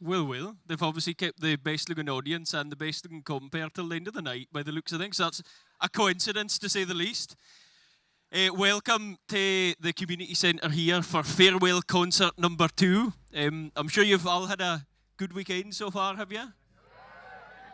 Will. They've obviously kept the best looking audience and the best looking compare till the end of the night by the looks of things. That's a coincidence to say the least. Welcome to the community centre here for farewell concert number 2. I'm sure you've all had a good weekend so far, have you?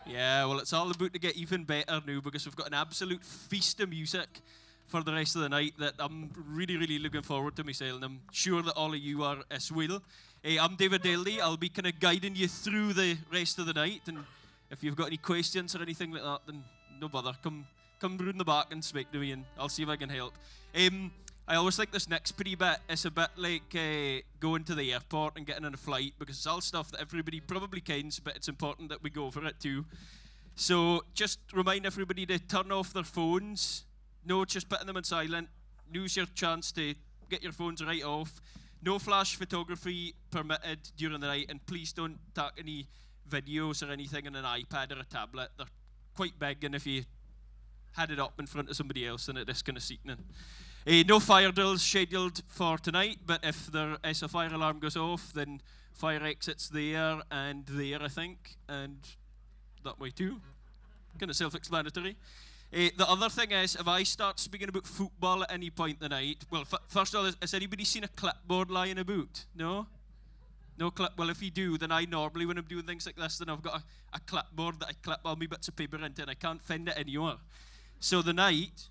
Yeah, well, it's all about to get even better now because we've got an absolute feast of music for the rest of the night that I'm really looking forward to myself, and I'm sure that all of you are as well. I'm David Daly. I'll be kind of guiding you through the rest of the night, and if you've got any questions or anything like that, then no bother. Come round the back and speak to me, and I'll see if I can help. I always think this next pretty bit is a bit like going to the airport and getting on a flight, because it's all stuff that everybody probably kens, but it's important that we go over it too. So just remind everybody to turn off their phones. No, just putting them on silent. Now's your chance to get your phones right off. No flash photography permitted during the night, and please don't take any videos or anything on an iPad or a tablet. They're quite big, and if you had it up in front of somebody else, then it is kind of sickening. No fire drills scheduled for tonight, but if there is a fire alarm goes off, then fire exits there and there, I think, and that way too. Kind of self-explanatory. The other thing is, if I start speaking about football at any point tonight, well, first of all, has anybody seen a clipboard lying about? No? No clip? Well, if you do, then I normally, when I'm doing things like this, then I've got a clipboard that I clip all my bits of paper into, and I can't find it anymore. So the night,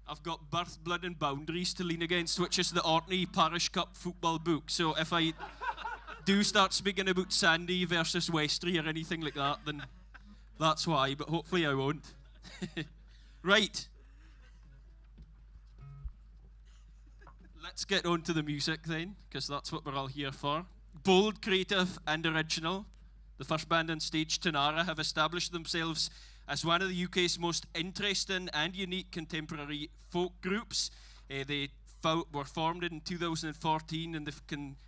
I've got Birth, Blood and Boundaries to lean against, which is the Orkney Parish Cup football book. So if I do start speaking about Sandy versus Westry or anything like that, then that's why, but hopefully I won't. Right. Let's get on to the music then, because that's what we're all here for. Bold, creative and original, the first band on stage, Tanara, have established themselves as one of the UK's most interesting and unique contemporary folk groups. They were formed in 2014, and they've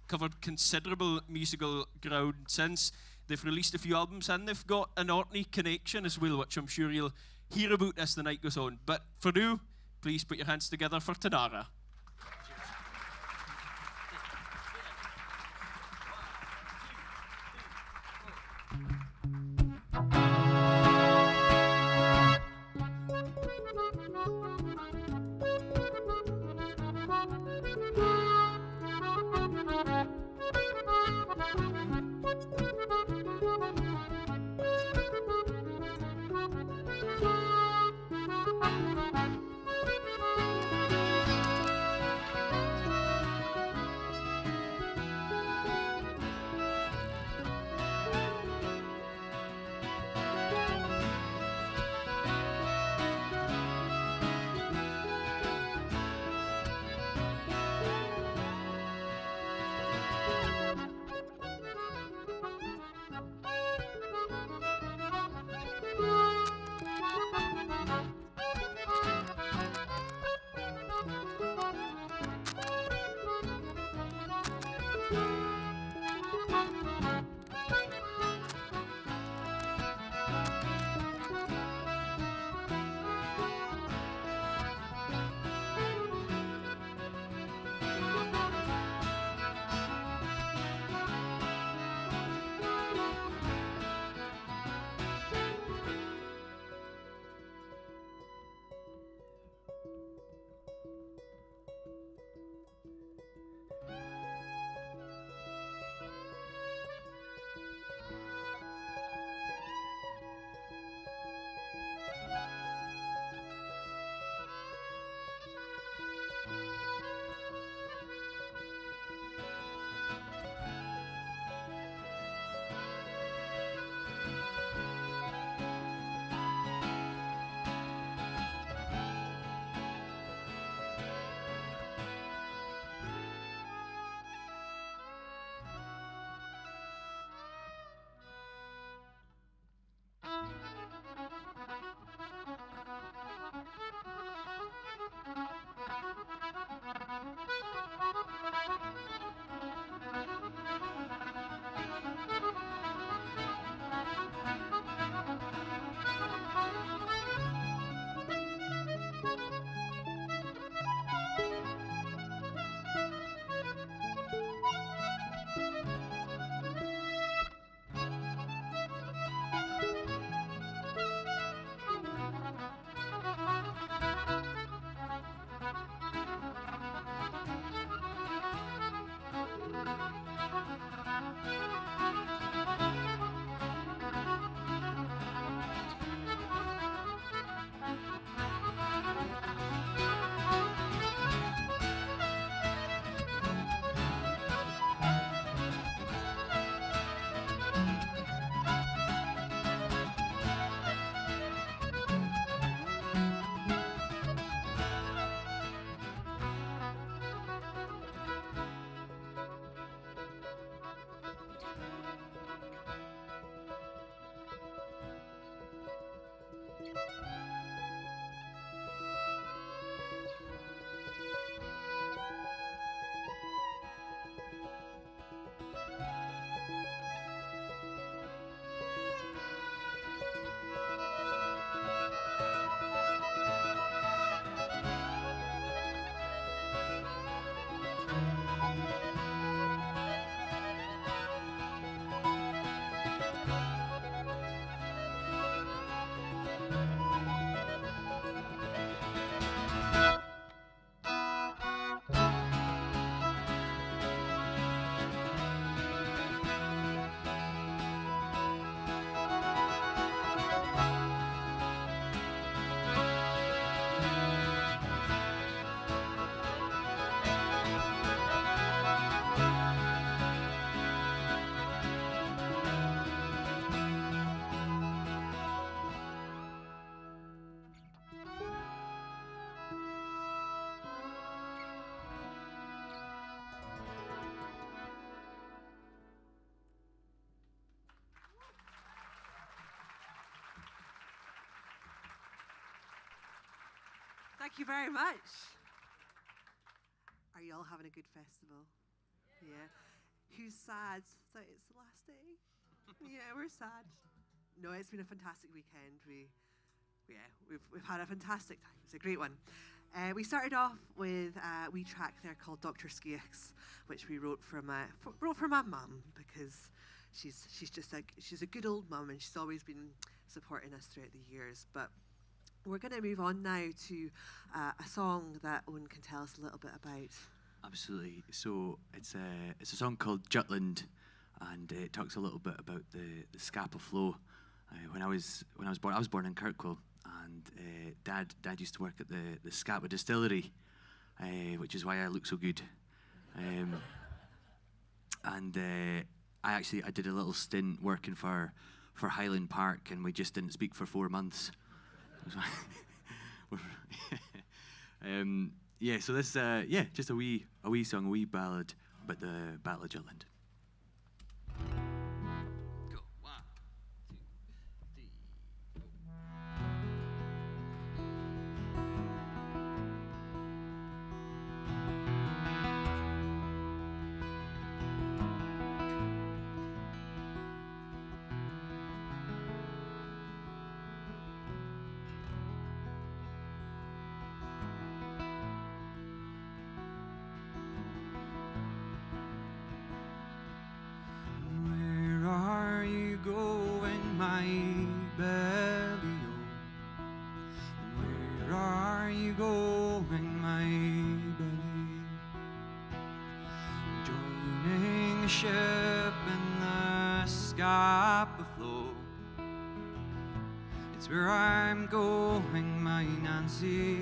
covered considerable musical ground since. They've released a few albums, and they've got an Orkney connection as well, which I'm sure you'll hear about as the night goes on. But for now, please put your hands together for Tanara. Thank you very much. Are you all having a good festival? Yeah. Who's sad that it's the last day? Yeah, we're sad. No, it's been a fantastic weekend. We've had a fantastic time. It's a great one. We started off with a wee track there called Dr. Skiex, which we wrote for my mum, because she's a good old mum and she's always been supporting us throughout the years. But we're going to move on now to a song that Owen can tell us a little bit about. Absolutely. So it's a song called Jutland, and it talks a little bit about the Scapa flow. When I was born, I was born in Kirkwall, and Dad used to work at the Scapa distillery, which is why I look so good. And I did a little stint working for Highland Park, and we just didn't speak for 4 months. Yeah, so this just a wee song, a wee ballad about the Battle of Jutland. Go. 1, 2, 3, going, my belly, oh? And where are you going, my belly? Joining a ship in the Scapa flow. It's where I'm going, my Nancy.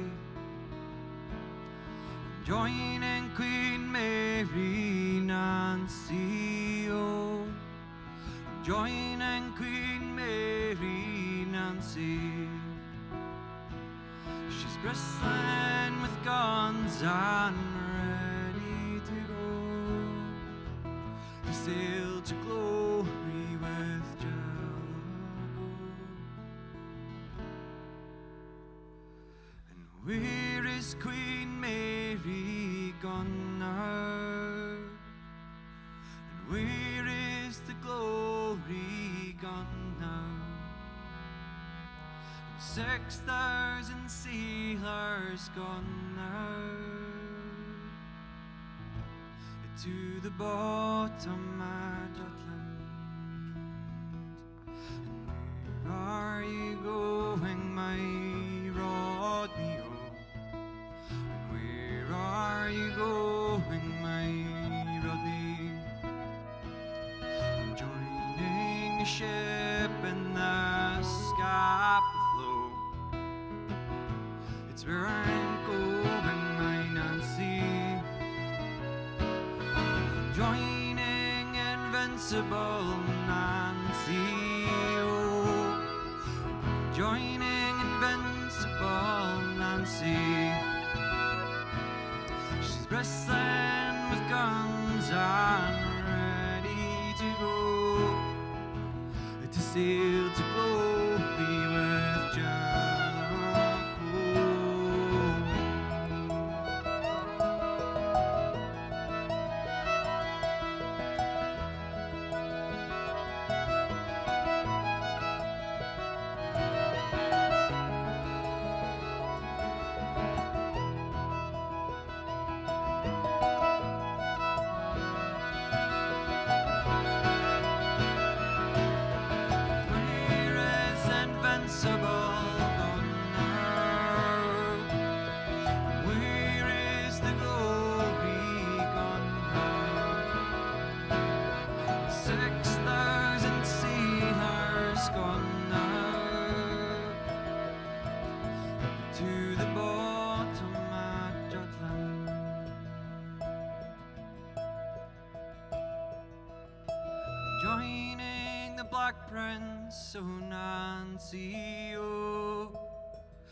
I'm joining Queen Mary, Nancy, oh. Joining Queen Mary, Nancy. She's bristling with guns and ready to go to sail to glory with Jericho. And where is Queen Mary gone now? And where is the glory gone now? 6,000 sailors gone now to the bottom of Jutland. And where are you going, my Rodney, oh? And where are you going, my Rodney? I'm joining a ship in the Scapa flow. It's where I'm going, my Nancy. I'm joining invincible Nancy, oh. Joining invincible Nancy. She's bristling with guns and ready to go to sail to glory with Jericho. Joining the Black Prince, oh Nancy, oh.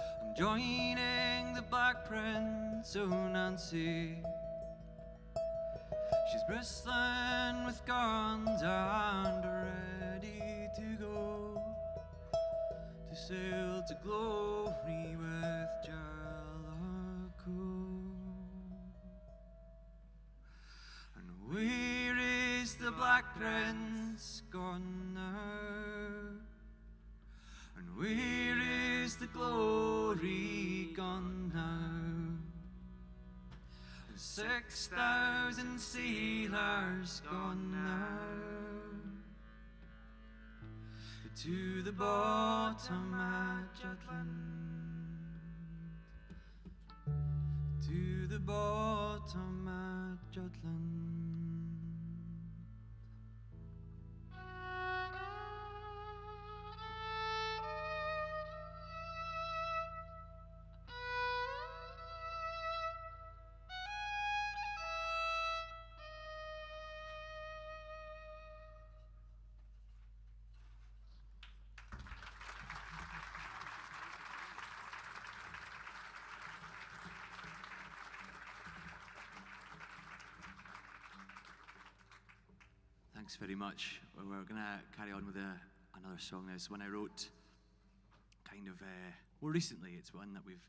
I'm joining the Black Prince, oh Nancy. She's bristling with guns and ready to go to sail to glory with Jericho. Prince gone now? And where is the glory gone now? 6,000 sailors gone now to the bottom at Jutland, to the bottom at Jutland. Thanks very much. We're going to carry on with another song. This one I wrote kind of more recently. It's one that we've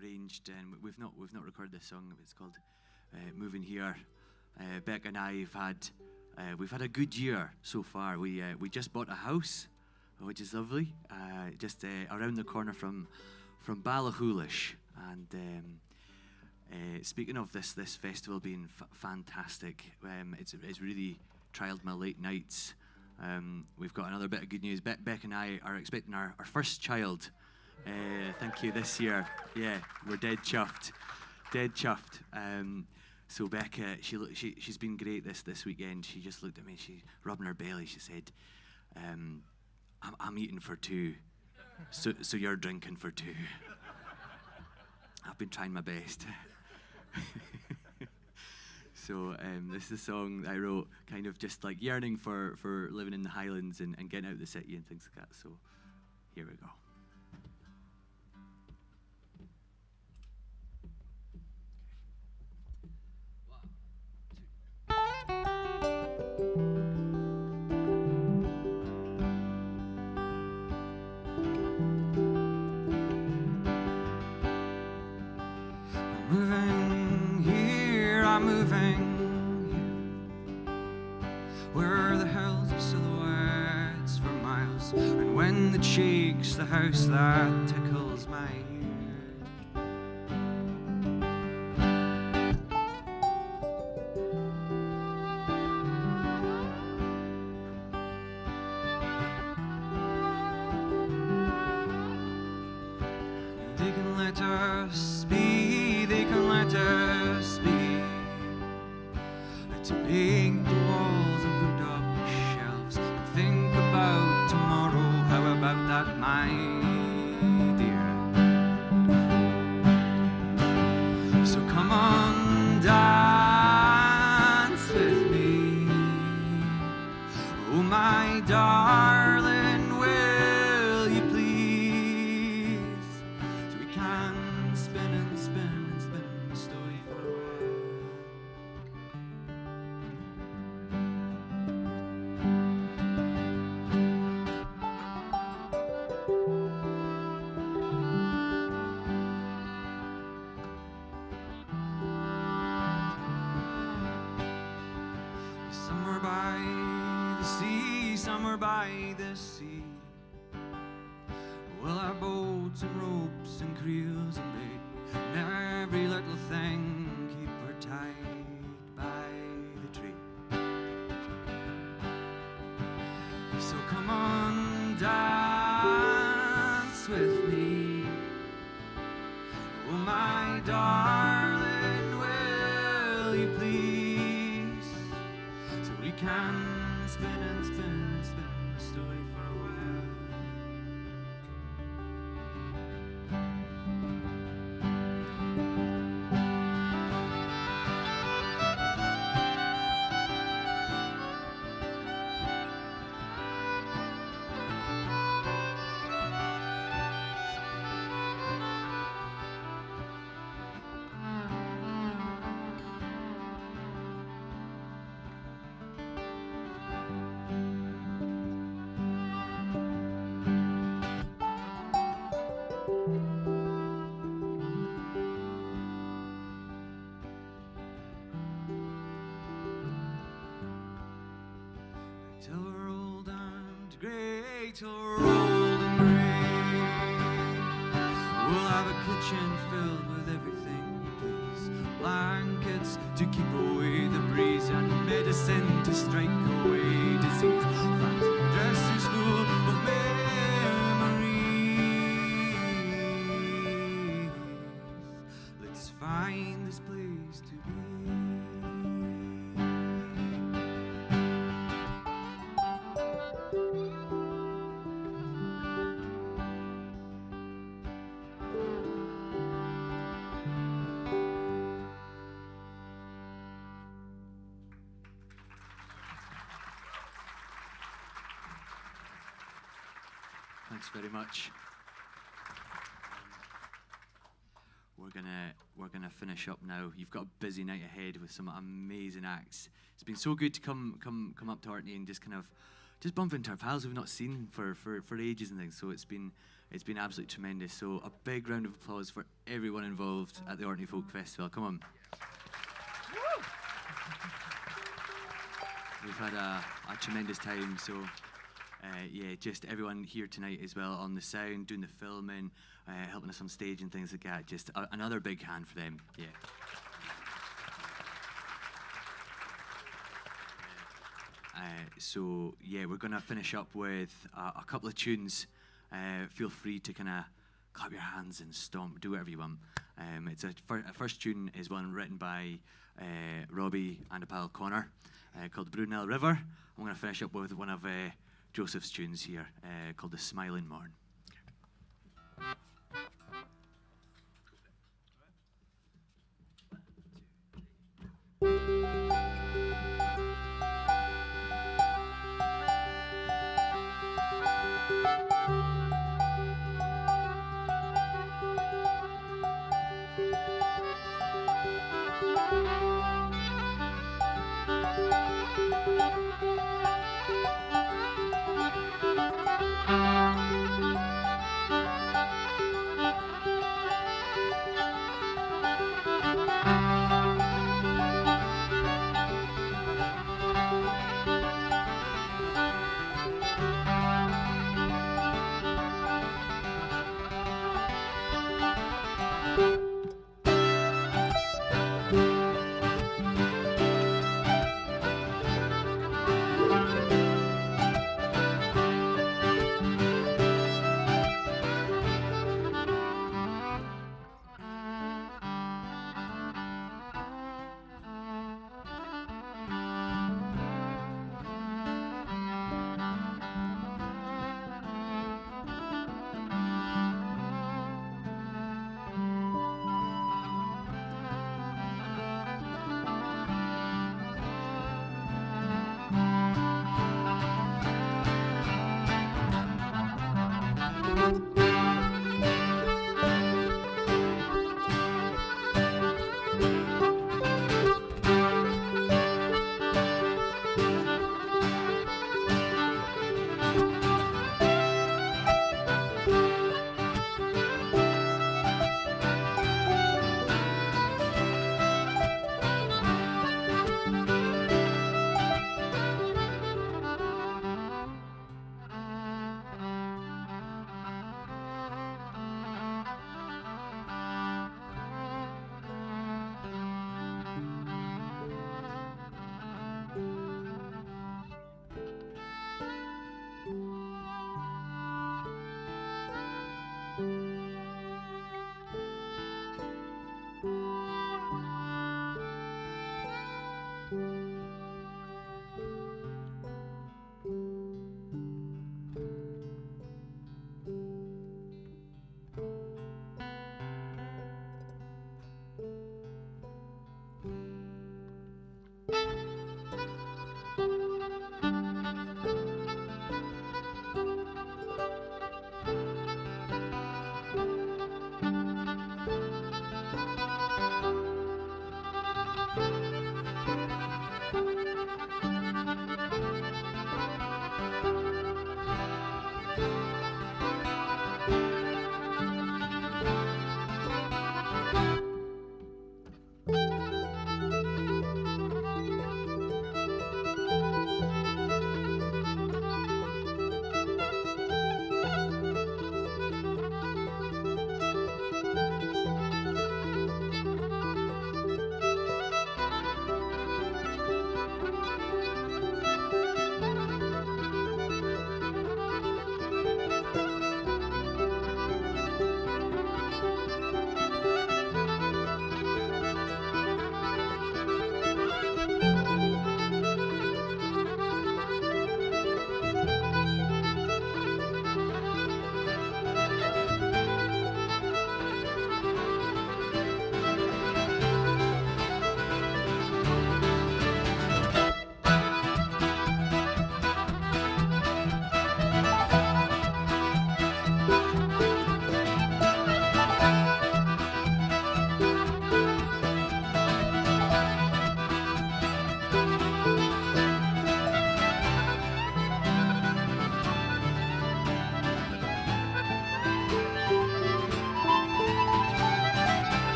arranged, and we've not recorded this song. It's called "Moving Here." Beck and I we've had a good year so far. We just bought a house, which is lovely, just around the corner from Ballachulish. And speaking of this festival being fantastic, it's really trialed my late nights. We've got another bit of good news. Beck and I are expecting our first child. Thank you, this year. Yeah, we're dead chuffed. So Becca, she's been great this weekend. She just looked at me, she rubbing her belly. She said, "I'm eating for two, so you're drinking for two." I've been trying my best. So this is a song that I wrote, kind of just like yearning for living in the Highlands and getting out of the city and things like that. So here we go. I'm moving here, where the hills are silhouettes for miles, and wind that shakes the house that tickles my ear. They can let us be, they can let us be. To paint the walls and put up shelves and think about tomorrow. How about that, my dear? So come on, dance with me, oh my darling, will you please? So we can spin and spin and spin the story for a while. Somewhere by the sea, somewhere by the sea, well, our boats and ropes and creels and bait, and every little thing keep her tied by the tree. So come on, dance with me, oh my darling, will you please? So we can spin and spin and spin the story for a while. till we're old and grey, till we're old and grey. We'll have a kitchen filled with everything you please, blankets to keep away the breeze, and medicine to strike away disease. Fancy dresses full of memories. Let's find this place to be. Thanks very much. We're gonna finish up now. You've got a busy night ahead with some amazing acts. It's been so good to come up to Orkney and just bump into our pals we've not seen for ages and things. So it's been absolutely tremendous. So a big round of applause for everyone involved at the Orkney Folk Festival. Come on. We've had a tremendous time. So. Yeah, just everyone here tonight as well on the sound, doing the filming, helping us on stage and things like that. Just another big hand for them. Yeah. So yeah, we're gonna finish up with a couple of tunes. Feel free to kind of clap your hands and stomp, do whatever you want. It's a first tune is one written by Robbie and a pal Connor, called the Brunel River. I'm gonna finish up with one of Joseph's tunes here, called The Smiling Morn.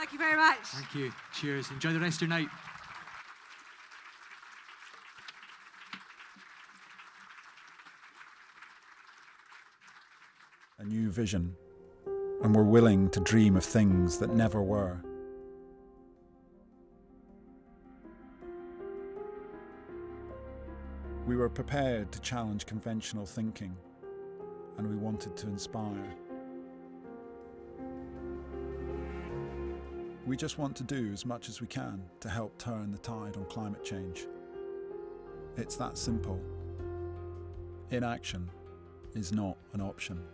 Thank you very much. Thank you. Cheers. Enjoy the rest of your night. A new vision, and we're willing to dream of things that never were. We were prepared to challenge conventional thinking, and we wanted to inspire. We just want to do as much as we can to help turn the tide on climate change. It's that simple. Inaction is not an option.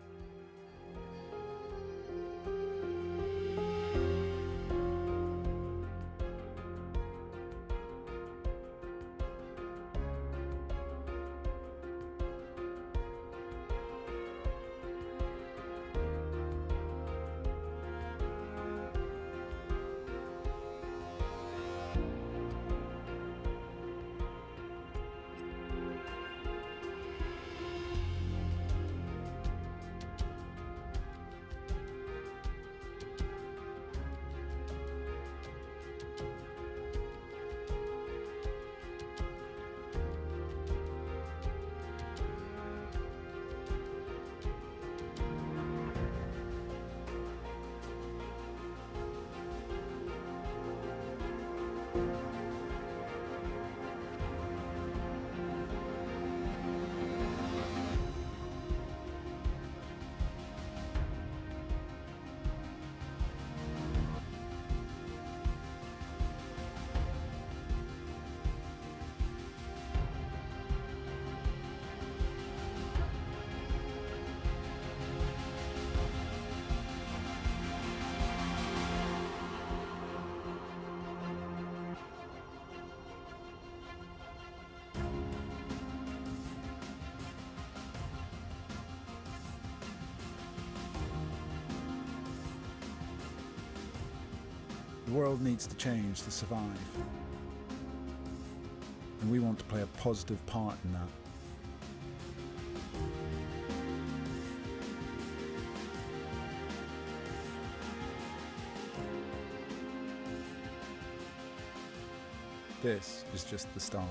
The world needs to change to survive, and we want to play a positive part in that. This is just the start.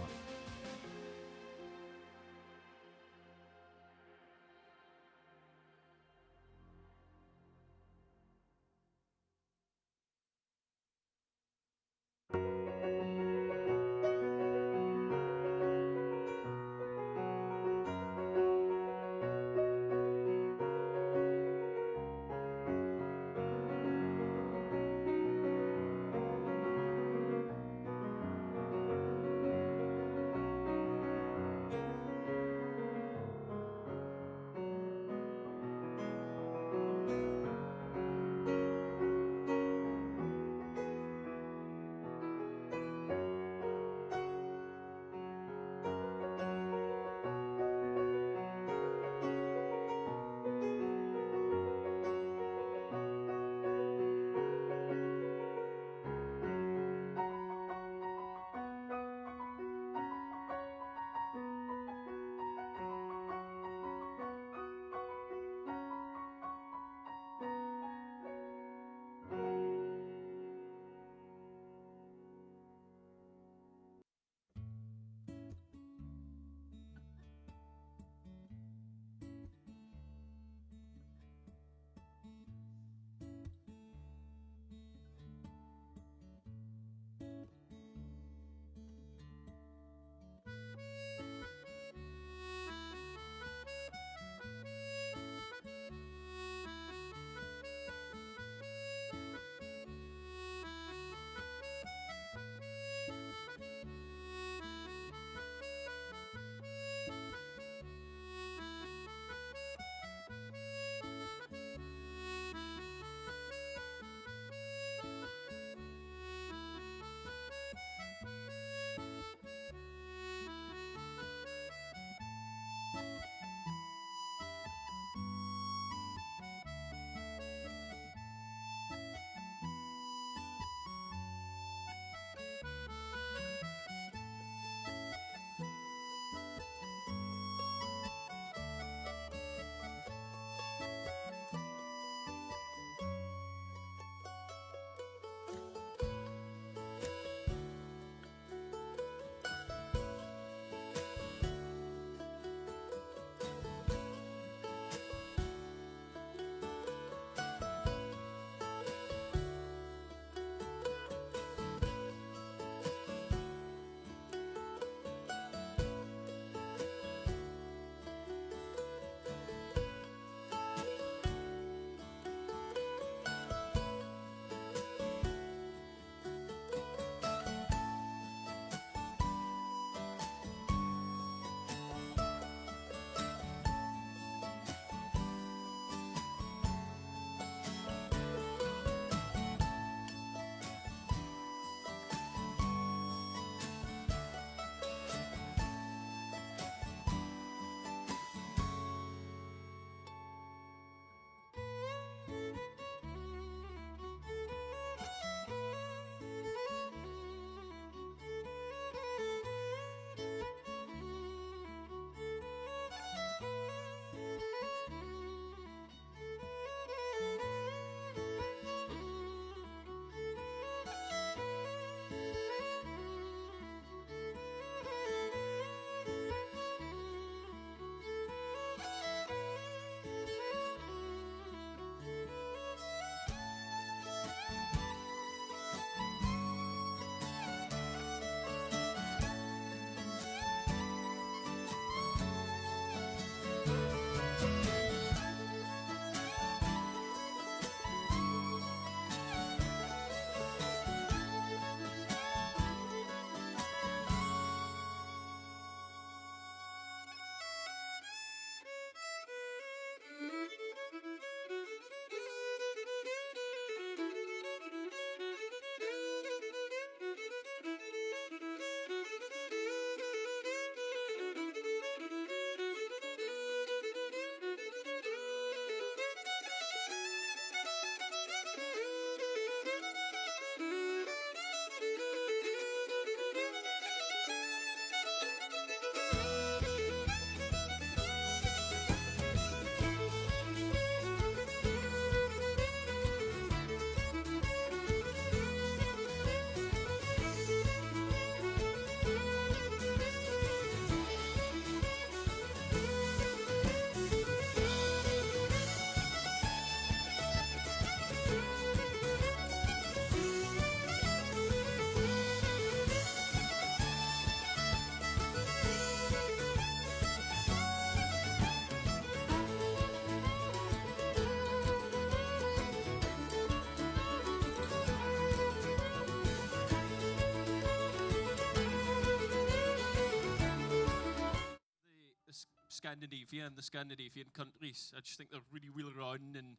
Scandinavia and the Scandinavian countries. I just think they're really well run and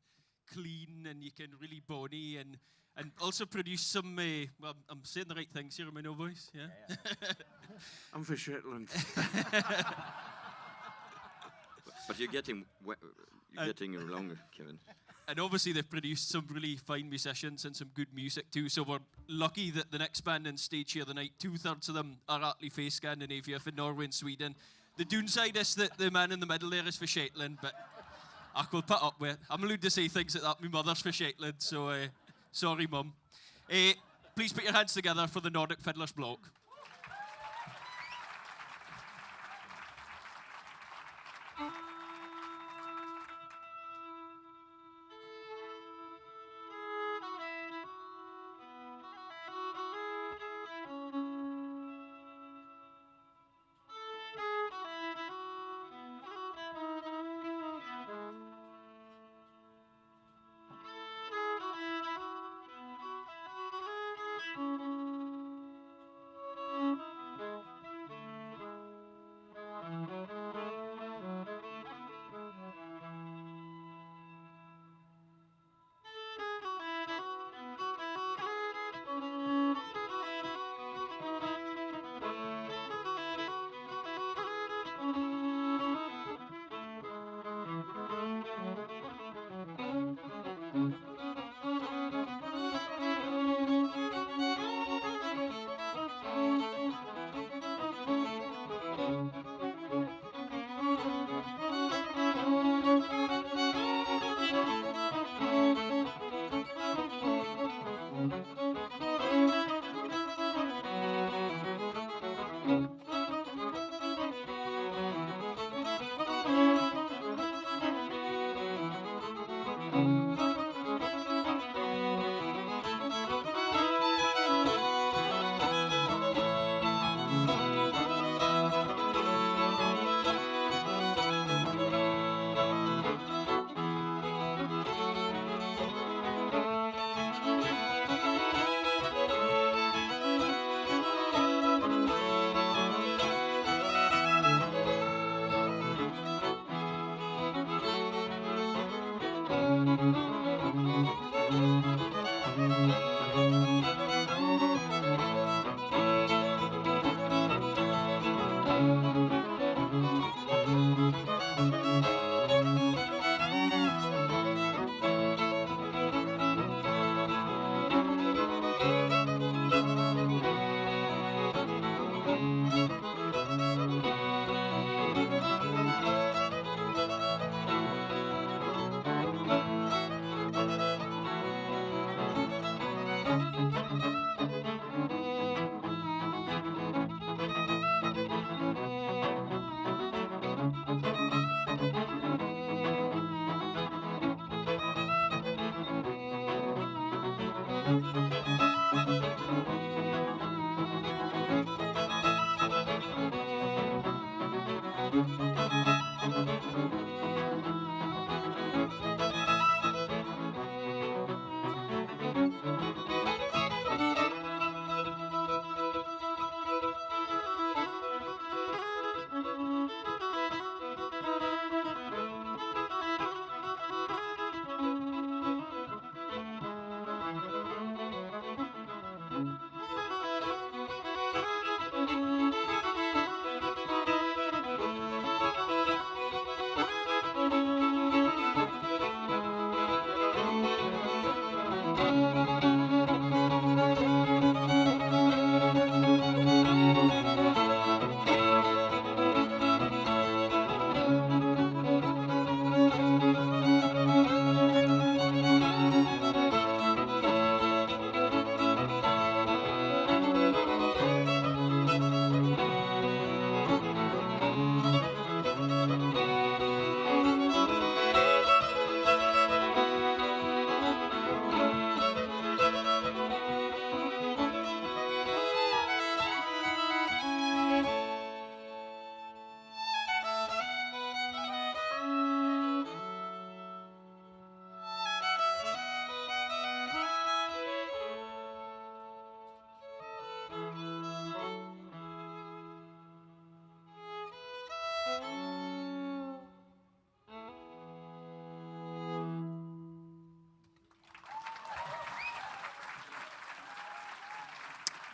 clean, and you can really bonny and also produce some. Well, I'm saying the right things here in my no voice. Yeah. I'm for Shetland. But you're getting along, Kevin. And obviously they've produced some really fine musicians and some good music too. So we're lucky that the next band on stage here tonight, 2/3 of them are actually for Scandinavia, for Norway and Sweden. The downside is that the man in the middle there is for Shetland, but I could put up with it. I'm allowed to say things like that. My mother's for Shetland, so sorry, Mum. Please put your hands together for the Nordic Fiddlers Block.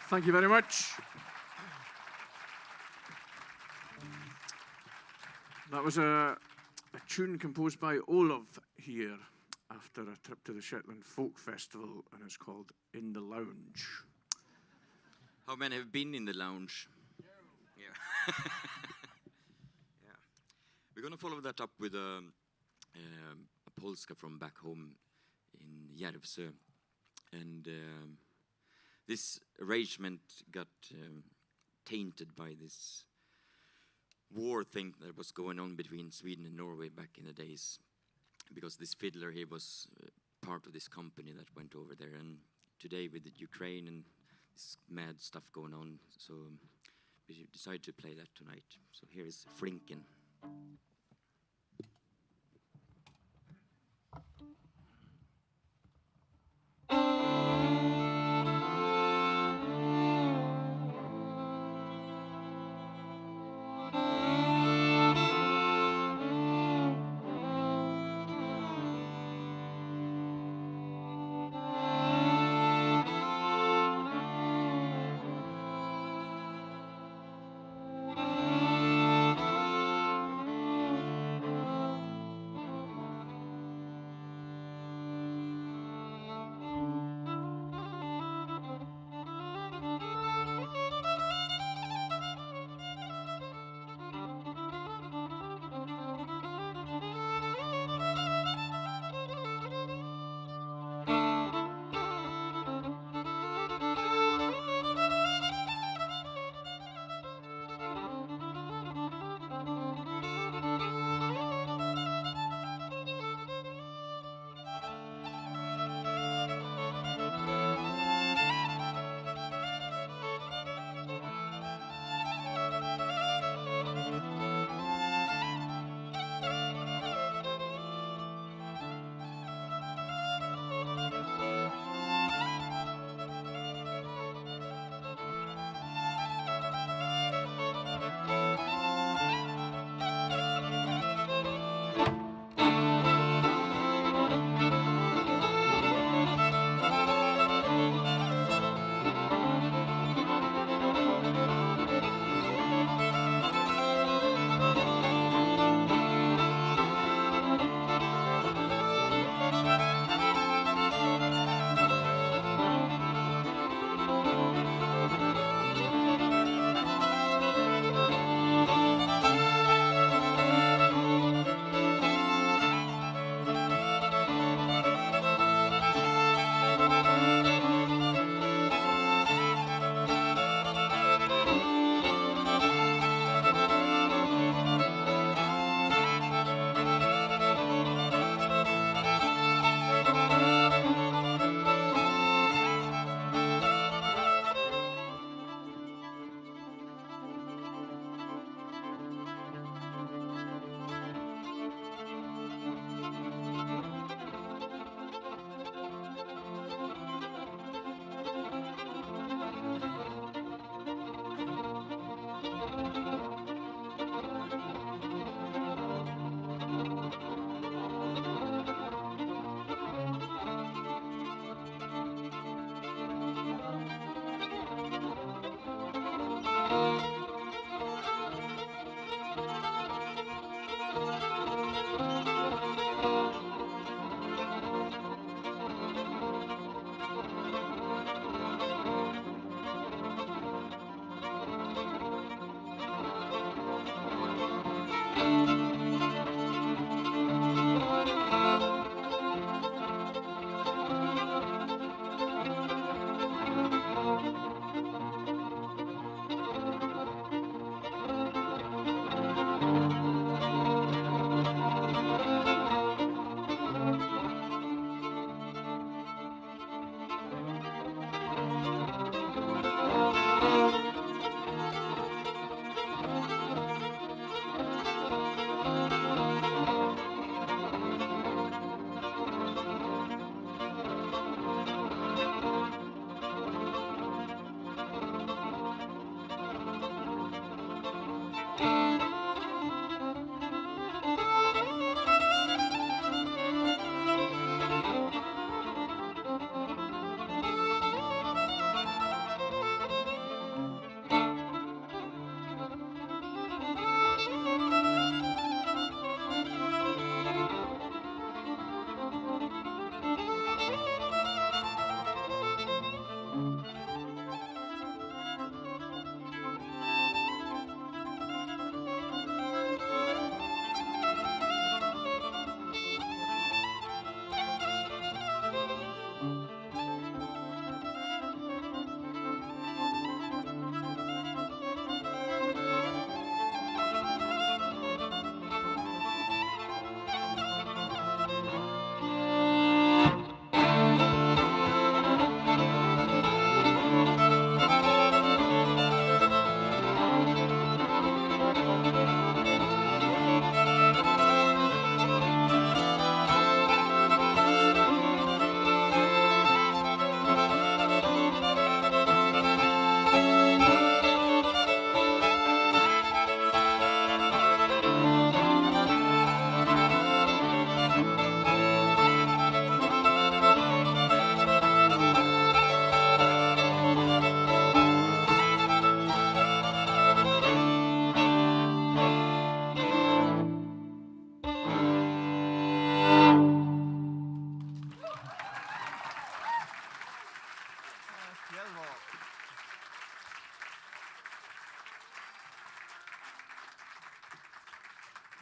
Thank you very much. That was a tune composed by Olaf here after a trip to the Shetland Folk Festival, and it's called In the Lounge. How many have been in the lounge? Yeah. Yeah. We're going to follow that up with a polska from back home in Järvsö. And this arrangement got tainted by this war thing that was going on between Sweden and Norway back in the days. Because this fiddler, he was part of this company that went over there. And today with the Ukraine and this mad stuff going on, so we decided to play that tonight. So here is Flinken.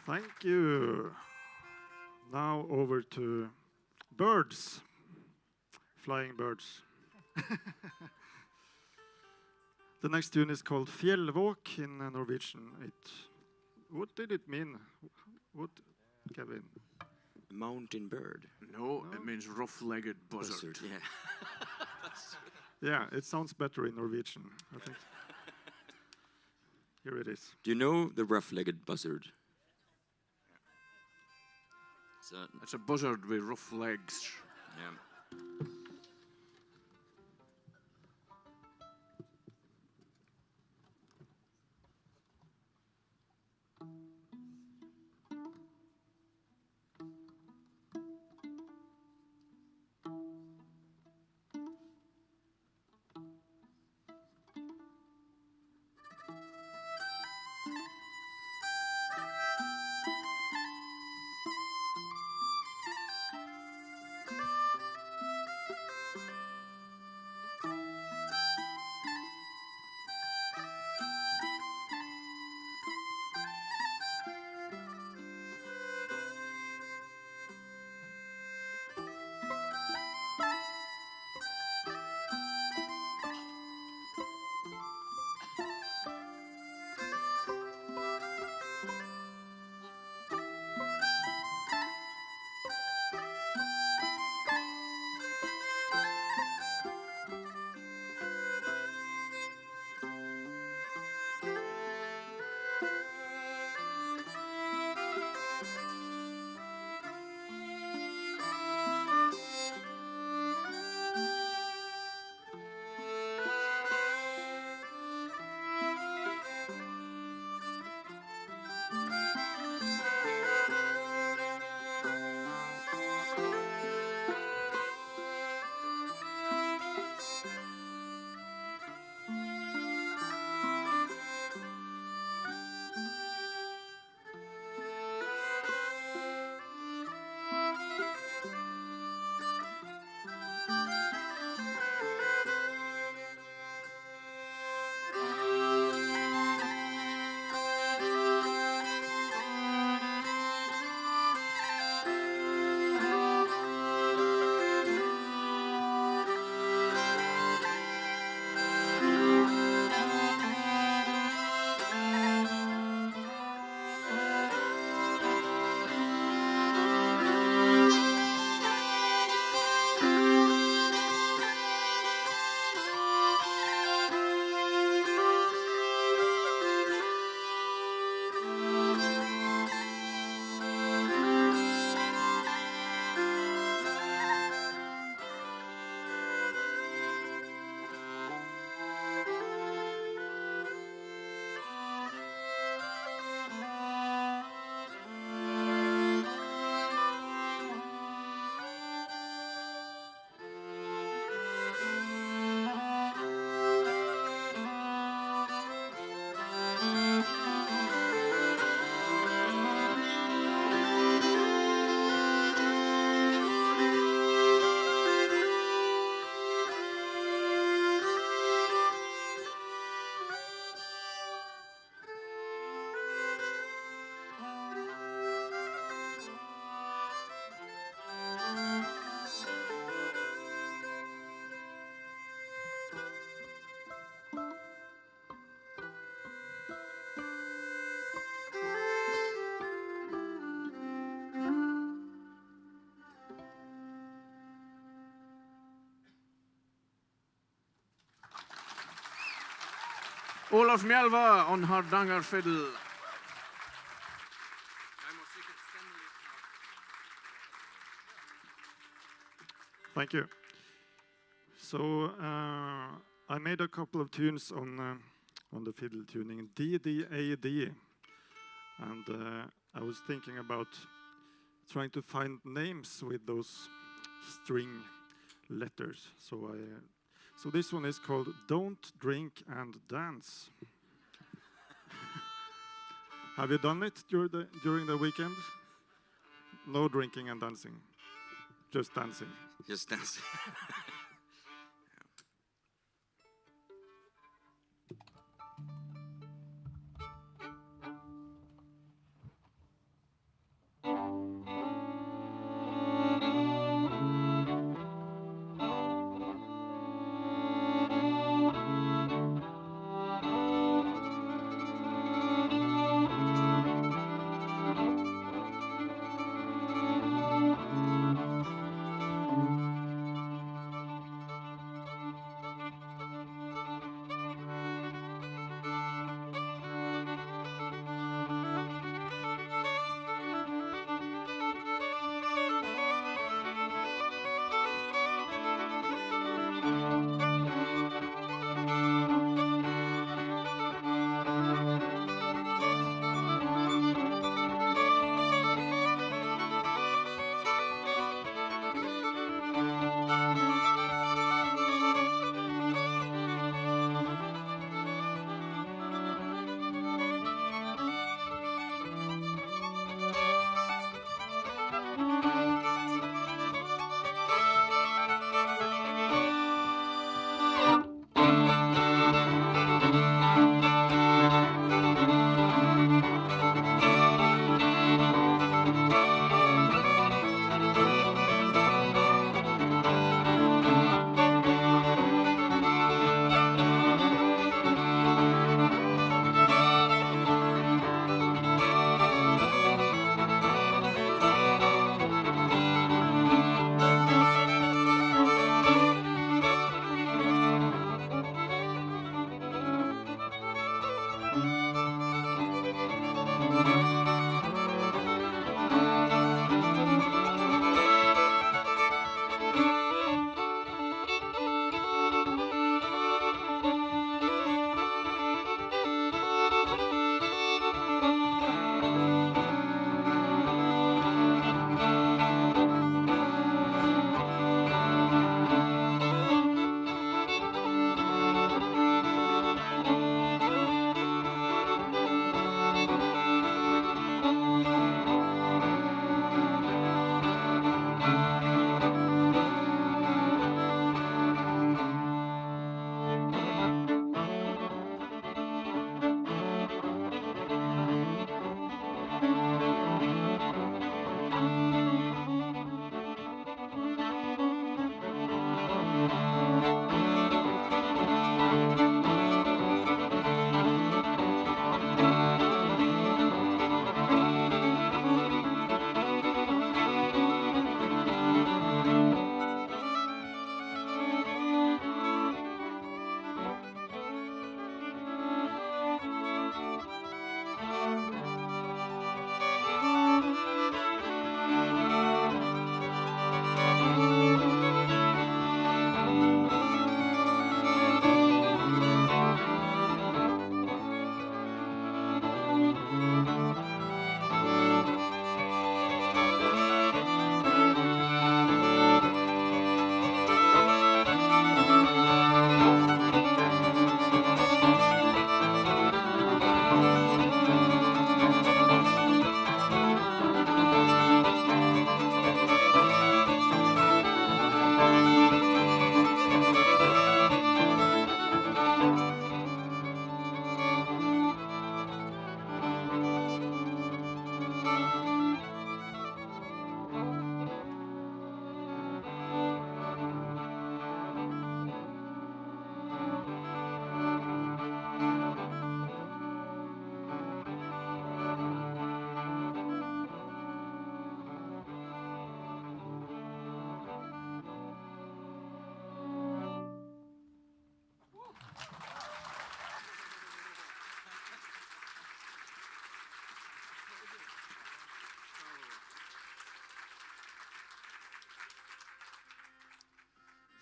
Thank you. Now over to birds, flying birds. The next tune is called Fjellvåk in Norwegian. What did it mean? What, Kevin? Mountain bird. No, it means rough-legged buzzard. Yeah. Yeah, it sounds better in Norwegian, I think. Here it is. Do you know the rough-legged buzzard? It's a buzzard with rough legs. Yeah. Olaf Mjelva on Hardanger fiddle. Thank you. So I made a couple of tunes on the fiddle tuning D, D, A, D, and I was thinking about trying to find names with those string letters. So this one is called Don't Drink and Dance. Have you done it during the weekend? No drinking and dancing, just dancing. Just dance.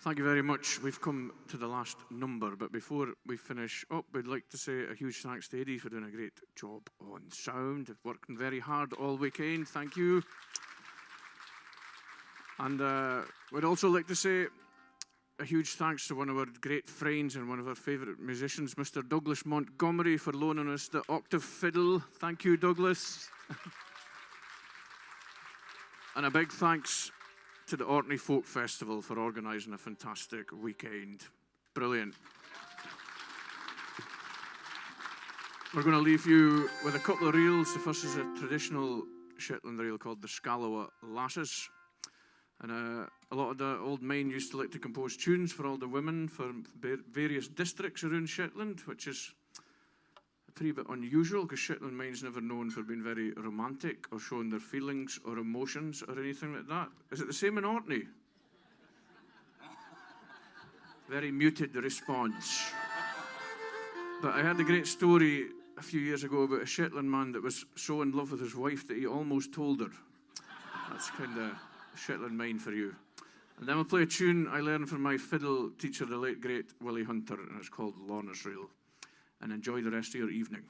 Thank you very much. We've come to the last number, but before we finish up, we'd like to say a huge thanks to Eddie for doing a great job on sound, working very hard all weekend. Thank you. And we'd also like to say a huge thanks to one of our great friends and one of our favourite musicians, Mr. Douglas Montgomery, for loaning us the octave fiddle. Thank you, Douglas. And a big thanks to the Orkney Folk Festival for organising a fantastic weekend. Brilliant. We're going to leave you with a couple of reels. The first is a traditional Shetland reel called the Scalawa Lasses. And a lot of the old men used to like to compose tunes for all the women for various districts around Shetland, which is a pretty bit unusual because Shetland men's never known for being very romantic or showing their feelings or emotions or anything like that. Is it the same in Orkney? Very muted response. But I had a great story a few years ago about a Shetland man that was so in love with his wife that he almost told her. That's kind of Shetland mine for you. And then we'll play a tune I learned from my fiddle teacher, the late great Willie Hunter, and it's called Lorna's Reel. And enjoy the rest of your evening.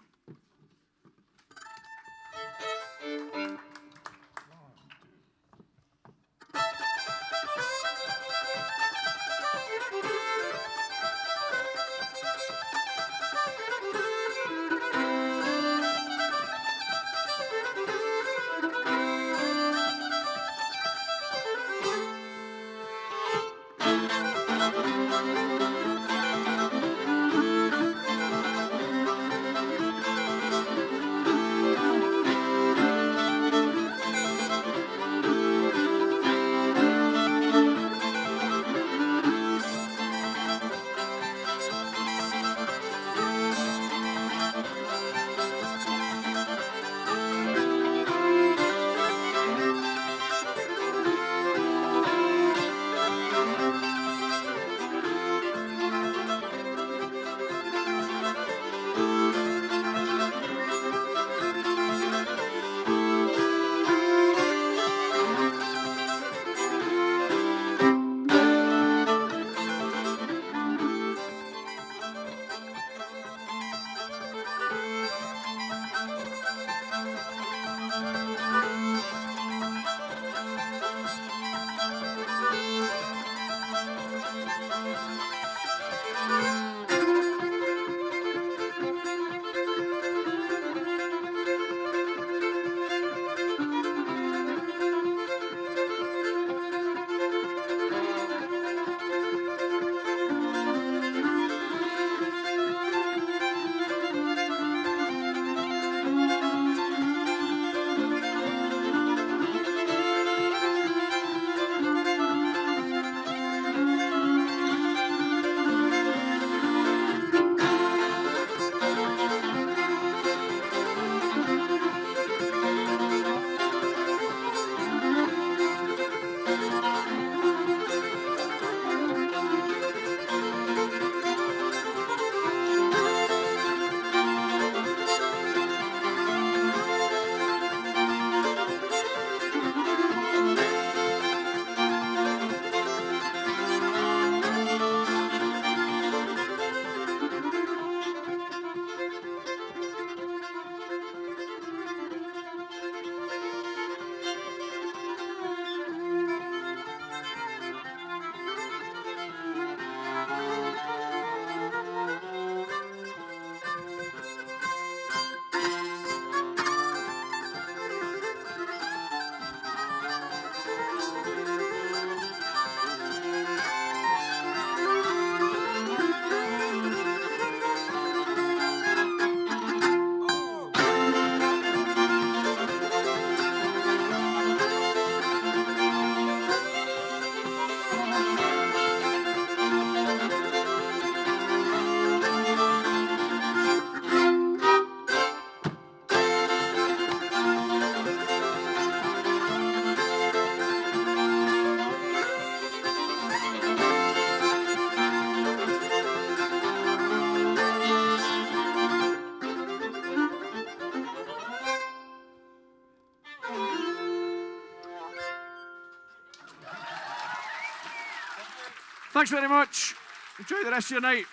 Thanks very much. Enjoy the rest of your night.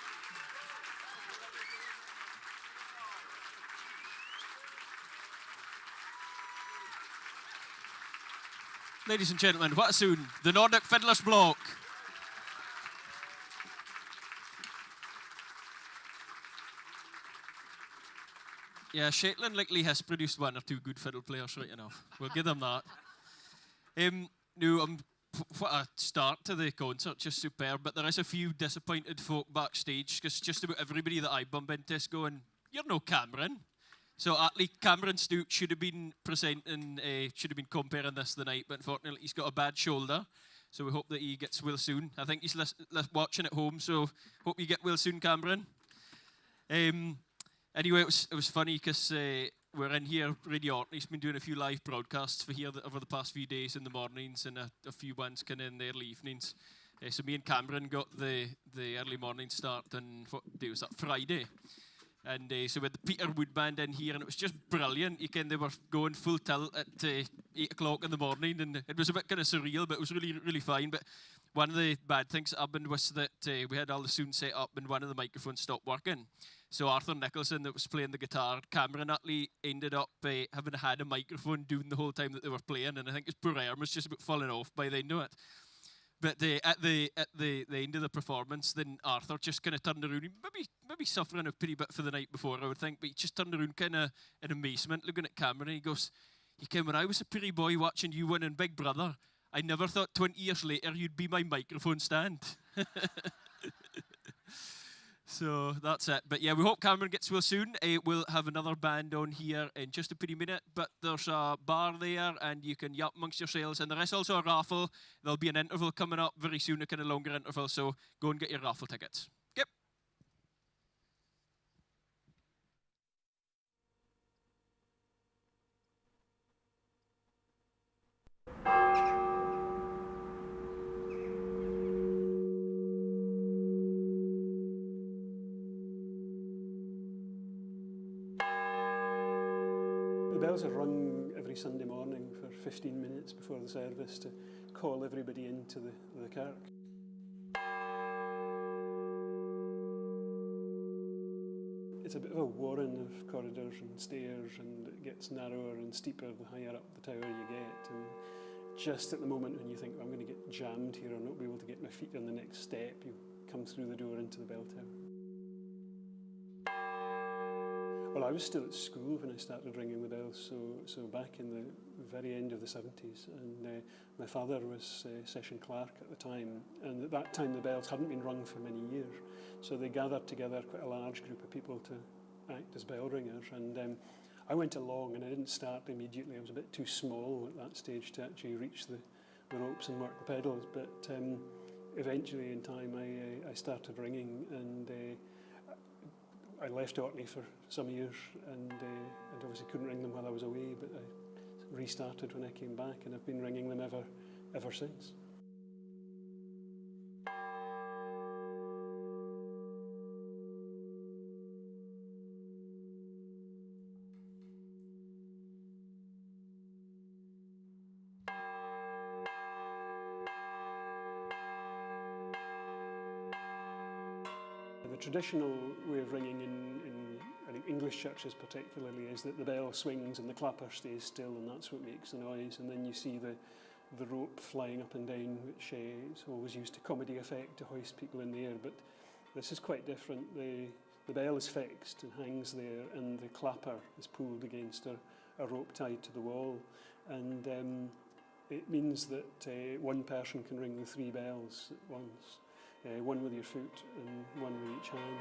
Ladies and gentlemen, what soon? The Nordic Fiddlers Block. Yeah, Shetland likely has produced one or two good fiddle players, right enough. We'll give them that. What a start to the concert, just superb. But there is a few disappointed folk backstage, because just about everybody that I bump into is going, "You're no Cameron." So actually, Cameron Stewart should have been presenting, should have been comparing this the night, but unfortunately he's got a bad shoulder. So we hope that he gets well soon. I think he's watching at home, so hope you get well soon, Cameron. Anyway, it was funny because we're in here, Radio Orkney's been doing a few live broadcasts for here over the past few days in the mornings and a few ones kind of in the early evenings. So me and Cameron got the early morning start on, what day was that, Friday. And so we had the Peter Wood Band in here, and it was just brilliant. They were going full tilt at 8 o'clock in the morning, and it was a bit kind of surreal, but it was really, really fine. But one of the bad things that happened was that we had all the sound set up, and one of the microphones stopped working. So Arthur Nicholson, that was playing the guitar, Cameron actually ended up having had a microphone doing the whole time that they were playing, and I think his poor arm was just about falling off by the end of it. But at the end of the performance, then Arthur just kind of turned around, maybe suffering a pretty bit for the night before, I would think, but he just turned around kind of in amazement, looking at Cameron, and he goes, when I was a pretty boy watching you win in Big Brother, I never thought 20 years later you'd be my microphone stand." So that's it. But yeah, we hope Cameron gets well soon. We'll have another band on here in just a pretty minute, but there's a bar there and you can yap amongst yourselves, and there is also a raffle. There'll be an interval coming up very soon, a kind of longer interval, so go and get your raffle tickets. Yep. The bells are rung every Sunday morning for 15 minutes before the service to call everybody into the kirk. It's a bit of a warren of corridors and stairs, and it gets narrower and steeper the higher up the tower you get. And just at the moment when you think, "I'm going to get jammed here, I'll not be able to get my feet on the next step," you come through the door into the bell tower. Well, I was still at school when I started ringing the bells, so back in the very end of the 70s, and my father was session clerk at the time, and at that time the bells hadn't been rung for many years, so they gathered together quite a large group of people to act as bell ringers, and I went along, and I didn't start immediately. I was a bit too small at that stage to actually reach the ropes and work the pedals, but eventually in time I started ringing, and I left Orkney for some years, and obviously couldn't ring them while I was away, but I restarted when I came back, and I've been ringing them ever since. The traditional way of ringing in I think English churches particularly is that the bell swings and the clapper stays still, and that's what makes the noise, and then you see the rope flying up and down, which is always used to comedy effect to hoist people in the air, but this is quite different. The bell is fixed and hangs there, and the clapper is pulled against a rope tied to the wall, and it means that one person can ring the 3 bells at once. One with your foot and one with each hand.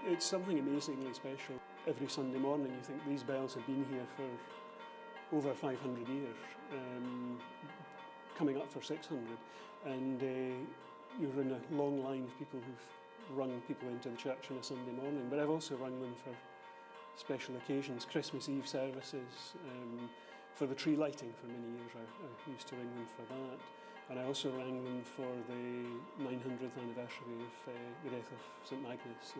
It's something amazingly special. Every Sunday morning you think these bells have been here for over 500 years, coming up for 600, and you're in a long line of people who've rung people into the church on a Sunday morning, but I've also rung them for special occasions, Christmas Eve services, for the tree lighting for many years. I used to ring them for that, and I also rang them for the 900th anniversary of the death of St Magnus,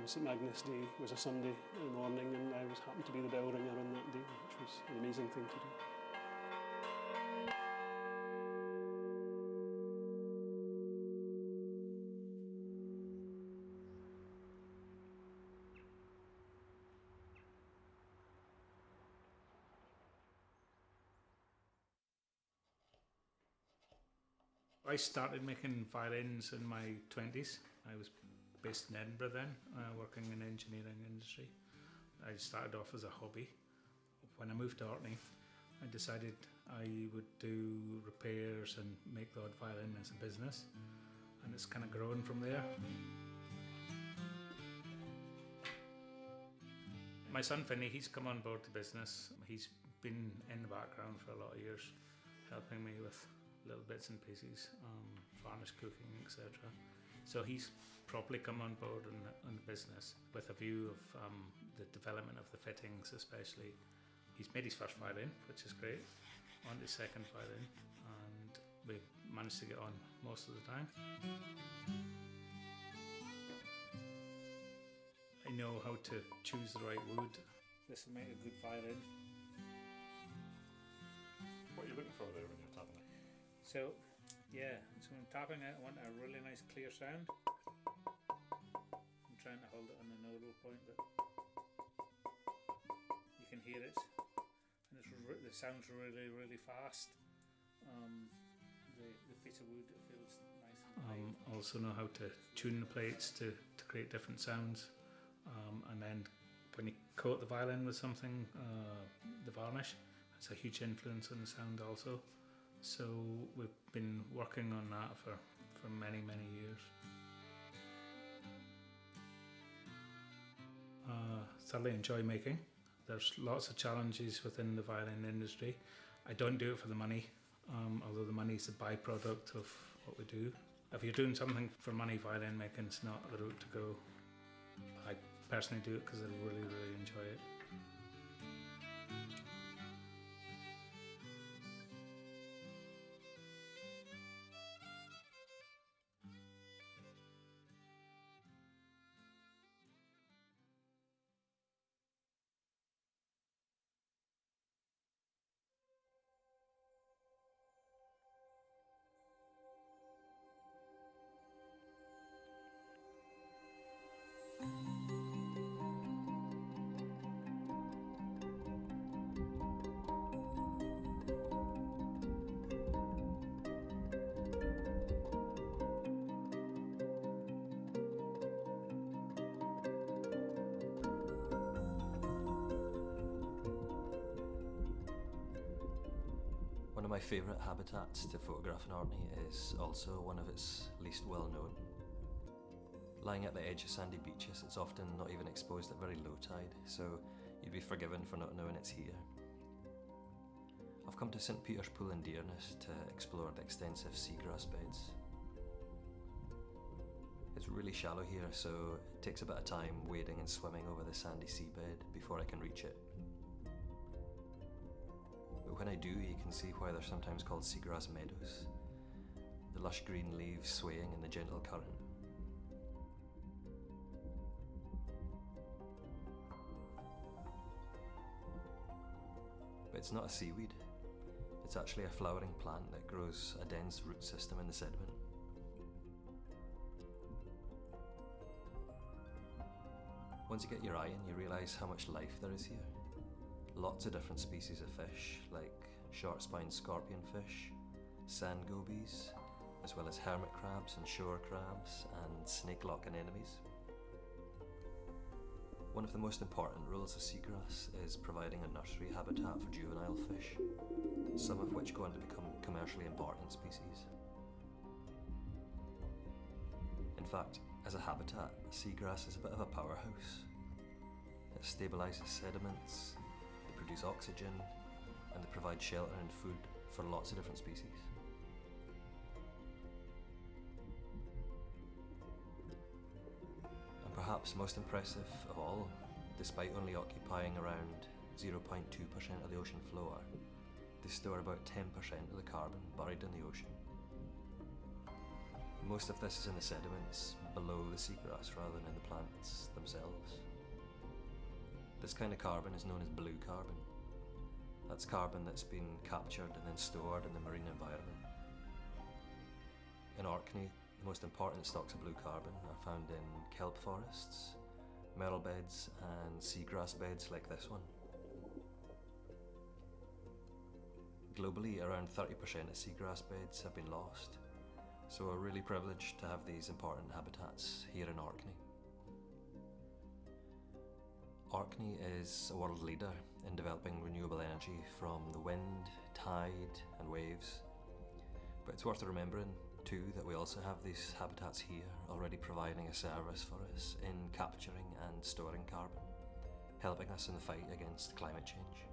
St Magnus Day was a Sunday morning, and I was happened to be the bell ringer on that day, which was an amazing thing to do. I started making violins in my 20s. I was based in Edinburgh then, working in the engineering industry. I started off as a hobby. When I moved to Orkney, I decided I would do repairs and make the odd violin as a business, and it's kind of grown from there. My son Finney, he's come on board the business. He's been in the background for a lot of years, helping me with little bits and pieces, varnish cooking, etc. So he's properly come on board on the business with a view of the development of the fittings especially. He's made his first violin, which is great, on his second violin, and we managed to get on most of the time. I know how to choose the right wood. This will make a good violin. What are you looking for there when you're tapping it? So, yeah, so when I'm tapping it, I want a really nice clear sound. I'm trying to hold it on the nodal point, but you can hear it, and it sounds really, really fast. The piece of wood, it feels nice and clean. Also know how to tune the plates to create different sounds, and then when you coat the violin with something, the varnish, it's a huge influence on the sound also. So we've been working on that for many, many years. Thoroughly enjoy making. There's lots of challenges within the violin industry. I don't do it for the money, although the money is a byproduct of what we do. If you're doing something for money, violin making's not the route to go. I personally do it because I really, really enjoy it. One of my favourite habitats to photograph in Orkney is also one of its least well known. Lying at the edge of sandy beaches, it's often not even exposed at very low tide, so you'd be forgiven for not knowing it's here. I've come to St Peter's Pool in Dearness to explore the extensive seagrass beds. It's really shallow here, so it takes a bit of time wading and swimming over the sandy seabed before I can reach it. But when I do, you can see why they're sometimes called seagrass meadows. The lush green leaves swaying in the gentle current. But it's not a seaweed. It's actually a flowering plant that grows a dense root system in the sediment. Once you get your eye in, you realise how much life there is here. Lots of different species of fish, like short-spined scorpionfish, sand gobies, as well as hermit crabs and shore crabs and snake-lock anemones. One of the most important roles of seagrass is providing a nursery habitat for juvenile fish, some of which go on to become commercially important species. In fact, as a habitat, seagrass is a bit of a powerhouse. It stabilises sediments, they produce oxygen, and they provide shelter and food for lots of different species. And perhaps most impressive of all, despite only occupying around 0.2% of the ocean floor, they store about 10% of the carbon buried in the ocean. Most of this is in the sediments below the seagrass rather than in the plants themselves. This kind of carbon is known as blue carbon. That's carbon that's been captured and then stored in the marine environment. In Orkney, the most important stocks of blue carbon are found in kelp forests, merle beds and seagrass beds like this one. Globally, around 30% of seagrass beds have been lost, so we're really privileged to have these important habitats here in Orkney. Orkney is a world leader in developing renewable energy from the wind, tide and waves. But it's worth remembering too that we also have these habitats here already providing a service for us in capturing and storing carbon, helping us in the fight against climate change.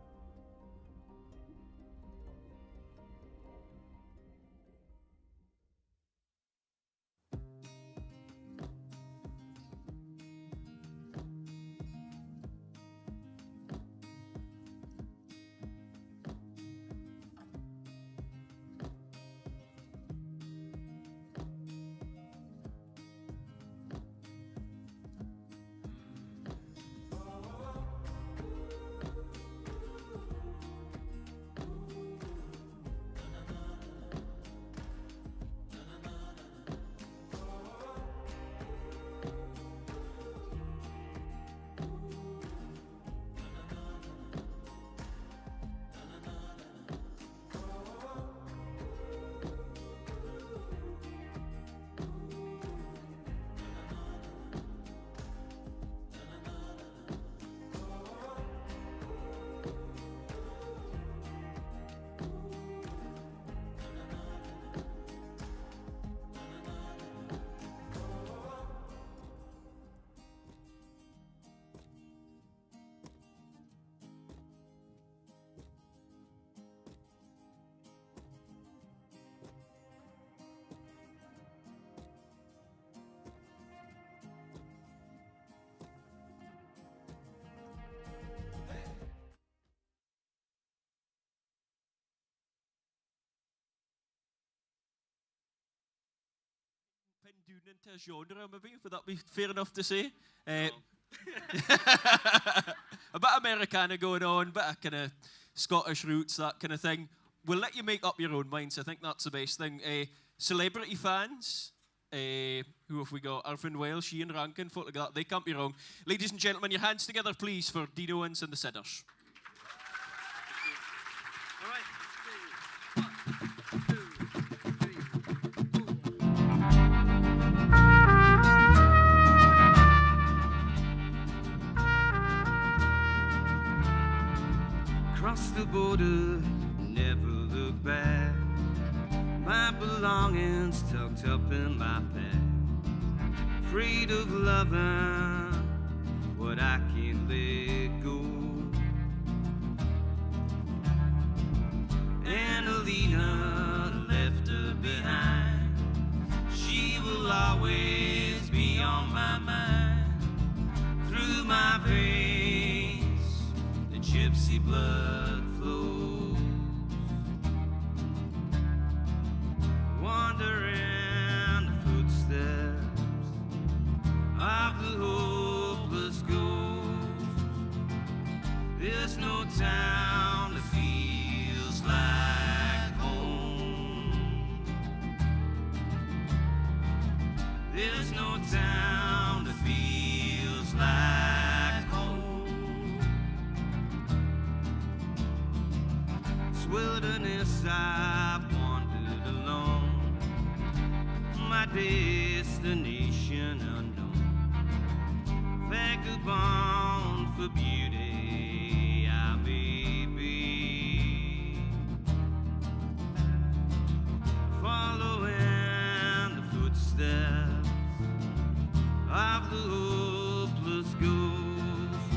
Pin down into a genre, maybe. Would that be fair enough to say? A bit Americana going on, bit of kind of Scottish roots, that kind of thing. We'll let you make up your own minds. I think that's the best thing. Celebrity fans, who have we got? Arvin Welsh, Ian Rankin, folk like that. They can't be wrong. Ladies and gentlemen, your hands together, please, for Dino Owens and the Sidders. All right. Cross the border, never look back. My belongings tucked up in my pack. Afraid of loving what I can't let go. Annalena left her behind. She will always be on my mind. Through my veins, the gypsy blood flows. Wandering the footsteps of the hopeless ghost. There's no town that feels like home. There's no town that feels like home. This wilderness I've wandered alone, my destination unknown. Vagabond for beauty I may be, following the footsteps of the hopeless ghost.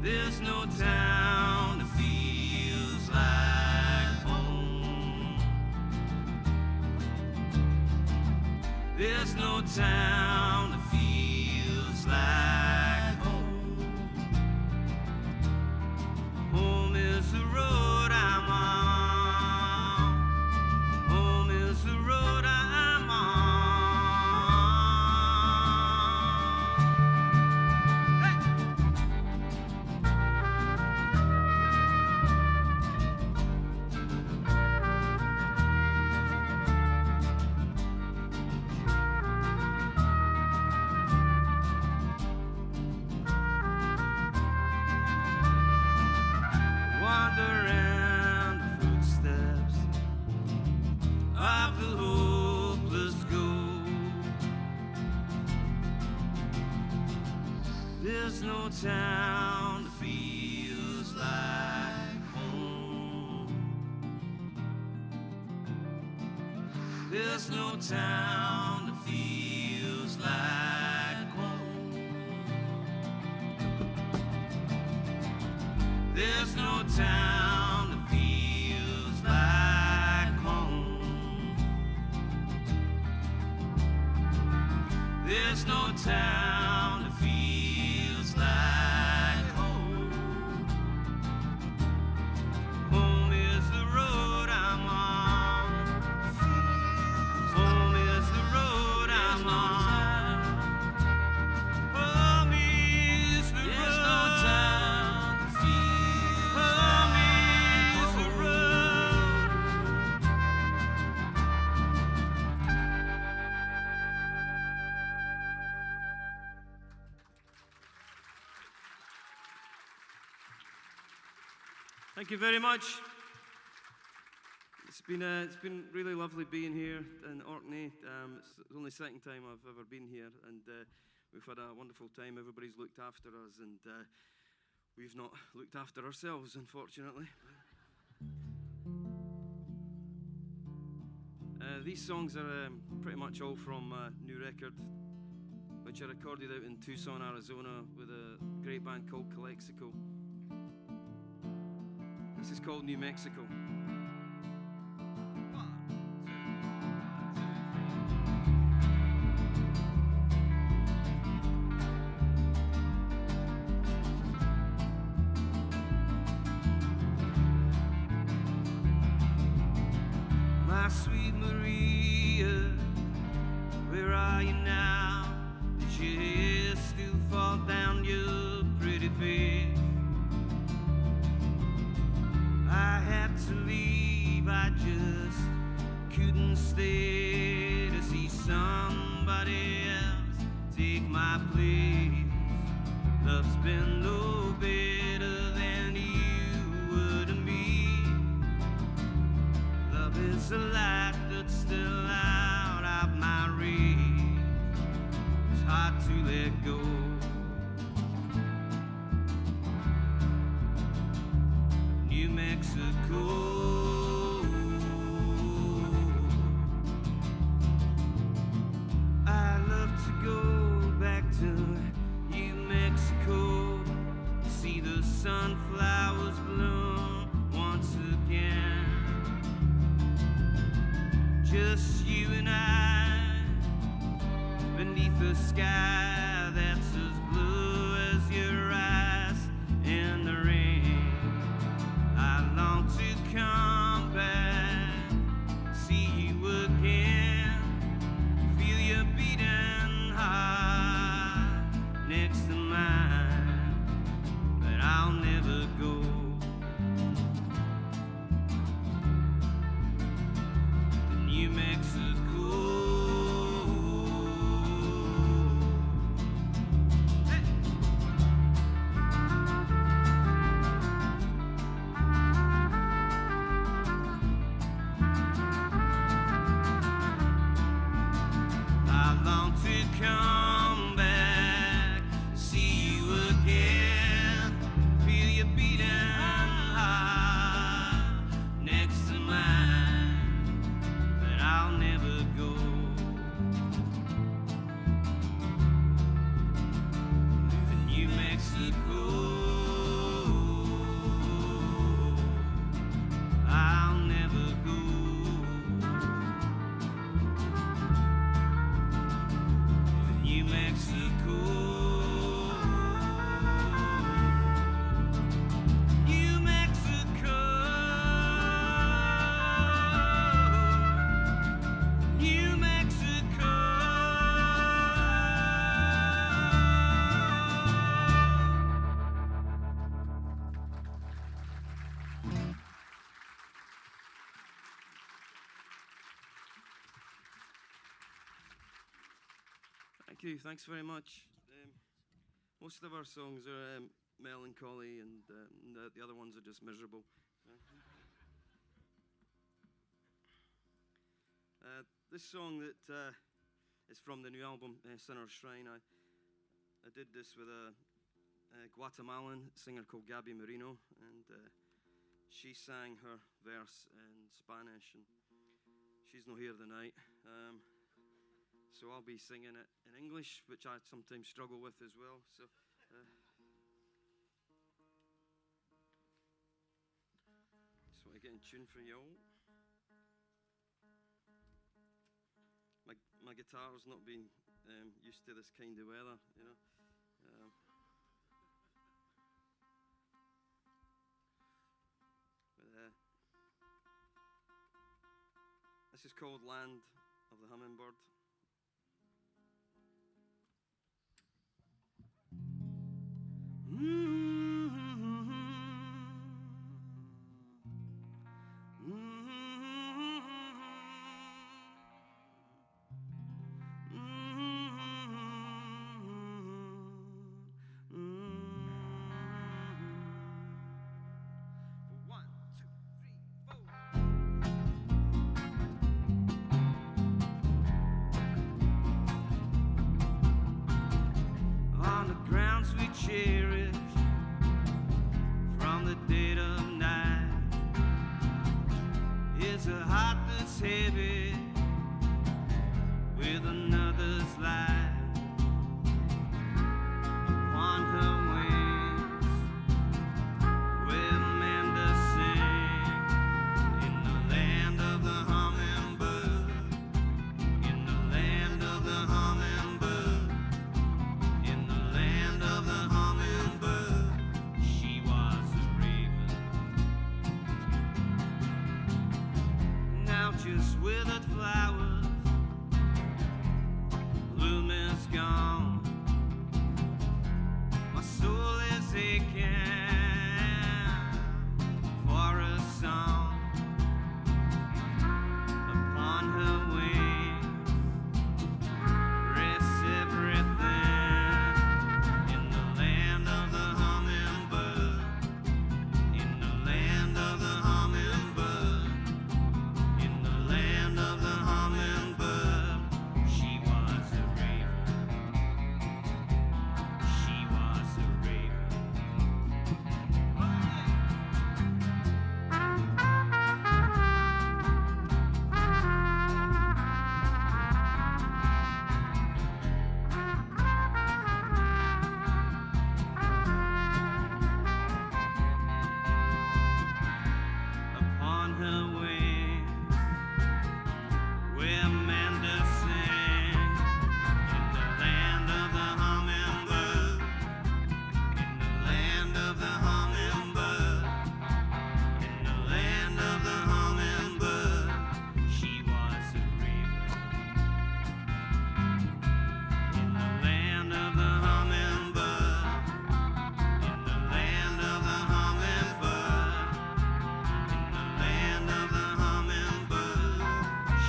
There's no town that feels like home. There's no town that feels like home. Home is the road I'm on. Home is the road I'm on. town that feels like home. There's no town that feels like home. There's no town that feels like home. There's no town that feels like home. Home is the road I'm on. Home is the road I'm on. Home is the road. There's no town that feels home is the road. Thank you very much. It's been really lovely being here in Orkney. It's the only second time I've ever been here, and we've had a wonderful time. Everybody's looked after us, and we've not looked after ourselves, unfortunately. These songs are pretty much all from a new record, which I recorded out in Tucson, Arizona, with a great band called Calexico. This is called New Mexico. My sweet Maria, where are you now? Did your hair still fall down your pretty face? I had to leave, I just couldn't stay to see somebody else take my place. Love's been no better than you were to me. Love is a light that's still out of my reach. It's hard to let go. New Mexico. I love to go back to New Mexico, see the sunflowers bloom once again. Just you and I, beneath a sky that's as blue as your eyes in the rain. I long to come back, see you again, feel your beating heart next to mine, but I'll never go. To New Mexico. I long to come back, see you again, feel your beating heart next to mine, but I'll never go. To New Mexico. I'll never go. New Mexico. New Mexico. New Mexico. Thank you. Thanks very much. Most of our songs are melancholy, and the other ones are just miserable. This song that is from the new album, Sinner's Shrine. I did this with a Guatemalan singer called Gabby Merino, and she sang her verse in Spanish, and she's not here tonight. So I'll be singing it in English, which I sometimes struggle with as well. So. Just want to get in tune for y'all. My guitar's not been used to this kind of weather, you know. This is called Land of the Hummingbird. On the grounds we cherish from the dead of night is a heart that's heavy with another's light. Upon her wings where Amanda sing in the land of the hummingbird, in the land of the hummingbird, in the land of the hummingbird. She was a raven, now just withered flowers, bloom is gone. My soul is aching for a song. Upon her wings rests everything. In the land of the hummingbird, in the land of the hummingbird, in the land of the hummingbird, she was a raven. She was a raven. Upon her wings, where Amanda sang, in the land of the hummingbird, in the land of the hummingbird, in the land of the hummingbird, she was a raven. In the land of the hummingbird, in the land of the hummingbird, in the land of the hummingbird,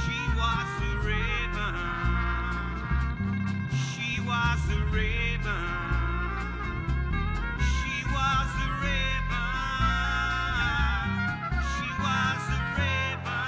she was a raven. She was a raven. She was a raven. She was a raven.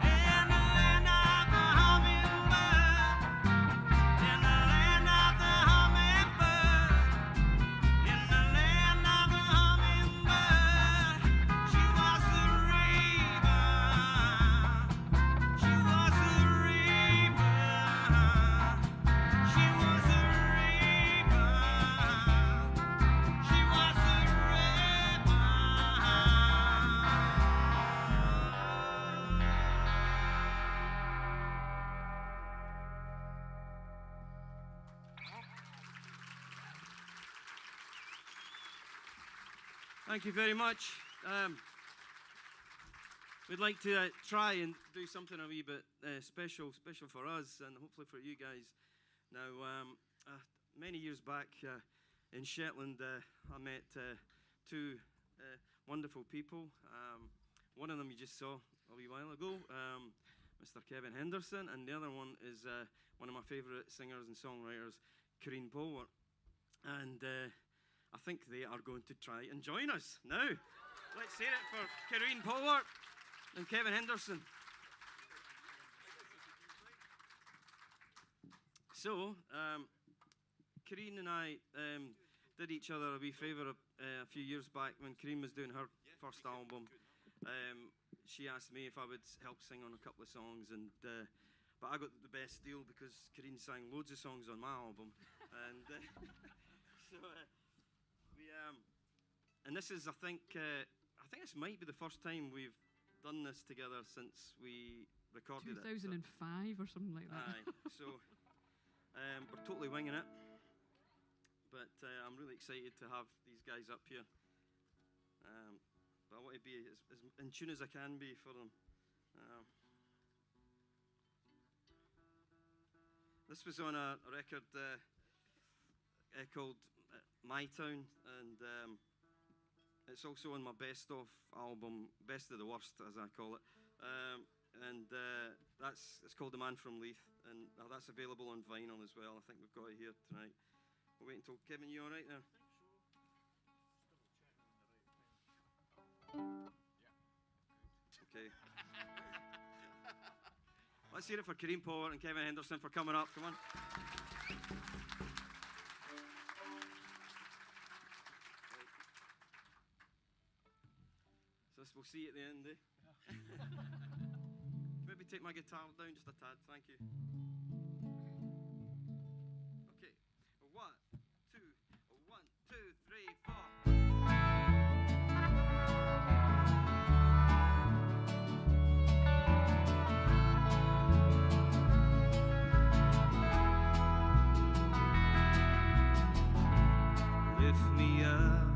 In the land of the hummingbird, in the land of the hummingbird, in the land of the hummingbird, she was a raven. She was a raven. She was a raven. She was a raven. Thank you very much. We'd like to try and do something a wee bit special for us and hopefully for you guys. Now, many years back in Shetland, I met two wonderful people. One of them you just saw a wee while ago, Mr. Kevin Henderson, and the other one is one of my favourite singers and songwriters, Corrine Polwart. And I think they are going to try and join us now. Let's hear it for Corrine Polwart and Kevin Henderson. So, Corrine and I did each other a wee favour a few years back when Corrine was doing her first album. She asked me if I would help sing on a couple of songs, and but I got the best deal because Corrine sang loads of songs on my album, and so and this is I think this might be the first time we've done this together since we recorded 2005 it. or something like that. Aye, so we're totally winging it, but I'm really excited to have these guys up here. But I want to be as in tune as I can be for them. This was on a record called My Town, and it's also on my best of album, Best of the Worst, as I call it. And it's called The Man from Leith, and that's available on vinyl as well. I think we've got it here tonight. We'll wait until Kevin, you all right there? Okay. Let's hear it for Corrine Polwart and Kevin Henderson for coming up. Come on. So we'll see you at the end, eh? Maybe take my guitar down just a tad. Thank you. Okay. 1, 2, 1, 2, 3, 4. Lift me up,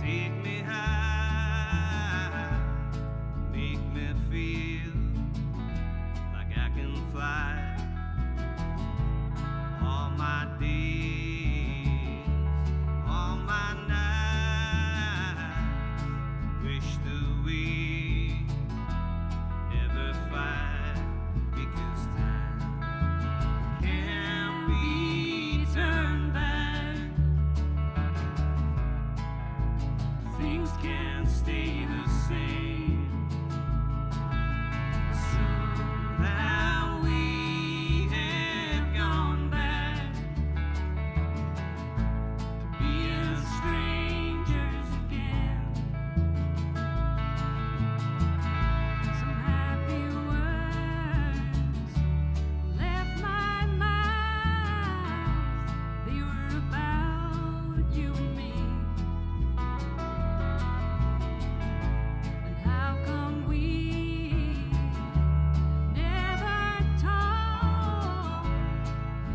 take me high, make me feel like I can fly. All my days, all my nights, wish that we never fight, because time can't be turned back. Things can't stay the same. Somehow we have gone back to being strangers again. Some happy words left my mouth. They were about you and me. And how come we never talk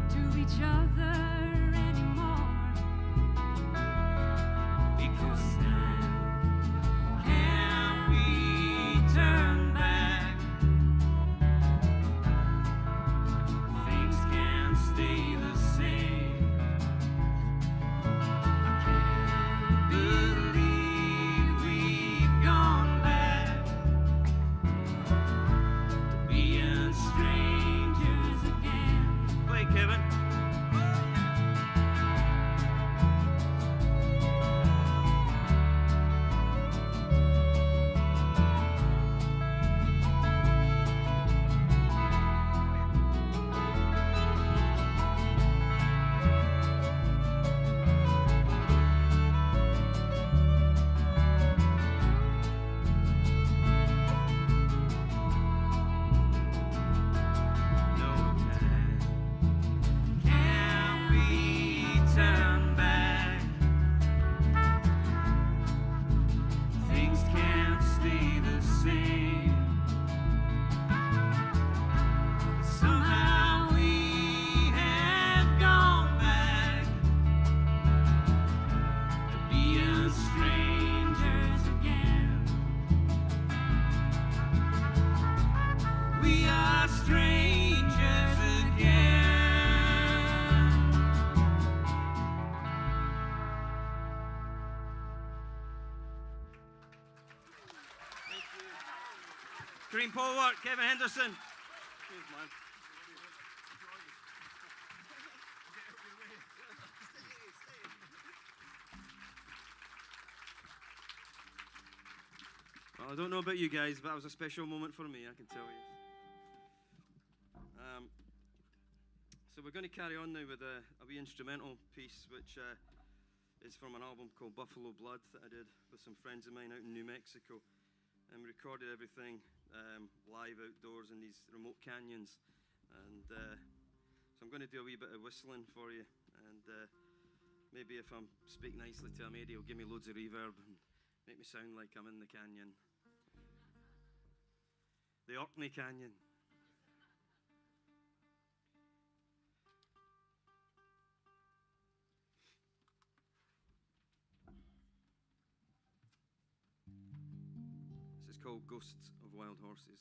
to each other anymore? Because time can't be turned back. Things can't stay the same. I can't believe we've gone back to being strangers again. Play, Kevin. No time can be turned back. Things can't stay the same. Somehow we have gone back to being strangers again. We are strangers again. Thank you. Corrine Polwart, Kevin Henderson. Cheers, man. Well, I don't know about you guys, but that was a special moment for me, I can tell you. So we're going to carry on now with a wee instrumental piece, which is from an album called Buffalo Blood that I did with some friends of mine out in New Mexico. And we recorded everything live outdoors in these remote canyons. And so I'm going to do a wee bit of whistling for you. And maybe if I'm speak nicely to Amadi, he'll give me loads of reverb and make me sound like I'm in the canyon. The Orkney Canyon. This is called Ghosts of Wild Horses.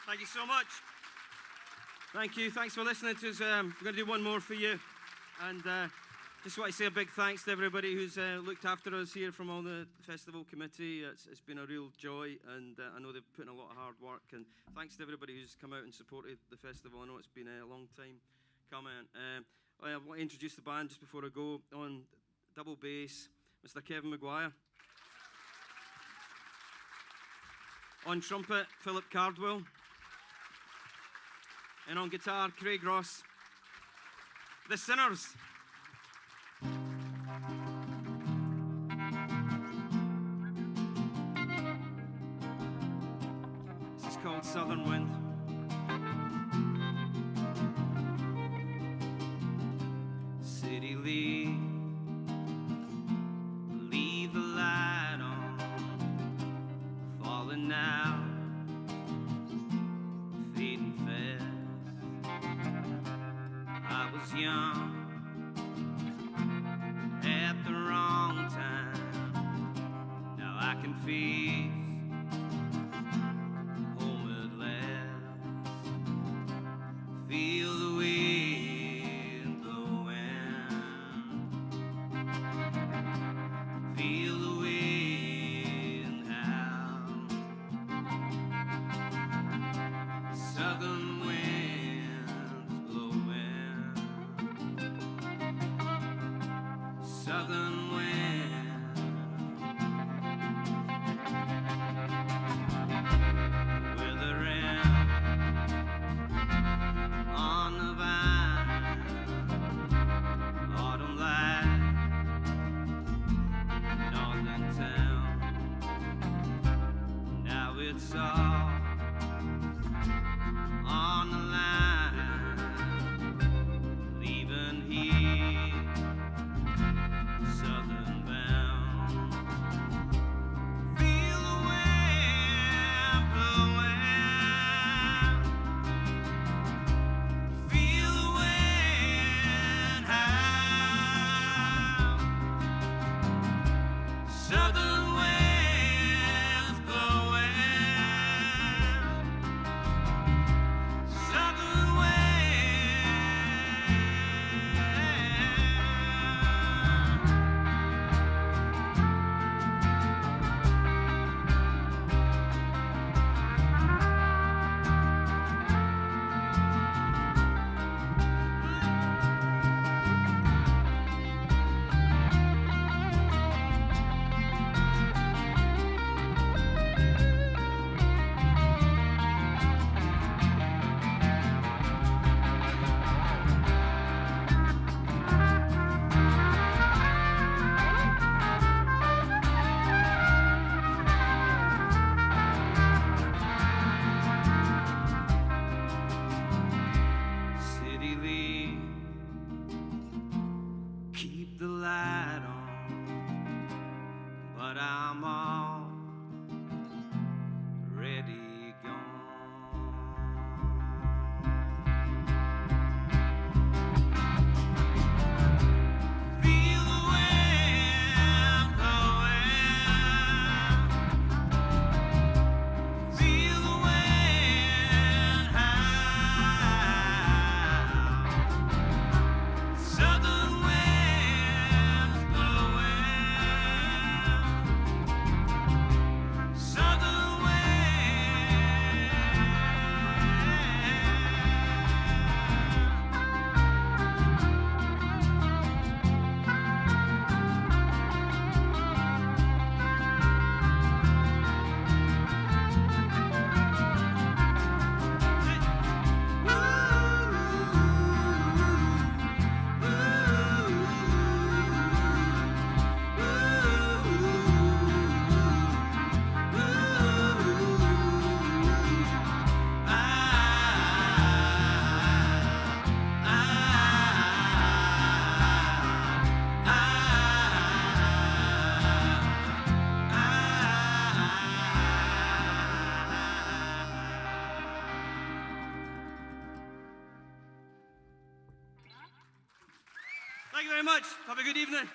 Thank you so much. Thank you. Thanks for listening to us. We're going to do one more for you. And just want to say a big thanks to everybody who's looked after us here from all the festival committee. It's been a real joy, and I know they've put in a lot of hard work. And thanks to everybody who's come out and supported the festival. I know it's been a long time coming. I want to introduce the band just before I go. On double bass, Mr. Kevin Maguire. On trumpet, Philip Cardwell. And on guitar, Craig Ross. The Sinners. This is called Southern Wind. City leave the light on, falling out, fading fast. I was young at the wrong time. Now I can face home at last. Feel the wind blowing. Feel the wind howl. Southern winds blowing. Southern wind. it's all on the line, leaving here, southern bound. Feel the wind blowing, feel the wind howl, southern winds blowing, southern city lead, keep the light on, but I'm already gone. Feel the wind blowing, feel the wind howl, southern winds blowing, southern Thank you very much. Have a good evening.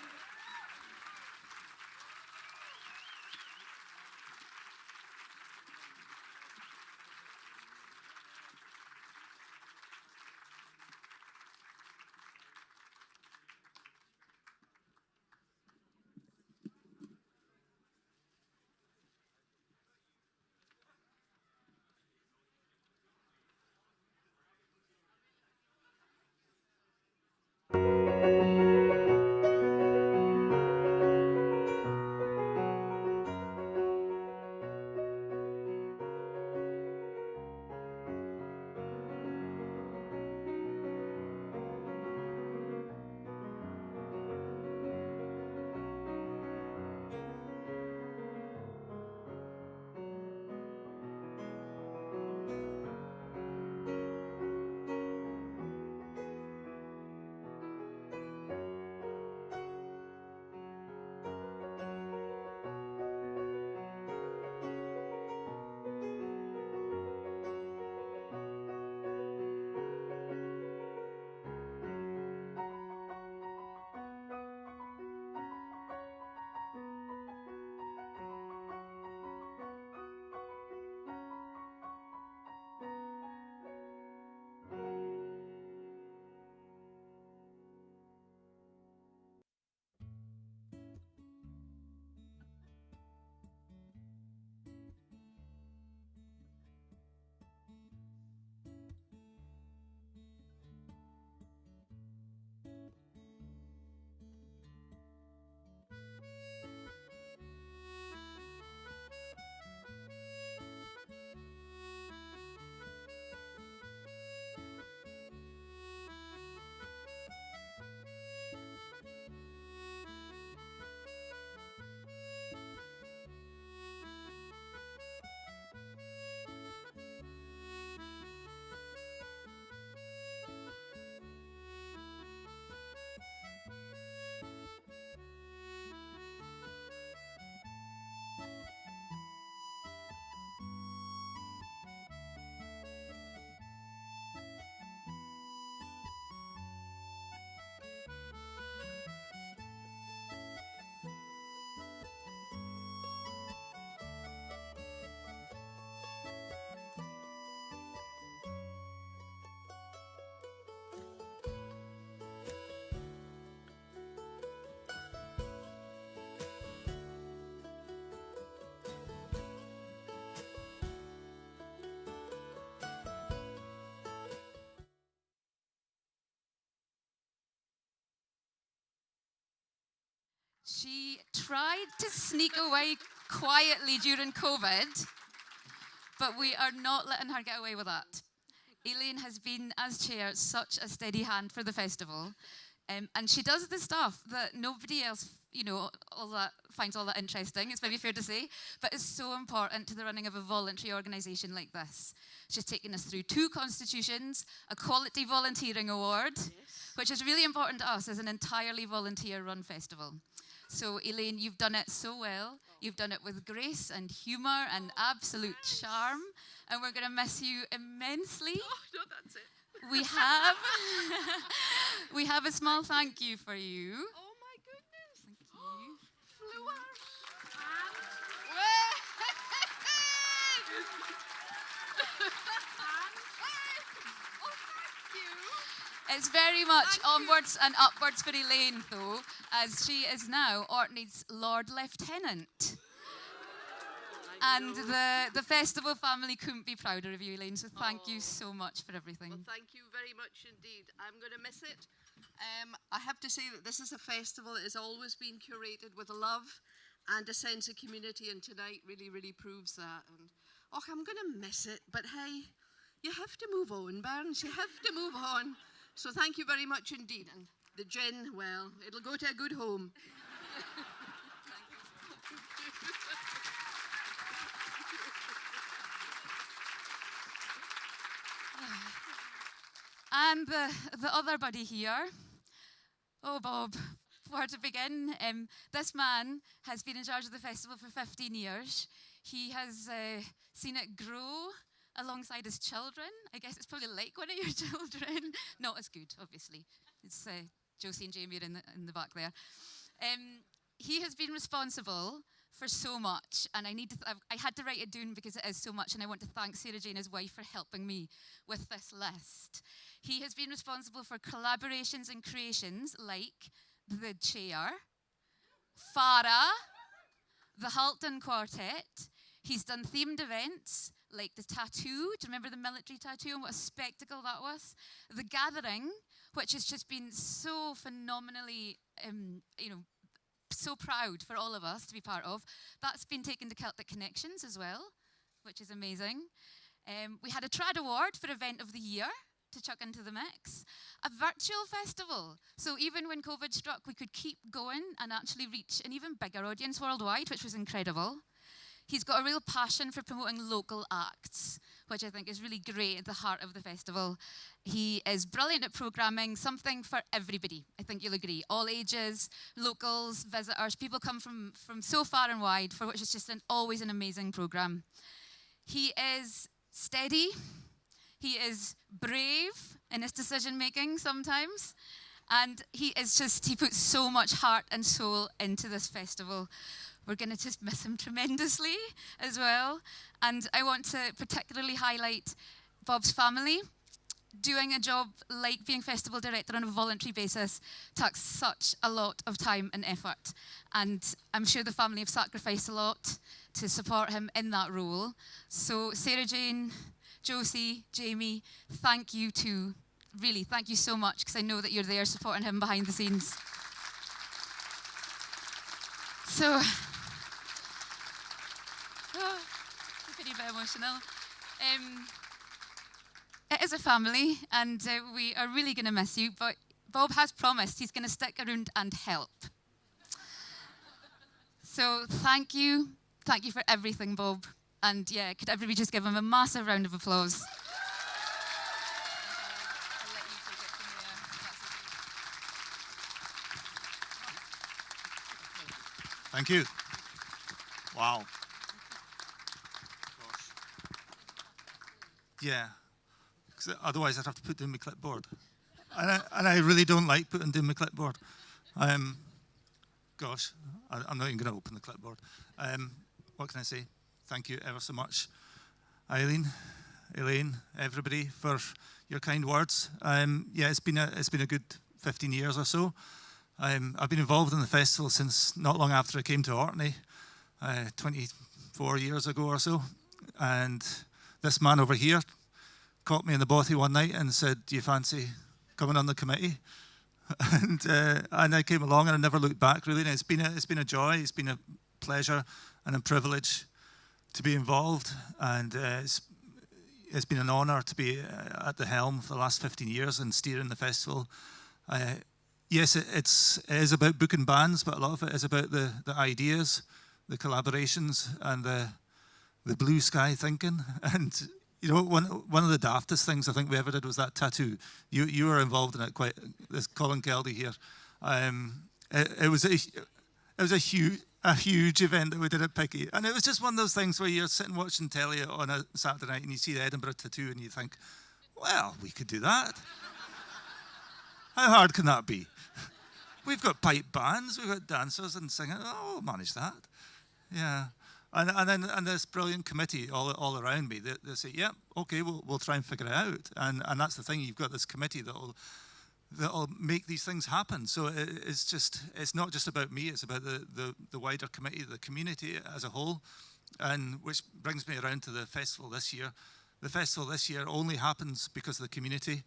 She tried to sneak away quietly during COVID, but we are not letting her get away with that. Elaine has been, as chair, such a steady hand for the festival. And she does the stuff that nobody else, finds all that interesting, it's maybe fair to say, but it's so important to the running of a voluntary organisation like this. She's taken us through 2 constitutions, a Quality Volunteering Award, which is really important to us as an entirely volunteer-run festival. So, Elaine, you've done it so well. You've done it with grace and humour and absolute charm, and we're going to miss you immensely. Oh, no, that's it. We have a small thank you for you. Oh my goodness. Thank you. Flowers. Oh, thank you. It's very much onwards and upwards for Elaine, though, as she is now Orkney's Lord Lieutenant. And the festival family couldn't be prouder of you, Elaine, so thank you so much for everything. Well, thank you very much indeed. I'm going to miss it. I have to say that this is a festival that has always been curated with love and a sense of community, and tonight really, really proves that. And I'm going to miss it, but hey, you have to move on, Barnes. You have to move on. So thank you very much indeed. And the gin, well, it'll go to a good home. And the other buddy here, oh Bob, where to begin? This man has been in charge of the festival for 15 years. He has seen it grow alongside his children. I guess it's probably like one of your children. Not as good, obviously. It's Josie and Jamie are in the back there. He has been responsible for so much, and I had to write it down because it is so much, and I want to thank Sarah Jane, his wife, for helping me with this list. He has been responsible for collaborations and creations like the Chair, Farah, the Halton Quartet. He's done themed events like the tattoo. Do you remember the military tattoo and what a spectacle that was? The Gathering, which has just been so phenomenally, so proud for all of us to be part of. That's been taken to Celtic Connections as well, which is amazing. We had a Trad Award for Event of the Year to chuck into the mix. A virtual festival. So even when COVID struck, we could keep going and actually reach an even bigger audience worldwide, which was incredible. He's got a real passion for promoting local acts, which I think is really great at the heart of the festival. He is brilliant at programming, something for everybody. I think you'll agree. All ages, locals, visitors, people come from so far and wide, for which it's just always an amazing program. He is steady. He is brave in his decision-making sometimes. And he puts so much heart and soul into this festival. We're going to just miss him tremendously as well. And I want to particularly highlight Bob's family. Doing a job like being festival director on a voluntary basis takes such a lot of time and effort. And I'm sure the family have sacrificed a lot to support him in that role. So Sarah Jane, Josie, Jamie, thank you too. Really, thank you so much, because I know that you're there supporting him behind the scenes. So, a pretty bit emotional. It is a family, and we are really going to miss you, but Bob has promised he's going to stick around and help. So thank you for everything, Bob. And yeah, could everybody just give him a massive round of applause? Thank you. Wow. Gosh. Yeah. 'Cause otherwise, I'd have to put down my clipboard. And I really don't like putting down my clipboard. Gosh, I'm not even going to open the clipboard. What can I say? Thank you ever so much, Eileen, Elaine, everybody, for your kind words. Yeah, it's been a good 15 years or so. I've been involved in the festival since not long after I came to Orkney, 24 years ago or so. And this man over here caught me in the bothy one night and said, "Do you fancy coming on the committee?" and I came along and I never looked back really. And it's been a joy, it's been a pleasure and a privilege to be involved, and it's been an honour to be at the helm for the last 15 years and steering the festival. Yes, it is about booking bands, but a lot of it is about the ideas, the collaborations, and the blue sky thinking. And you know, one of the daftest things I think we ever did was that tattoo. You were involved in it quite. There's Colin Keldy here. It was a huge event that we did at Picky, and it was just one of those things where you're sitting watching telly on a Saturday night and you see the Edinburgh tattoo and you think, well, we could do that. How hard can that be? We've got pipe bands, we've got dancers and singing. Oh, we'll manage that. Yeah. And this brilliant committee all around me, they say, yeah, okay, we'll try and figure it out. And that's the thing, you've got this committee that'll make these things happen. So it's not just about me, it's about the wider committee, the community as a whole. And which brings me around to the festival this year. The festival this year only happens because of the community,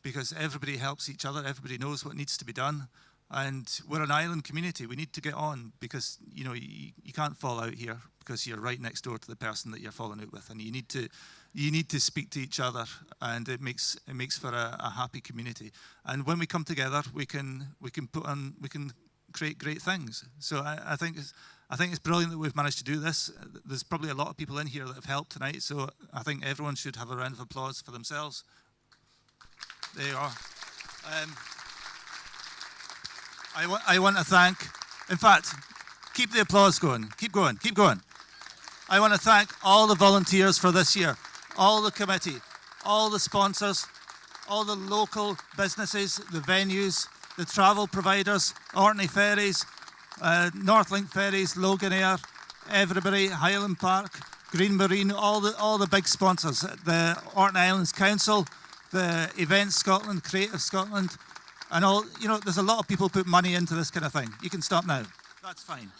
because everybody helps each other, everybody knows what needs to be done. And we're an island community. We need to get on because you can't fall out here because you're right next door to the person that you're falling out with, and you need to speak to each other, and it makes for a happy community. And when we come together, we can create great things. So I think it's brilliant that we've managed to do this. There's probably a lot of people in here that have helped tonight, so I think everyone should have a round of applause for themselves. There you are. I want to thank, in fact, keep the applause going. Keep going, keep going. I want to thank all the volunteers for this year, all the committee, all the sponsors, all the local businesses, the venues, the travel providers, Orkney Ferries, Northlink Ferries, Logan Air, everybody, Highland Park, Green Marine, all the big sponsors, the Orkney Islands Council, the Events Scotland, Creative Scotland, and all, there's a lot of people put money into this kind of thing. You can stop now. That's fine.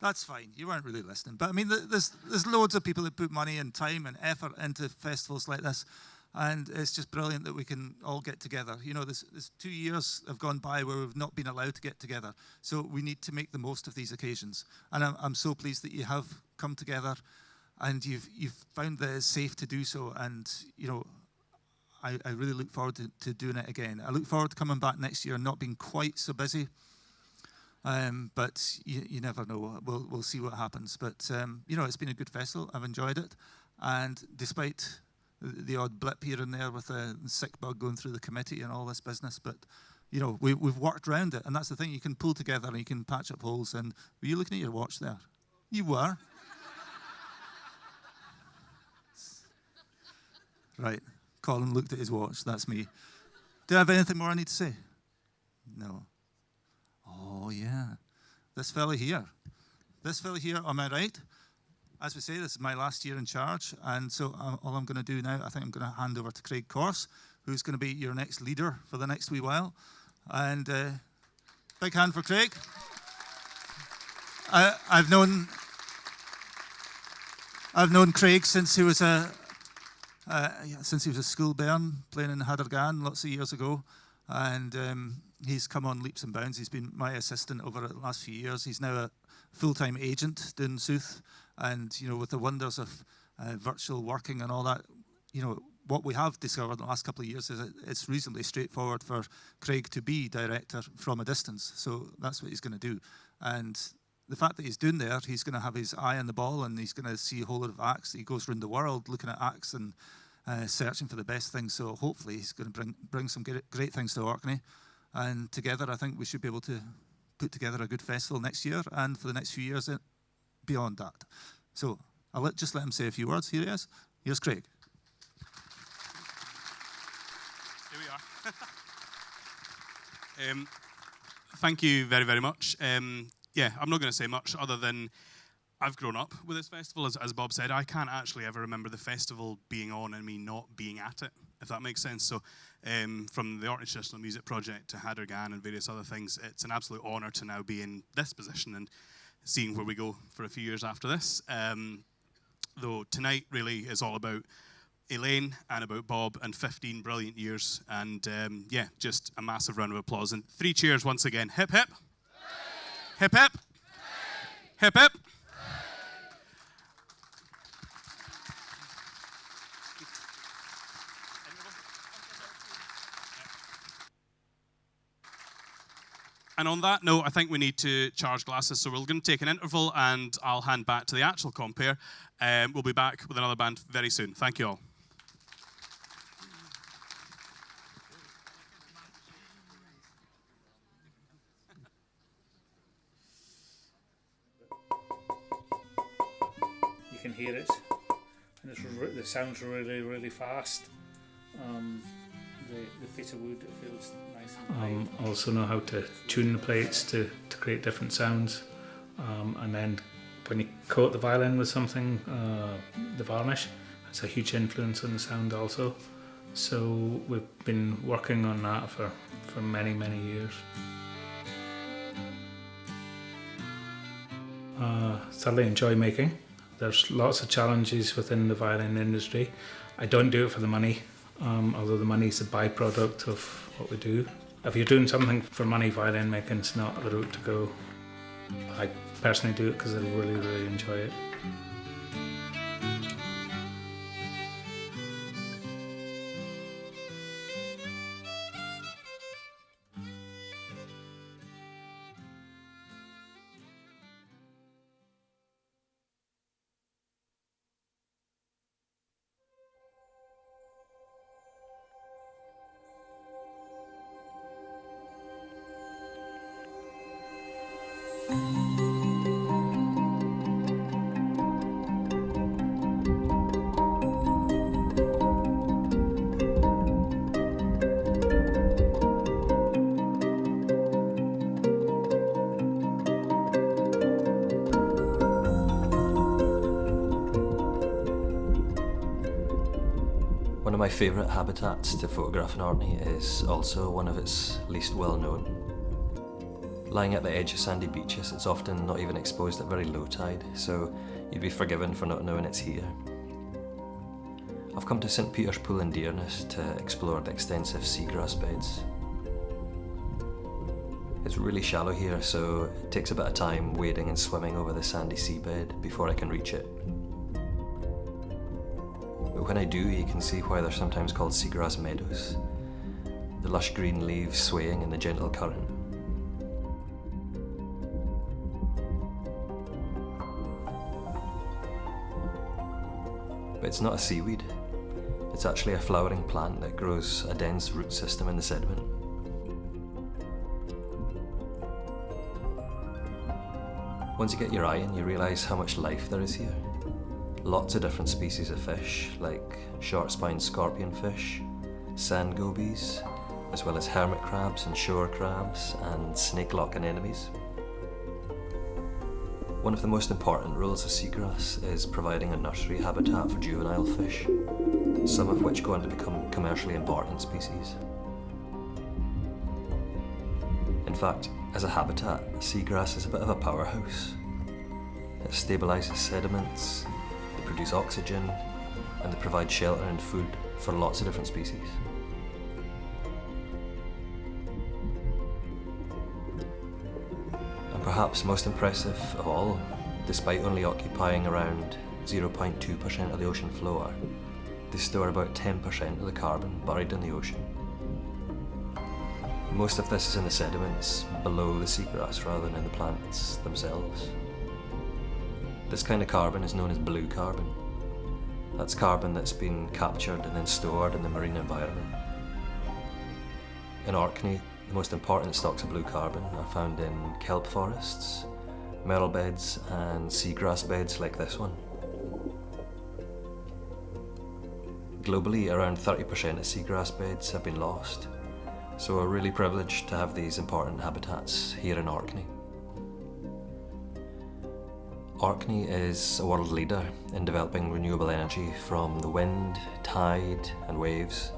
That's fine. You weren't really listening. But I mean, there's loads of people that put money and time and effort into festivals like this. And it's just brilliant that we can all get together. There's 2 years have gone by where we've not been allowed to get together. So we need to make the most of these occasions. And I'm so pleased that you have come together and you've found that it's safe to do so. And, I really look forward to doing it again. I look forward to coming back next year and not being quite so busy. But you never know. We'll see what happens. But, it's been a good festival. I've enjoyed it. And despite the odd blip here and there with a sick bug going through the committee and all this business, but, we've worked around it. And that's the thing. You can pull together and you can patch up holes. And were you looking at your watch there? You were. Right. Colin looked at his watch. That's me. Do I have anything more I need to say? No. Oh, yeah. This fella here. This fella here, am I right? As we say, this is my last year in charge. And so all I'm going to do now, I think I'm going to hand over to Craig Corse, who's going to be your next leader for the next wee while. And big hand for Craig. I've known Craig since he was a school bairn playing in Hadargan lots of years ago, and he's come on leaps and bounds. He's been my assistant over the last few years. He's now a full-time agent doing Sooth, and with the wonders of virtual working and all that, what we have discovered in the last couple of years is that it's reasonably straightforward for Craig to be director from a distance. So that's what he's going to do, and the fact that he's doing there, he's going to have his eye on the ball, and he's going to see a whole lot of acts. He goes around the world looking at acts and searching for the best things. So hopefully he's going to bring some great things to Orkney. And together, I think we should be able to put together a good festival next year and for the next few years beyond that. So I'll just let him say a few words. Here he is. Here's Craig. Here we are. Thank you very, very much. Yeah, I'm not going to say much other than I've grown up with this festival. As Bob said, I can't actually ever remember the festival being on and me not being at it, if that makes sense. So from the Orkney Traditional Music Project to Hadargan and various other things, it's an absolute honour to now be in this position and seeing where we go for a few years after this. Though tonight really is all about Elaine and about Bob and 15 brilliant years. And yeah, just a massive round of applause. And 3 cheers once again. Hip, hip. Hip, hip. Hip, hip. And on that note, I think we need to charge glasses. So we're going to take an interval and I'll hand back to the actual compere. We'll be back with another band very soon. Thank you all. You can hear it, and the sound's really, really fast. The bit of wood, it feels nice and I also know how to tune the plates to create different sounds, and then when you coat the violin with something, the varnish has a huge influence on the sound also. So we've been working on that for many, many years. Thoroughly enjoy making. There's lots of challenges within the violin industry. I don't do it for the money, although the money is a byproduct of what we do. If you're doing something for money, violin making is not the route to go. I personally do it because I really, really enjoy it. One of my favourite habitats to photograph in Orkney is also one of its least well known. Lying at the edge of sandy beaches, it's often not even exposed at very low tide, so you'd be forgiven for not knowing it's here. I've come to St Peter's Pool in Dearness to explore the extensive seagrass beds. It's really shallow here, so it takes a bit of time wading and swimming over the sandy seabed before I can reach it. But when I do, you can see why they're sometimes called seagrass meadows. The lush green leaves swaying in the gentle current. But it's not a seaweed. It's actually a flowering plant that grows a dense root system in the sediment. Once you get your eye in, you realise how much life there is here. Lots of different species of fish, like short-spined scorpionfish, sand gobies, as well as hermit crabs and shore crabs, and snake-lock anemones. One of the most important roles of seagrass is providing a nursery habitat for juvenile fish, some of which go on to become commercially important species. In fact, as a habitat, seagrass is a bit of a powerhouse. It stabilises sediments, they produce oxygen, and they provide shelter and food for lots of different species. And perhaps most impressive of all, despite only occupying around 0.2% of the ocean floor, they store about 10% of the carbon buried in the ocean. Most of this is in the sediments below the seagrass rather than in the plants themselves. This kind of carbon is known as blue carbon. That's carbon that's been captured and then stored in the marine environment. In Orkney, the most important stocks of blue carbon are found in kelp forests, marl beds and seagrass beds like this one. Globally, around 30% of seagrass beds have been lost, so we're really privileged to have these important habitats here in Orkney. Orkney is a world leader in developing renewable energy from the wind, tide and waves.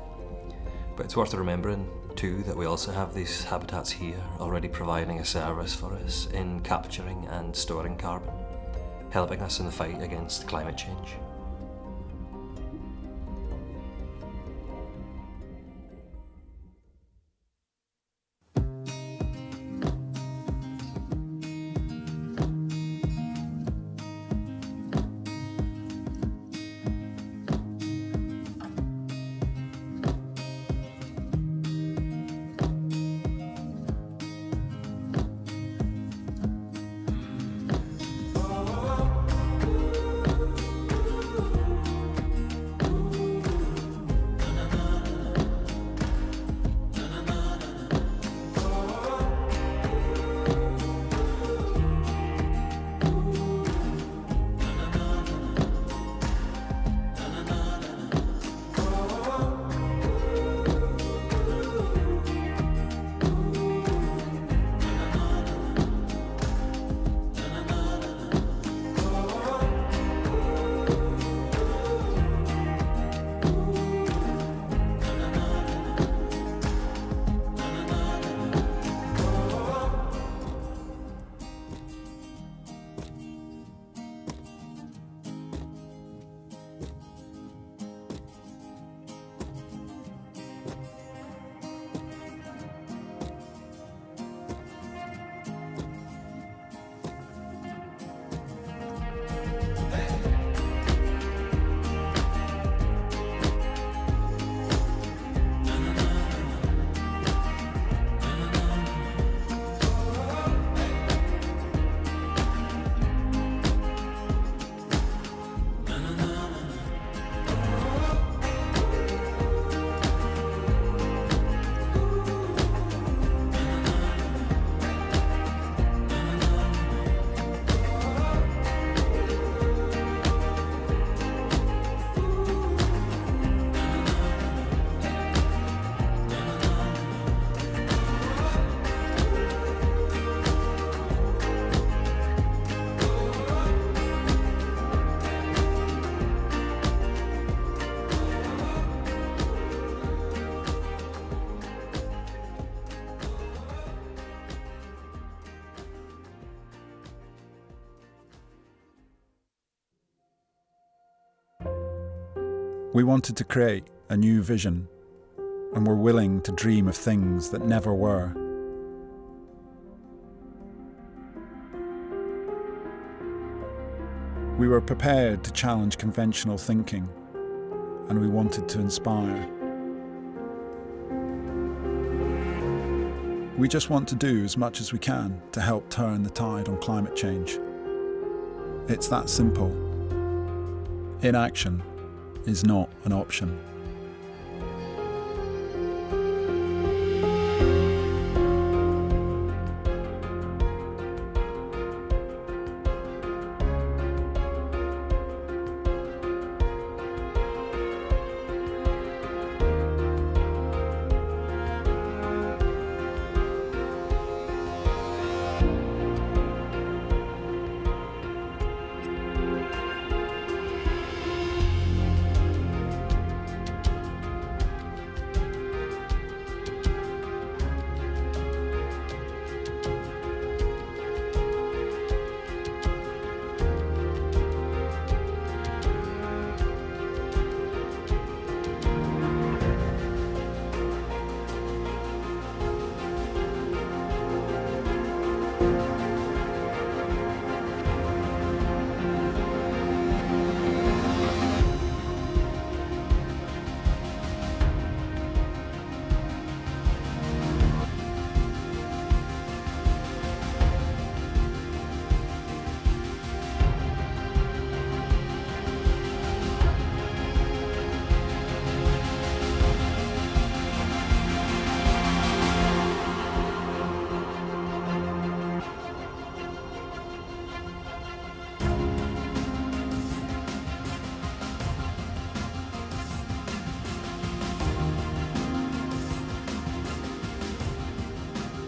But it's worth remembering too that we also have these habitats here already providing a service for us in capturing and storing carbon, helping us in the fight against climate change. We wanted to create a new vision, and were willing to dream of things that never were. We were prepared to challenge conventional thinking, and we wanted to inspire. We just want to do as much as we can to help turn the tide on climate change. It's that simple. Inaction is not an option.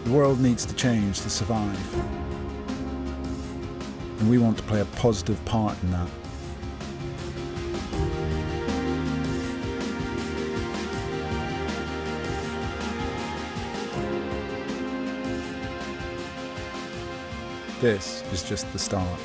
The world needs to change to survive, and we want to play a positive part in that. This is just the start.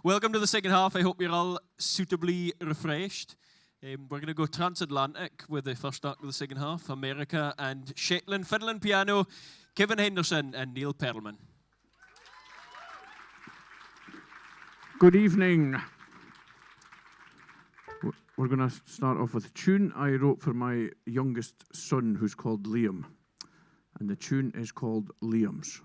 welcome to the second half. I hope you're all suitably refreshed. We're going to go transatlantic with the first act of the second half. America and Shetland. Fiddle and piano, Kevin Henderson and Neil Perlman. Good evening. We're going to start off with a tune I wrote for my youngest son, who's called Liam. And the tune is called Liam's.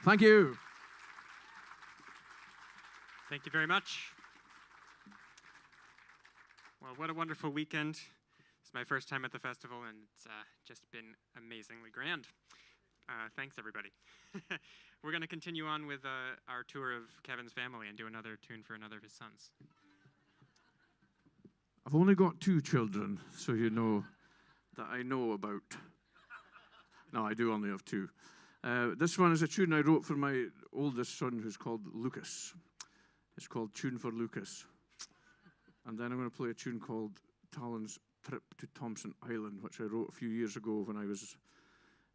Thank you. Thank you very much. Well, what a wonderful weekend. It's my first time at the festival, and it's just been amazingly grand. Thanks, everybody. We're going to continue on with our tour of Kevin's family and do another tune for another of his sons. I've only got 2 children, so you know that I know about. No, I do only have 2. This one is a tune I wrote for my oldest son, who's called Lucas. It's called Tune for Lucas. And then I'm going to play a tune called Talon's Trip to Thompson Island, which I wrote a few years ago when I was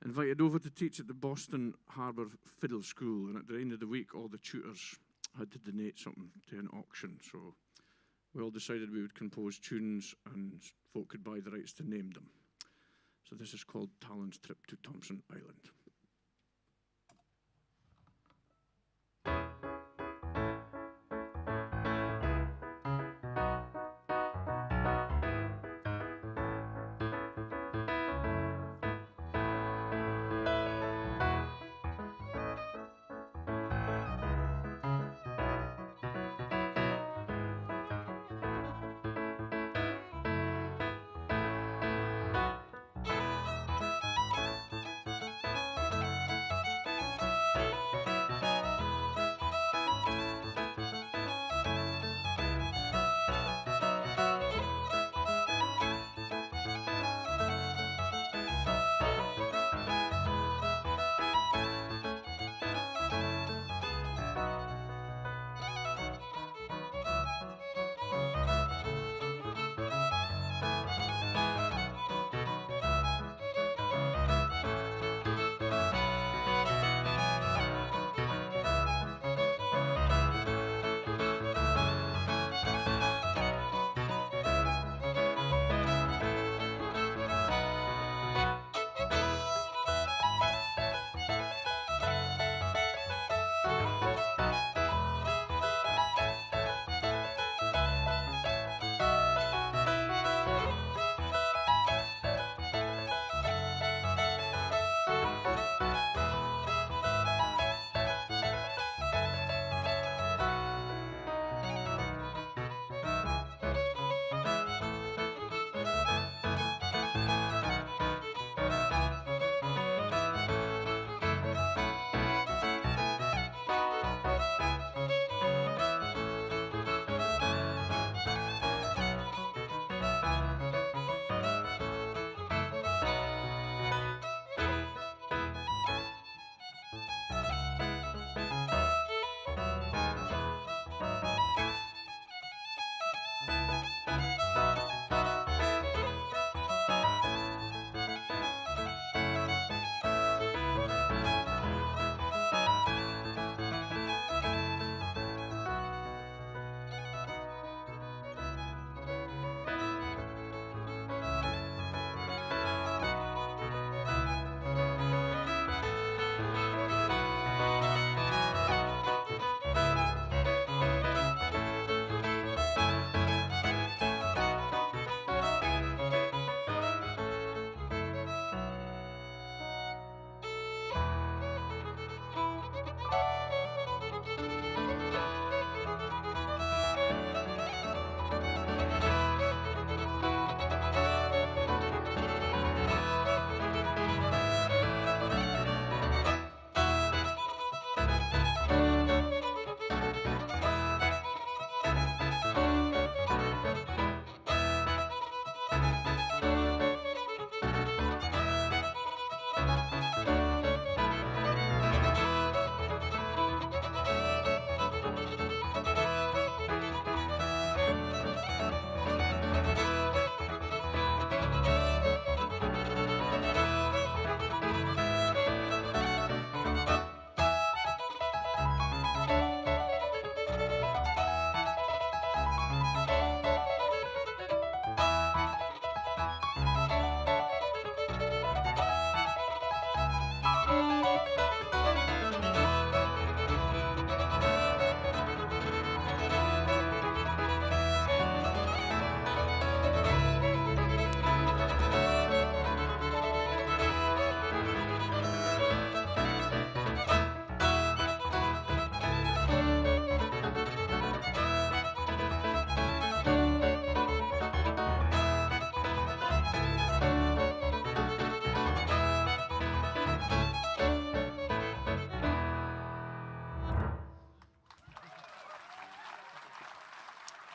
invited over to teach at the Boston Harbour Fiddle School. And at the end of the week, all the tutors had to donate something to an auction. So we all decided we would compose tunes and folk could buy the rights to name them. So this is called Talon's Trip to Thompson Island.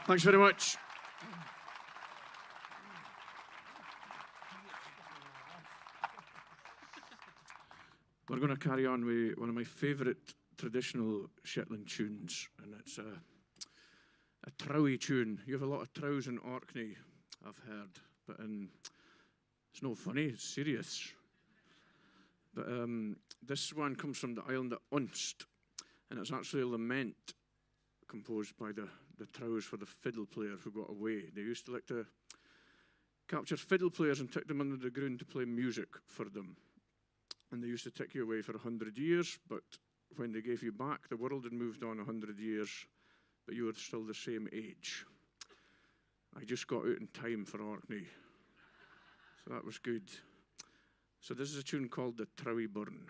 Thanks very much. We're going to carry on with one of my favourite traditional Shetland tunes, and it's a trowie tune. You have a lot of trows in Orkney, I've heard, but it's no funny, it's serious. But this one comes from the island of Unst, and it's actually a lament composed by the Trows for the fiddle player who got away. They used to like to capture fiddle players and take them under the ground to play music for them. And they used to take you away for 100 years, but when they gave you back, the world had moved on 100 years, but you were still the same age. I just got out in time for Orkney, so that was good. So this is a tune called The Trowie Burn.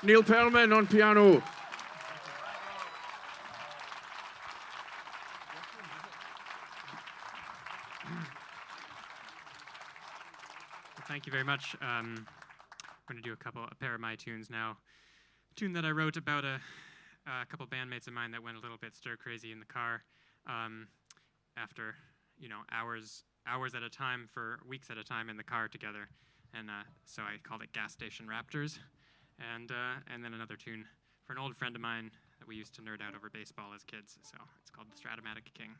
Neil Perlman on piano. Thank you very much. I'm going to do a pair of my tunes now. A tune that I wrote about a couple bandmates of mine that went a little bit stir crazy in the car after, hours at a time for weeks at a time in the car together, and so I called it Gas Station Raptors, and then another tune for an old friend of mine that we used to nerd out over baseball as kids. So it's called The Stratomatic King.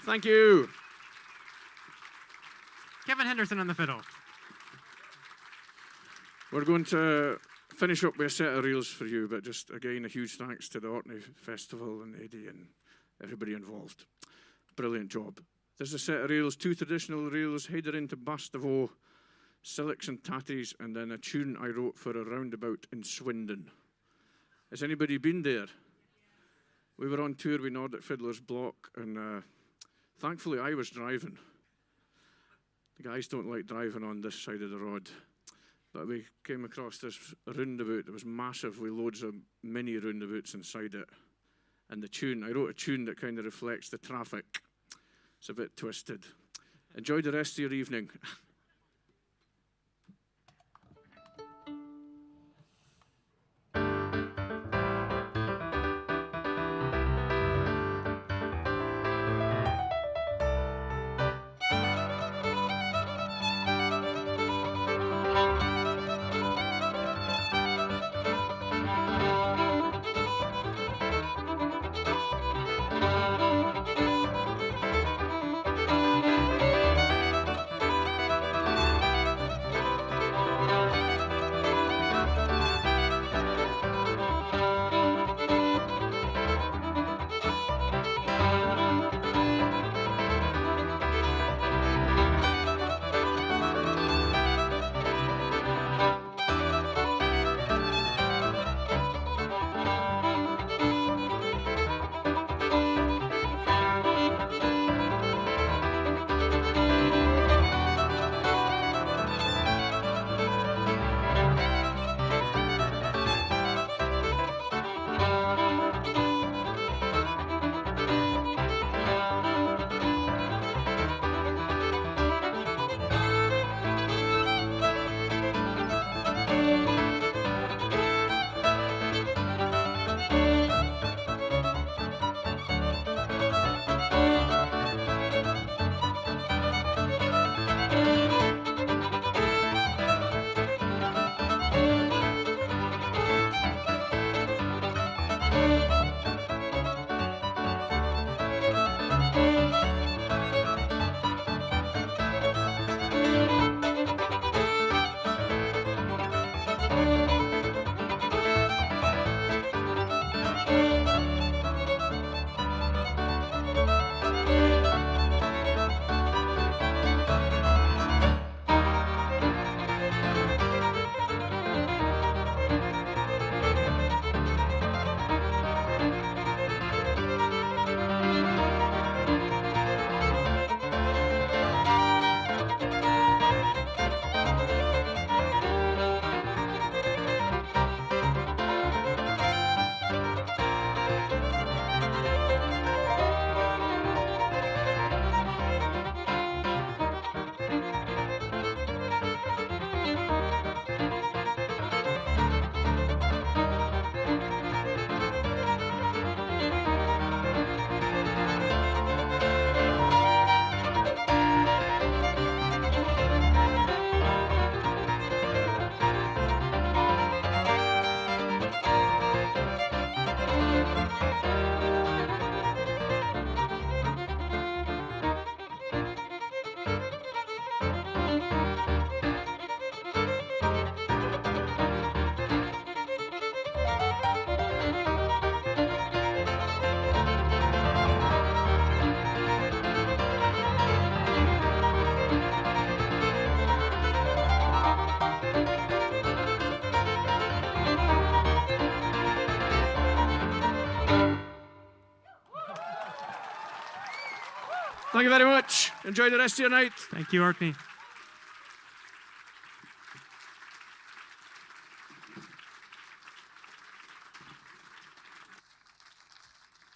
Thank you. Kevin Henderson on the fiddle. We're going to finish up with a set of reels for you, but just again, a huge thanks to the Orkney Festival and Eddie and everybody involved. Brilliant job. There's a set of reels, 2 traditional reels, header into Bastavo, Silks and Tatties, and then a tune I wrote for a roundabout in Swindon. Has anybody been there? We were on tour with Nordic Fiddlers Block, and thankfully I was driving. The guys don't like driving on this side of the road. But we came across this roundabout that was massive with loads of mini roundabouts inside it. And the tune, I wrote a tune that kind of reflects the traffic. It's a bit twisted. Enjoy the rest of your evening. Thank you very much. Enjoy the rest of your night. Thank you, Orkney.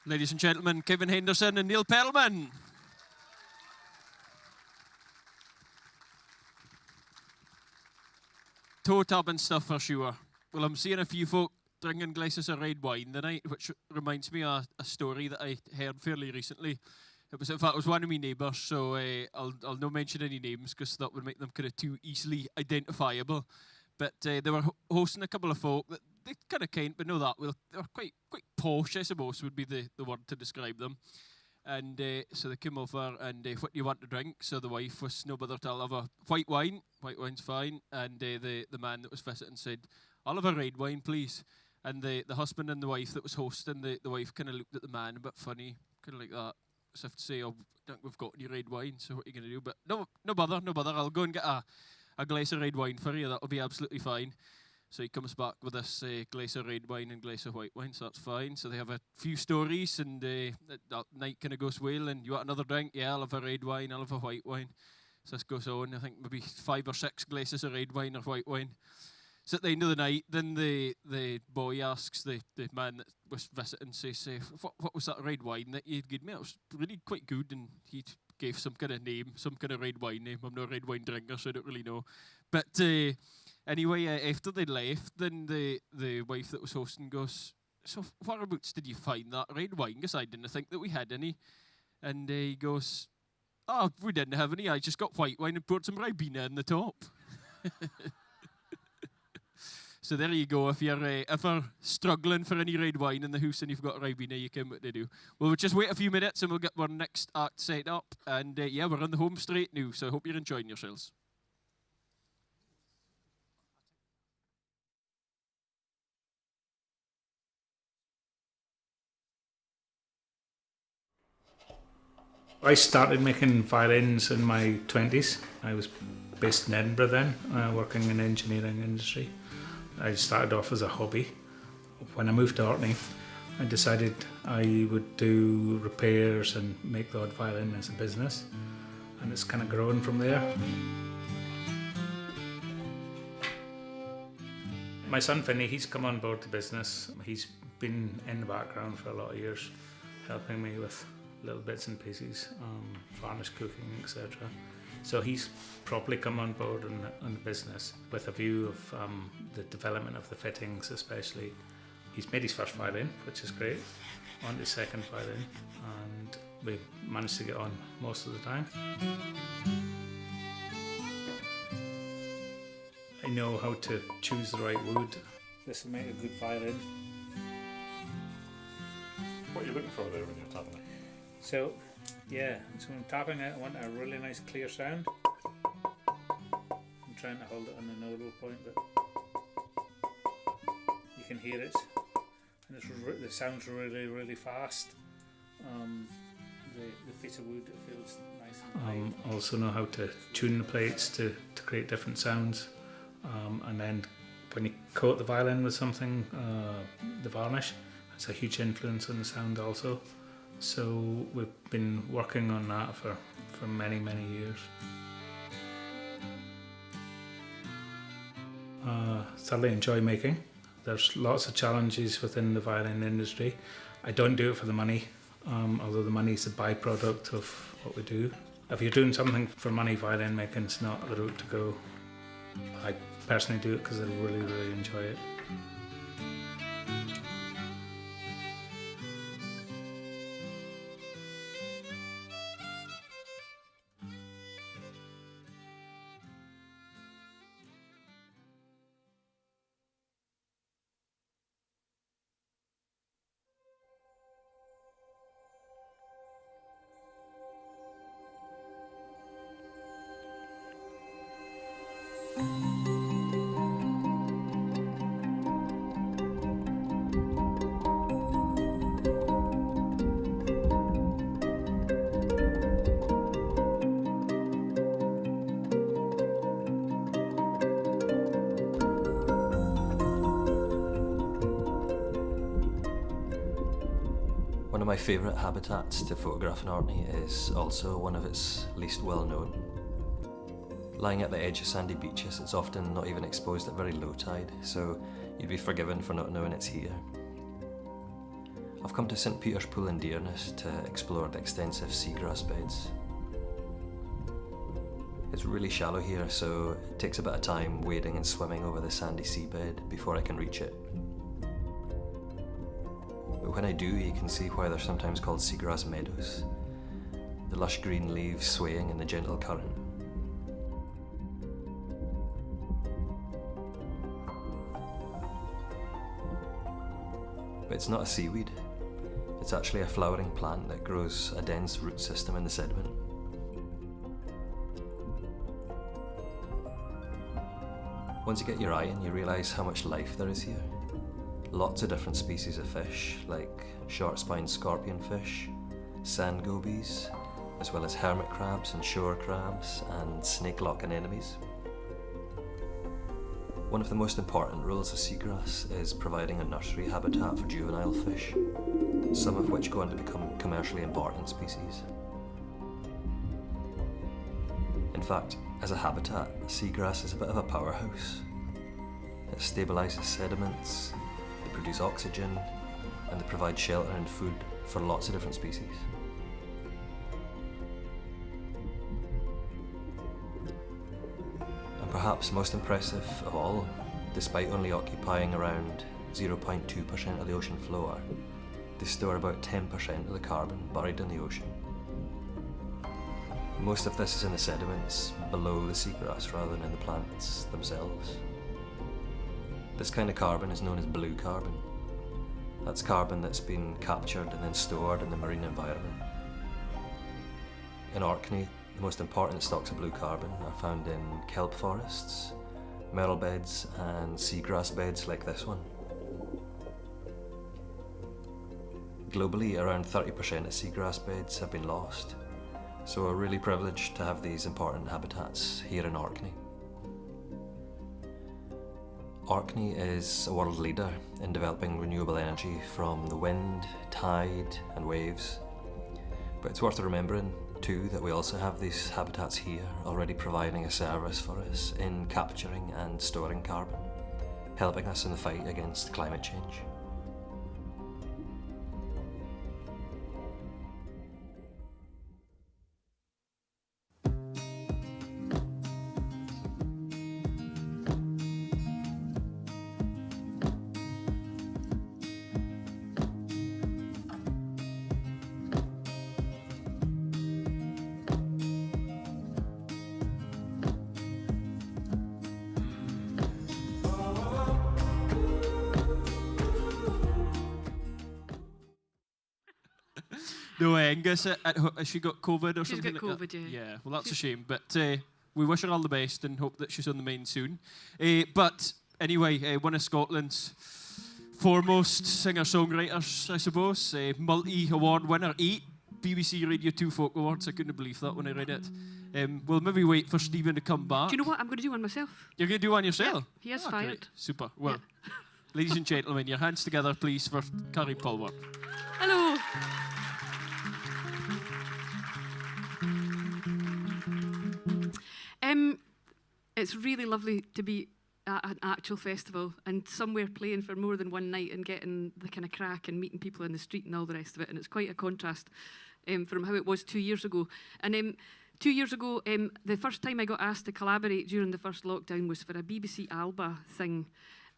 Ladies and gentlemen, Kevin Henderson and Neil Perlman. Toe tapping stuff for sure. Well, I'm seeing a few folk drinking glasses of red wine tonight, which reminds me of a story that I heard fairly recently. It was, in fact, it was one of my neighbours, so I'll not mention any names because that would make them kind of too easily identifiable. But they were hosting a couple of folk that they kind of can't, but know that well, they were quite posh, I suppose, would be the word to describe them. And so they came over and what do you want to drink? So the wife was no bother to have a white wine. White wine's fine. And the man that was visiting said, I'll have a red wine, please. And the husband and the wife that was hosting, the wife kind of looked at the man a bit funny, kind of like that. So I have to say, oh, I don't think we've got any red wine, so what are you going to do? But no bother. I'll go and get a glass of red wine for you. That'll be absolutely fine. So he comes back with this glass of red wine and glass of white wine, so that's fine. So they have a few stories, and that night kind of goes well. And you want another drink? Yeah, I'll have a red wine, I'll have a white wine. So this goes on, I think maybe 5 or 6 glasses of red wine or white wine. So at the end of the night, then the boy asks the man that was visiting, says, what was that red wine that you'd given me? It was really quite good, and he gave some kind of name, some kind of red wine name. I'm not a red wine drinker, so I don't really know. But anyway, after they left, then the wife that was hosting goes, so whereabouts did you find that red wine? Because I didn't think that we had any. And he goes, oh, we didn't have any. I just got white wine and poured some Ribena in the top. So there you go. If you're ever struggling for any red wine in the house and you've got Ribena, you can what to do. Well, we'll just wait a few minutes and we'll get our next act set up. And yeah, we're on the home straight now, so I hope you're enjoying yourselves. I started making violins in my 20s. I was based in Edinburgh then, working in the engineering industry. I started off as a hobby. When I moved to Orkney, I decided I would do repairs and make the odd violin as a business, and it's kind of grown from there. My son Finney, he's come on board the business. He's been in the background for a lot of years, helping me with little bits and pieces, varnish cooking, etc. So he's properly come on board in the business with a view of the development of the fittings especially. He's made his first violin, which is great, on his second violin, and we managed to get on most of the time. I know how to choose the right wood. This will make a good violin. What are you looking for there when you're tapping it? So, yeah, so when I'm tapping it, I want a really nice clear sound. I'm trying to hold it on the nodal point, but you can hear it, and it sounds really, really fast. The piece of wood, it feels nice and high. Also know how to tune the plates to create different sounds, and then when you coat the violin with something, the varnish has a huge influence on the sound also. So we've been working on that for many, many years. Thoroughly enjoy making. There's lots of challenges within the violin industry. I don't do it for the money, although the money is a byproduct of what we do. If you're doing something for money, violin making is not the route to go. I personally do it because I really, really enjoy it. One of my favourite habitats to photograph in Orkney is also one of its least well known. Lying at the edge of sandy beaches, it's often not even exposed at very low tide, so you'd be forgiven for not knowing it's here. I've come to St Peter's Pool in Dearness to explore the extensive seagrass beds. It's really shallow here, so it takes a bit of time wading and swimming over the sandy seabed before I can reach it. But when I do, you can see why they're sometimes called seagrass meadows. The lush green leaves swaying in the gentle current. But it's not a seaweed. It's actually a flowering plant that grows a dense root system in the sediment. Once you get your eye in, you realise how much life there is here. Lots of different species of fish, like short-spined scorpionfish, sand gobies, as well as hermit crabs and shore crabs and snake-lock anemones. One of the most important roles of seagrass is providing a nursery habitat for juvenile fish, some of which go on to become commercially important species. In fact, as a habitat, seagrass is a bit of a powerhouse. It stabilises sediments, they produce oxygen, and they provide shelter and food for lots of different species. And perhaps most impressive of all, despite only occupying around 0.2% of the ocean floor, they store about 10% of the carbon buried in the ocean. Most of this is in the sediments below the seagrass rather than in the plants themselves. This kind of carbon is known as blue carbon. That's carbon that's been captured and then stored in the marine environment. In Orkney, the most important stocks of blue carbon are found in kelp forests, marl beds and seagrass beds like this one. Globally, around 30% of seagrass beds have been lost, so we're really privileged to have these important habitats here in Orkney. Orkney is a world leader in developing renewable energy from the wind, tide and waves, but it's worth remembering too that we also have these habitats here already providing a service for us in capturing and storing carbon, helping us in the fight against climate change. No, Angus, has she got COVID or She's something got like that? COVID, yeah. Yeah, well, that's a shame. But we wish her all the best and hope that she's on the mend soon. But anyway, one of Scotland's foremost singer-songwriters, I suppose. Multi-award winner, 8 BBC Radio 2 Folk Awards. I couldn't believe that when I read it. We'll maybe wait for Stephen to come back. Do you know what? I'm going to do one myself. You're going to do one yourself? Yeah, he is Ah, fired. great. Super. Well, ladies and gentlemen, your hands together, please, for Carrie Palmer. Hello. It's really lovely to be at an actual festival and somewhere playing for more than one night and getting the kind of crack and meeting people in the street and all the rest of it. And it's quite a contrast from how it was 2 years ago. And 2 years ago, the first time I got asked to collaborate during the first lockdown was for a BBC Alba thing.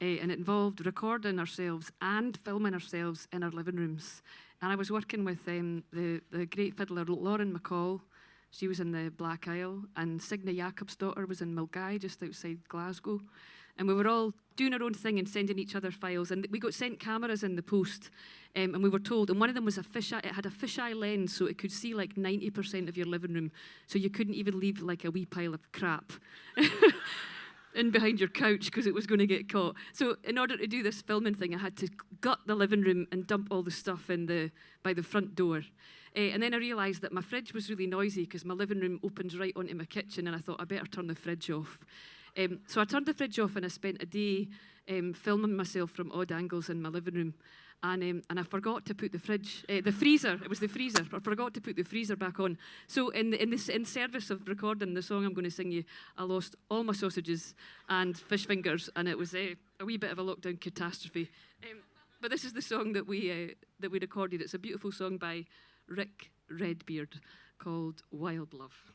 And it involved recording ourselves and filming ourselves in our living rooms. And I was working with the great fiddler Lauren McCall. She was in the Black Isle, and Signe Jacobsdottir was in Milngavie, just outside Glasgow. And we were all doing our own thing and sending each other files. And we got sent cameras in the post, and we were told, and one of them was it had a fisheye lens, so it could see like 90% of your living room, so you couldn't even leave like a wee pile of crap in behind your couch because it was going to get caught. So in order to do this filming thing, I had to gut the living room and dump all the stuff by the front door. And then I realised that my fridge was really noisy because my living room opens right onto my kitchen, and I thought I better turn the fridge off. So I turned the fridge off and I spent a day filming myself from odd angles in my living room. And I forgot to put the freezer, it was the freezer, I forgot to put the freezer back on. So in service of recording the song I'm going to sing you, I lost all my sausages and fish fingers, and it was a wee bit of a lockdown catastrophe. But this is the song that we recorded. It's a beautiful song by Rick Redbeard called Wild Love.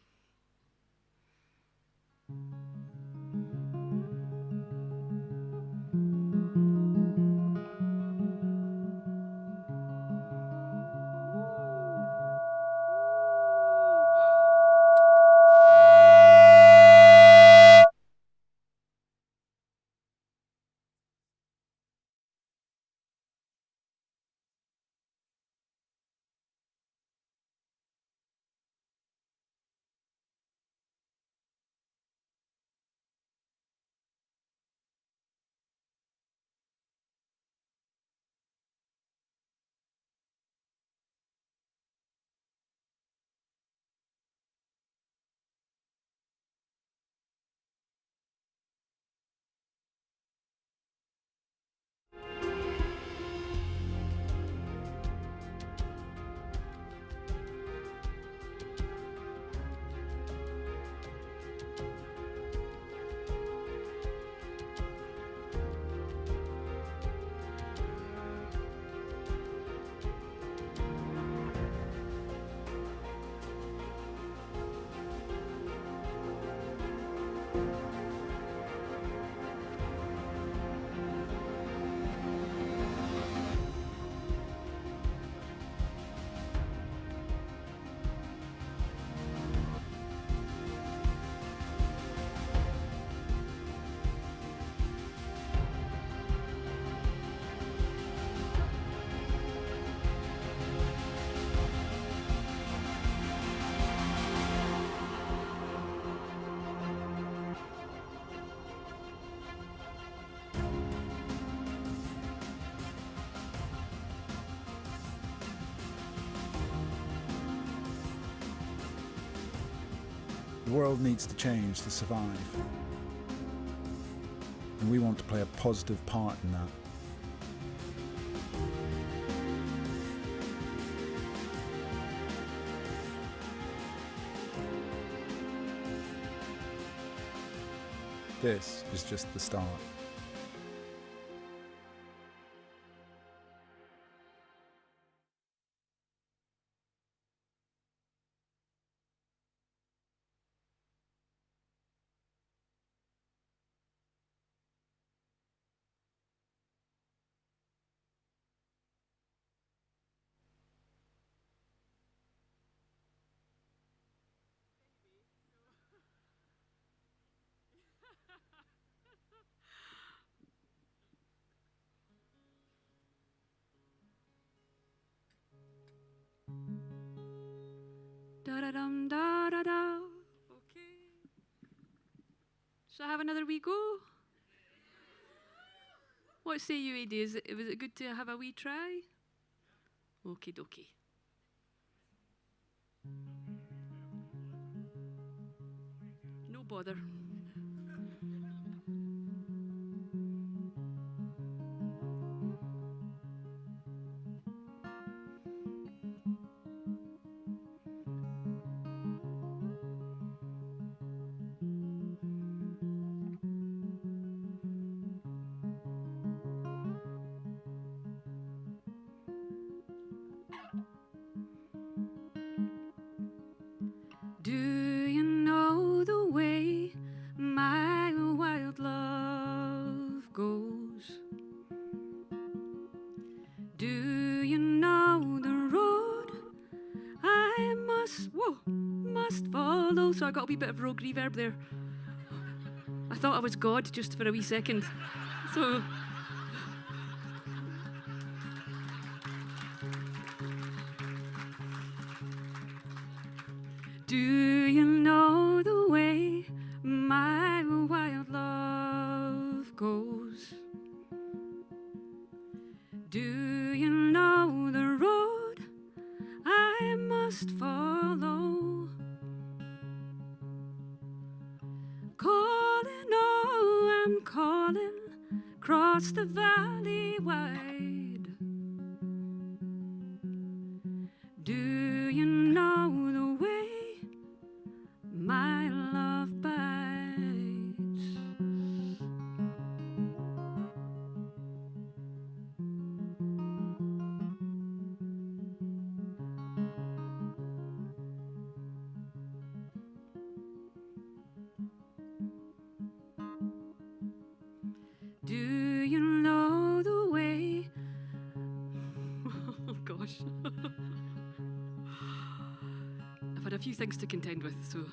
world needs to change to survive. And we want to play a positive part in that. This is just the start. Da da dum da da da. Okay. Shall I have another wee go? What say you, AD? Was it good to have a wee try? Okie dokie. No bother. Do you know the way my wild love goes? Do you know the road I must follow? So I got a wee bit of rogue reverb there. I thought I was God just for a wee second. So do you know the way my wild love goes? Do you know the road I must follow? Calling, oh, I'm calling, across the valley wide. Do you know the way my love bites? Do you know the way? Oh gosh. I've had a few things to contend with, so.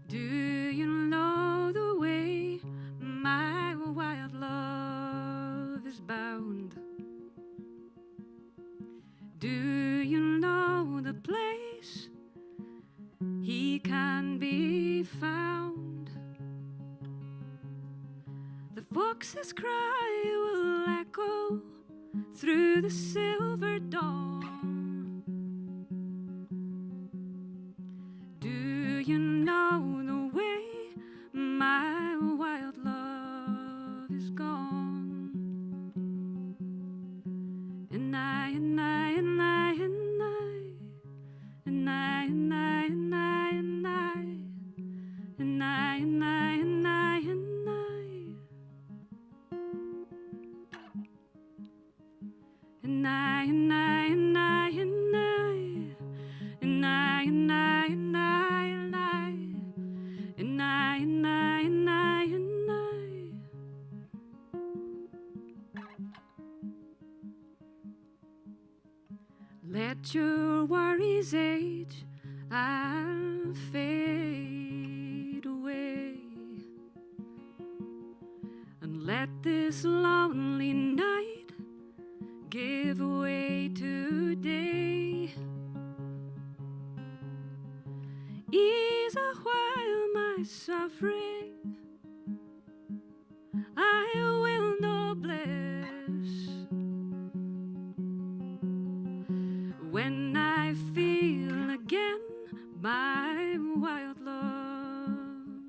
Do you know the way my wild love is bound? Do you know the place he can be found? The fox's cry will echo through the silver dawn. Do you know the way my wild love is gone? And I, and I, and I, and I, and I, and I, and I, and I, and I, and I, and I, and I. And I, and I, and I, and I, and I, and I, and I, and I, and I, and I, and I, and I. Let your worries age and fade away, and let this lonely night give way today. Ease a while my suffering, I will no bless. When I feel again my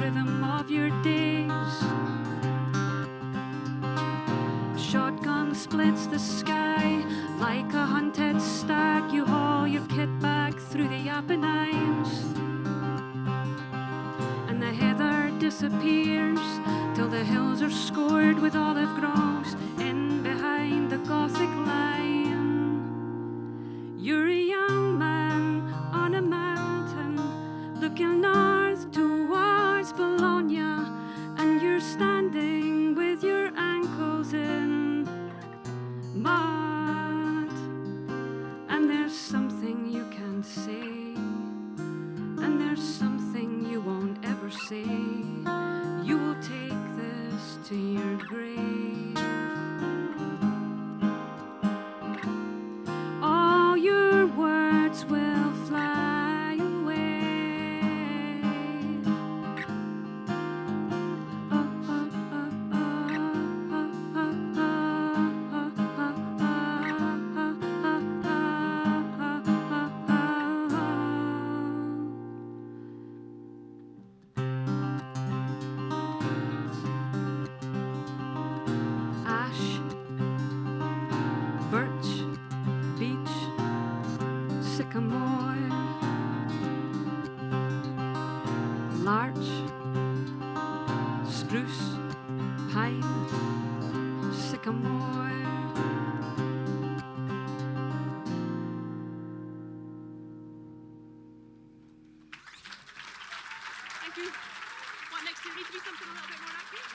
rhythm of your days. Shotgun splits the sky like a hunted stag. You haul your kit back through the Apennines, and the heather disappears till the hills are scored with olive groves in behind the Gothic line. You're a young man on a mountain looking north towards Bologna, and you're standing with your ankles in mud, and there's something you can't say, and there's something you won't ever say. You will take this to your grave. All your words will fly away. Ash, birch, beech, sycamore, larch, spruce, pine, sycamore. Thank you. What next? Do you need to be something a little bit more active?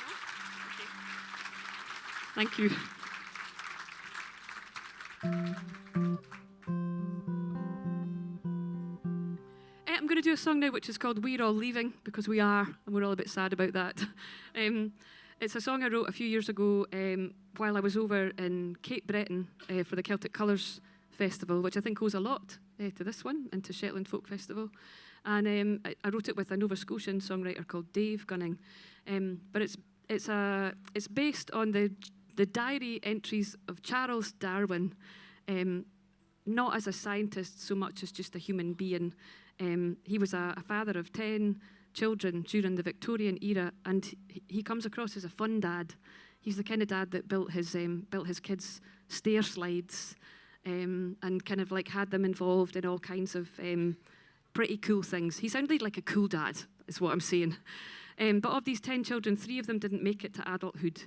No? Okay. Thank you. I'm going to do a song now which is called We're All Leaving, because we are, and we're all a bit sad about that. It's a song I wrote a few years ago while I was over in Cape Breton for the Celtic Colours Festival, which I think owes a lot to this one and to Shetland Folk Festival. And I wrote it with a Nova Scotian songwriter called Dave Gunning. But it's based on the diary entries of Charles Darwin, not as a scientist so much as just a human being. He was a father of 10 children during the Victorian era, and he comes across as a fun dad. He's the kind of dad that built his kids' stair slides and kind of like had them involved in all kinds of pretty cool things. He sounded like a cool dad, is what I'm saying. But of these 10 children, 3 of them didn't make it to adulthood.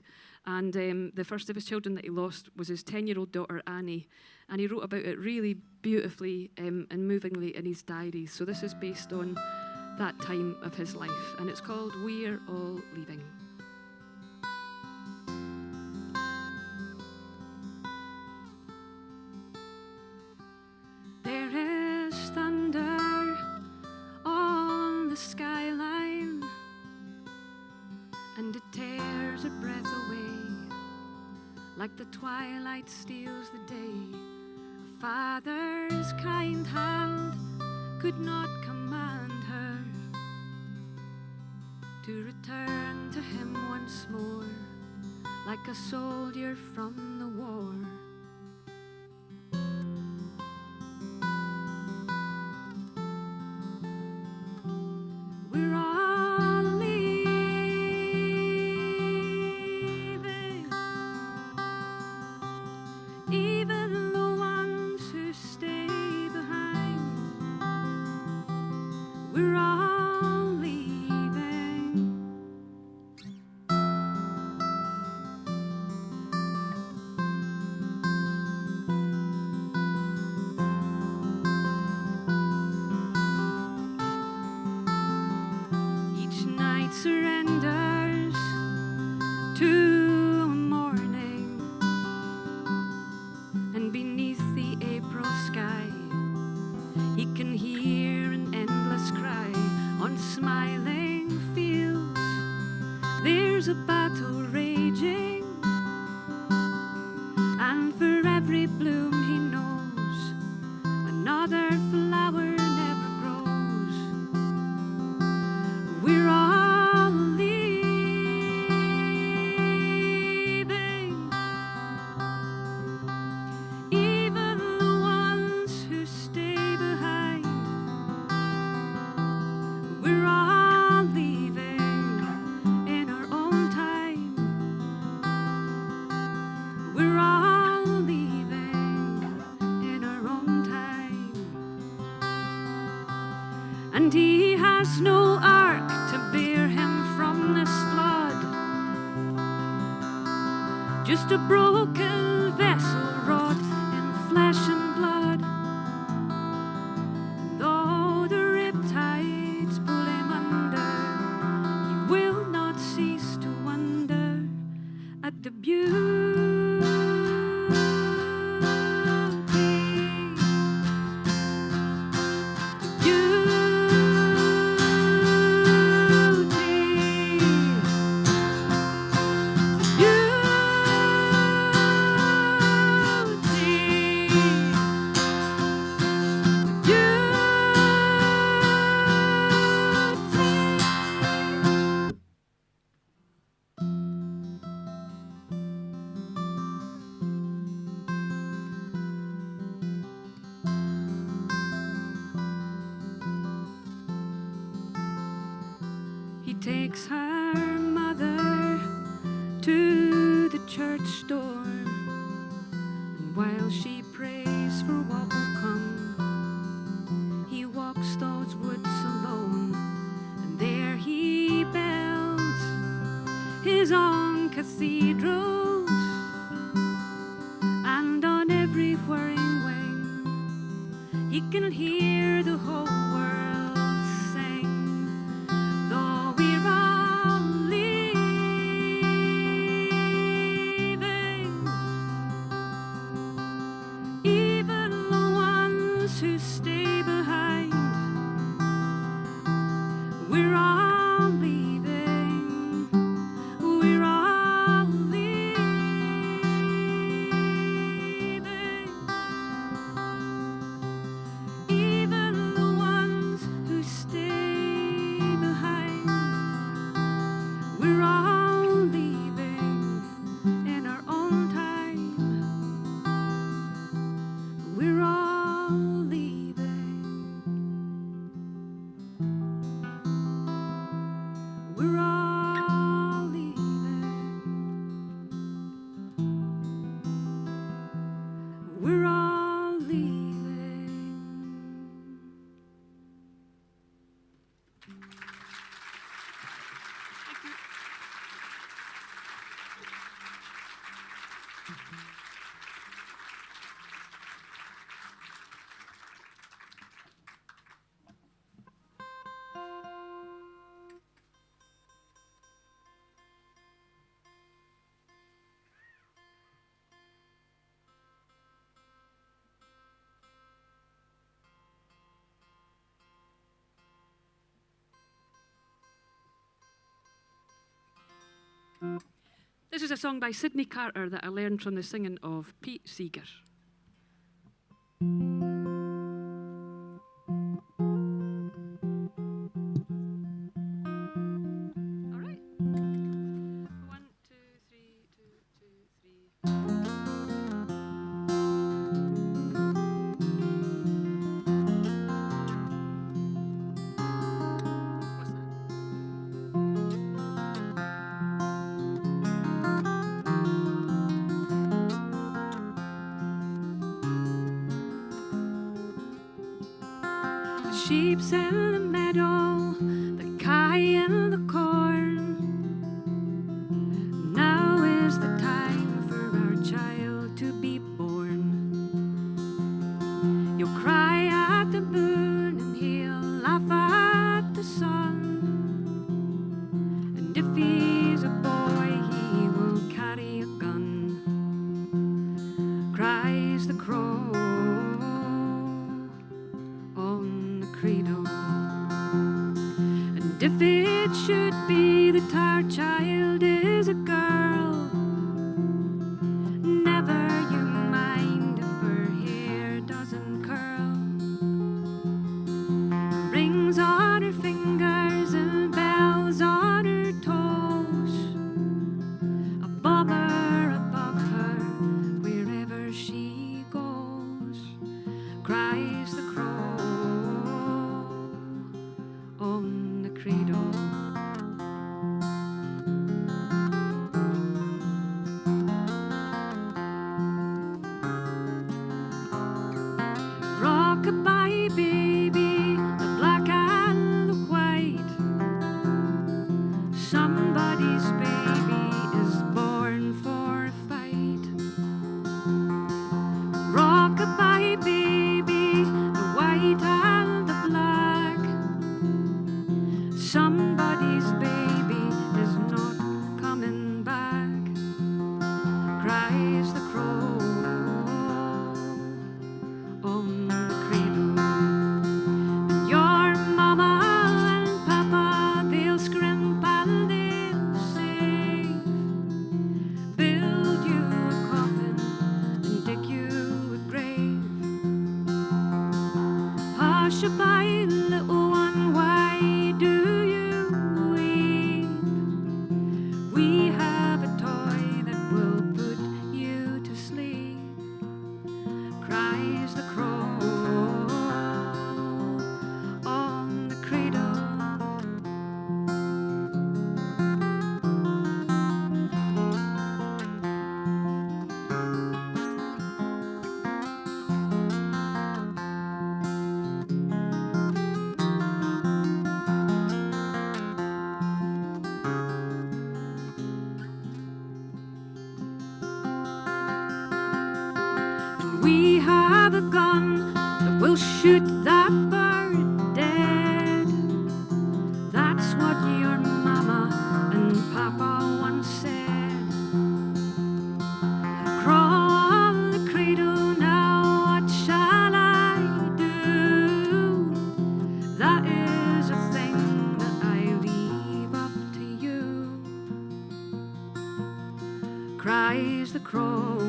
And the first of his children that he lost was his 10-year-old daughter, Annie. And he wrote about it really beautifully and movingly in his diaries. So this is based on that time of his life. And it's called We're All Leaving. There is thunder on the skyline, and it tears a breath away, like the twilight steals the day. A father's kind hand could not command her to return to him once more, like a soldier from the war. We're all leaving, even the ones who stay behind. We're all leaving. Each night surrenders to a morning, and beneath the April sky, he can hear an endless cry. On smiling fields, there's a battle raging, and for every bloom he knows, another flower never grows. We're all leaving, even the ones who stay behind. We're all leaving. just a broken vessel wrought in flesh and blood. And though the riptides pull him under, he will not cease to wonder at the beauty. He takes her mother to the church door, and while she prays for what will come, he walks those woods alone, and there he builds his own cathedrals, and on every whirring wing he can hear the whole world sing. Though we're all leaving, even the ones who stay behind, we're all leaving, we're all leaving, even the ones who stay behind, we're all leaving in our own time, we're all leaving, we're all leaving, we're all leaving. This is a song by Sidney Carter that I learned from the singing of Pete Seeger. All right. 1, 2, 3, 2, 2, 3. The sheep's in the meadow, the kye in the corn. Now is the time for our child to be born. You'll cry at the moon and he'll laugh at the sun. And if he's a boy, he will carry a gun. Cries the crow on the cradle. And if it should be that our child is a girl, never you mind if her hair doesn't curl. Rings on her fingers and bells on her toes, a bobber above her wherever she goes. Cries the crow on the cradle. Rock-a-bye baby, the black and the white. Somebody's baby is born for a fight. We have a gun that will shoot that bird dead. That's what your mama and papa once said. Crawl the cradle now, what shall I do? That is a thing that I leave up to you. Cries the crow.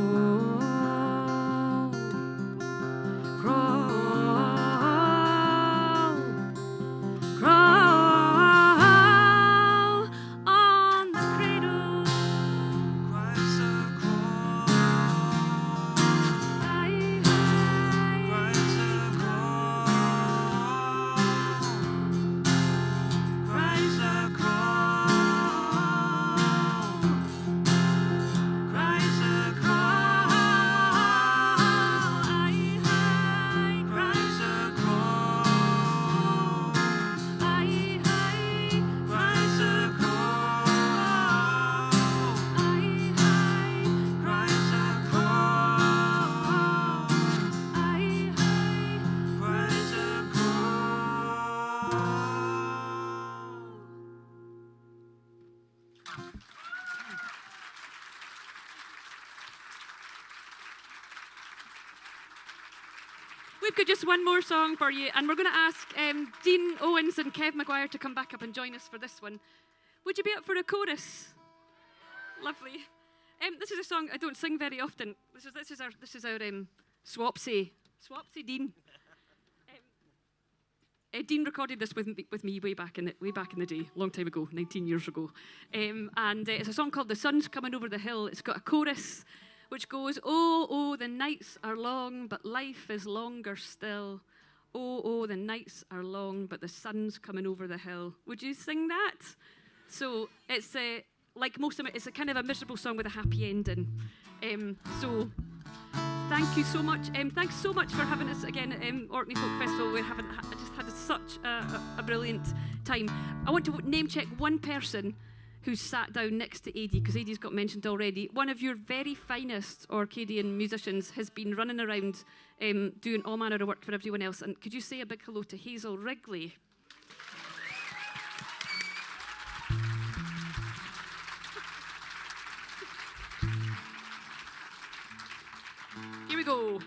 We've got just one more song for you, and we're going to ask Dean Owens and Kev Maguire to come back up and join us for this one. Would you be up for a chorus? Lovely. This is a song I don't sing very often. This is our Swapsy Dean. Dean recorded this with me way back in the day, long time ago, 19 years ago. And it's a song called "The Sun's Coming Over the Hill." It's got a chorus which goes, "Oh, oh, the nights are long, but life is longer still. Oh, oh, the nights are long, but the sun's coming over the hill." Would you sing that? So it's like most of it, it's a kind of a miserable song with a happy ending. So thank you so much. Thanks so much for having us again at Orkney Folk Festival. We haven't just had such a brilliant time. I want to name check one person who's sat down next to Adi, because Adi's got mentioned already. One of your very finest Orcadian musicians has been running around doing all manner of work for everyone else. And could you say a big hello to Hazel Wrigley? Here we go.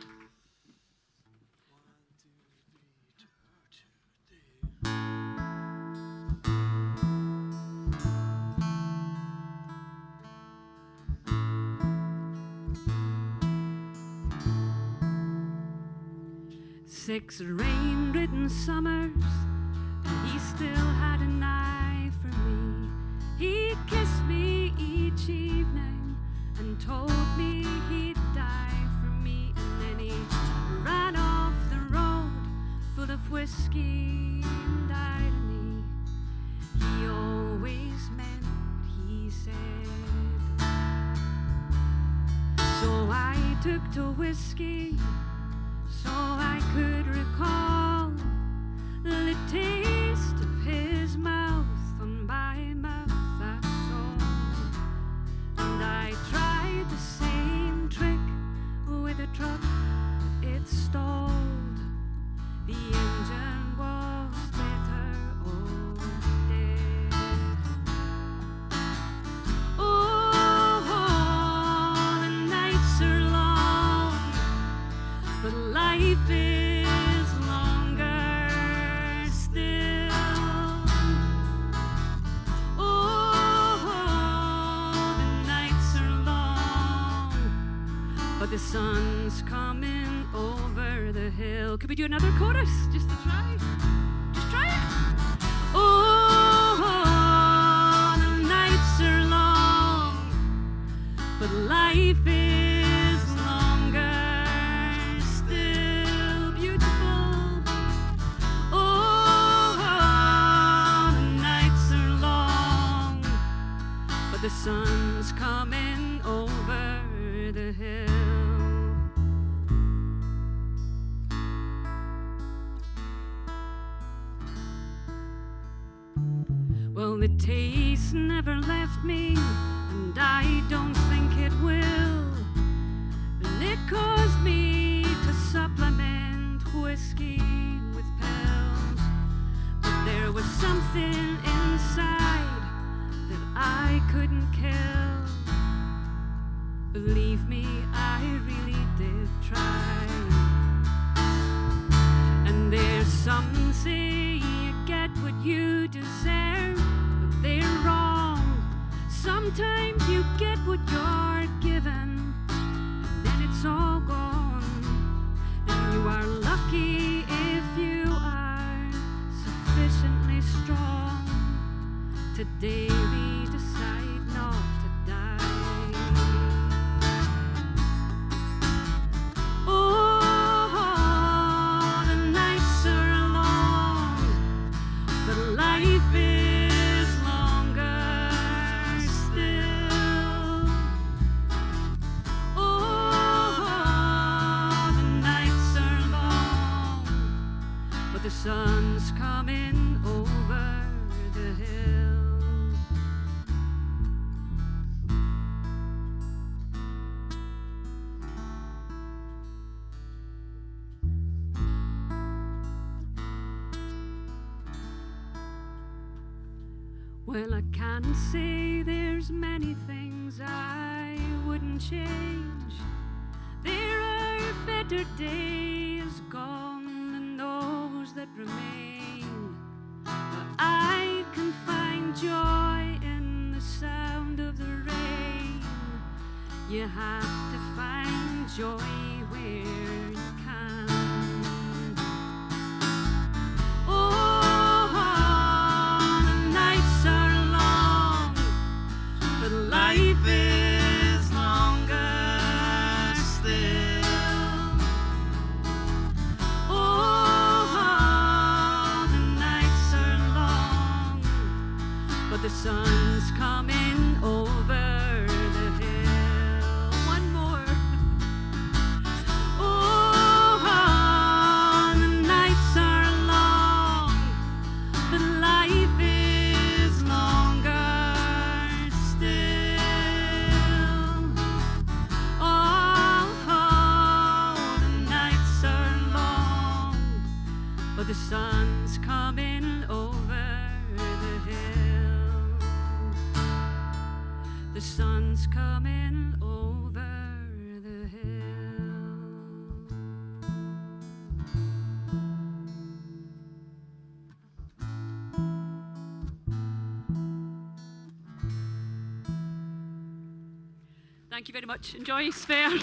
6 rain-ridden summers, and he still had an eye for me. He kissed me each evening and told me he'd die for me. And then he ran off the road full of whiskey and irony. He always meant what he said. So I took to whiskey so I could recall the taste of his mouth on my mouth, that's all. And I tried the same trick with a truck, but it stalled. The engine was better off dead. Oh, the nights are long, but life is longer still. Oh, the nights are long, but the sun's coming over the hill. Could we do another chorus just to try? Just try it. Oh, the nights are long, but life is longer still. Beautiful. Oh, the nights are long, but the sun's coming over the hill. Well, the taste never left me, and I don't think it will. And it caused me supplement whiskey with pills. But there was something inside that I couldn't kill. Believe me, I really did try. And there's some say you get what you deserve, but they're wrong. Sometimes you get what you're given, and then it's all gone. And you are lucky if you are sufficiently strong to daily decide not to die. Oh, the nights are long, but life is longer still. Oh, the nights are long, but the sun's coming over the hill. Well, I can't say there's many things I wouldn't change. There are better days gone than those that remain. But I can find joy in the sound of the rain. You have to find joy where you can. Oh, the nights are long, but life is longer still. Oh, the nights are long, but the sun's coming over the hill. One more. Oh, the nights are long, but life is longer still. Oh, the nights are long, but the sun's coming over the hill. The sun's coming over the hill. Thank you very much. Enjoy Spare.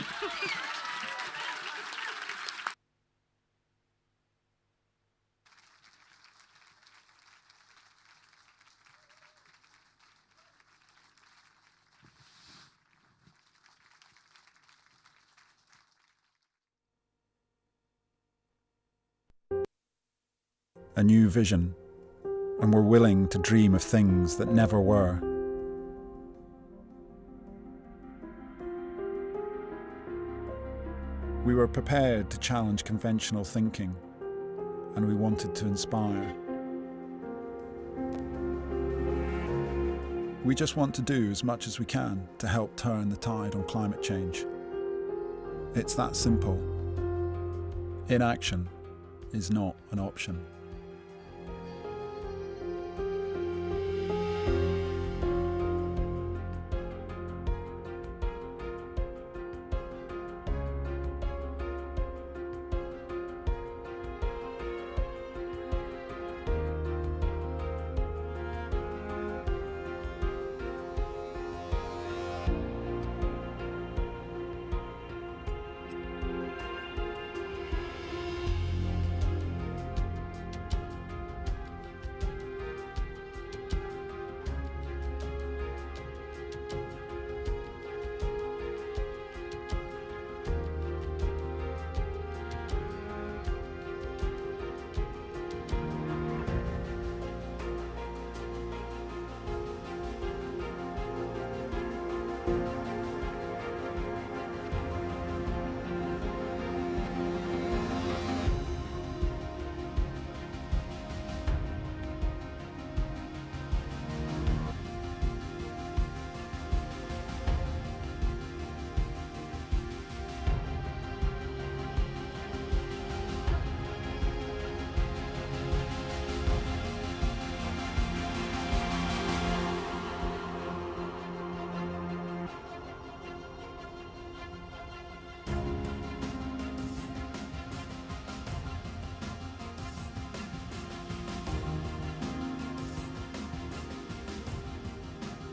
A new vision, and we're willing to dream of things that never were. We were prepared to challenge conventional thinking, and we wanted to inspire. We just want to do as much as we can to help turn the tide on climate change. It's that simple. Inaction is not an option.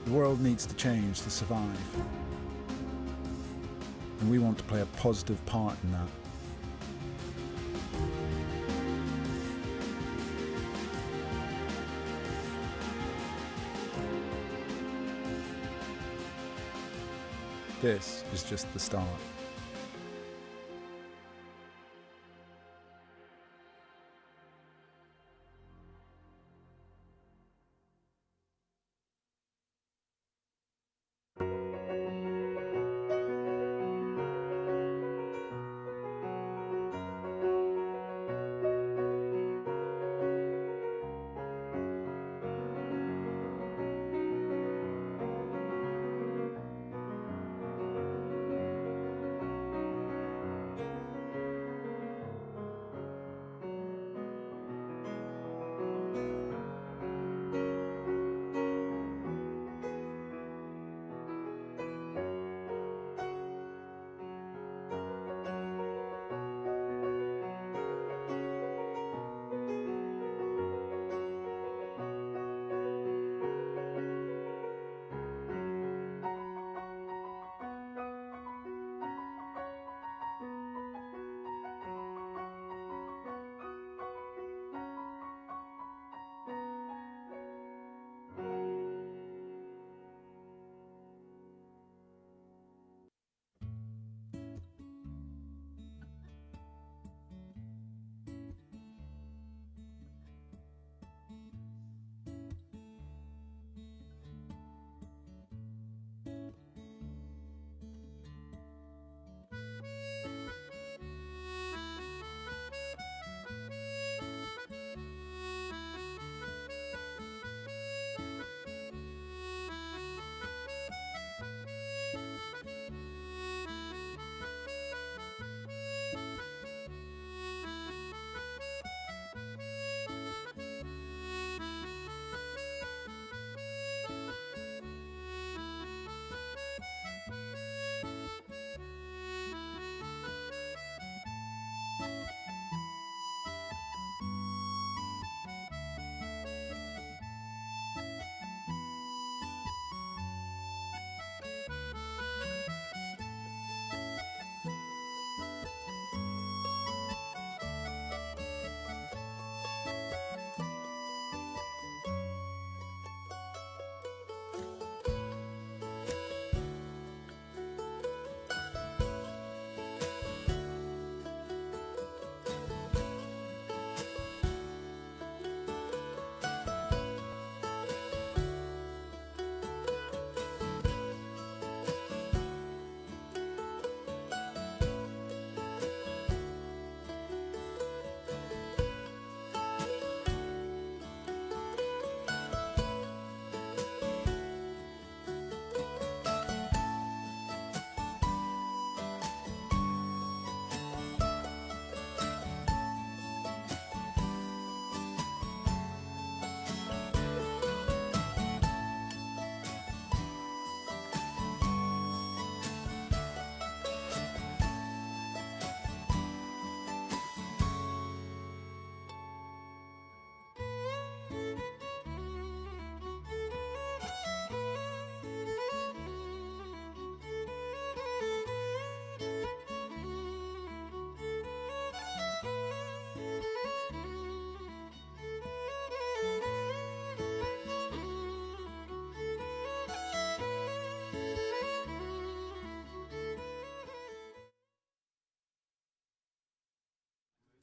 The world needs to change to survive. And we want to play a positive part in that. This is just the start.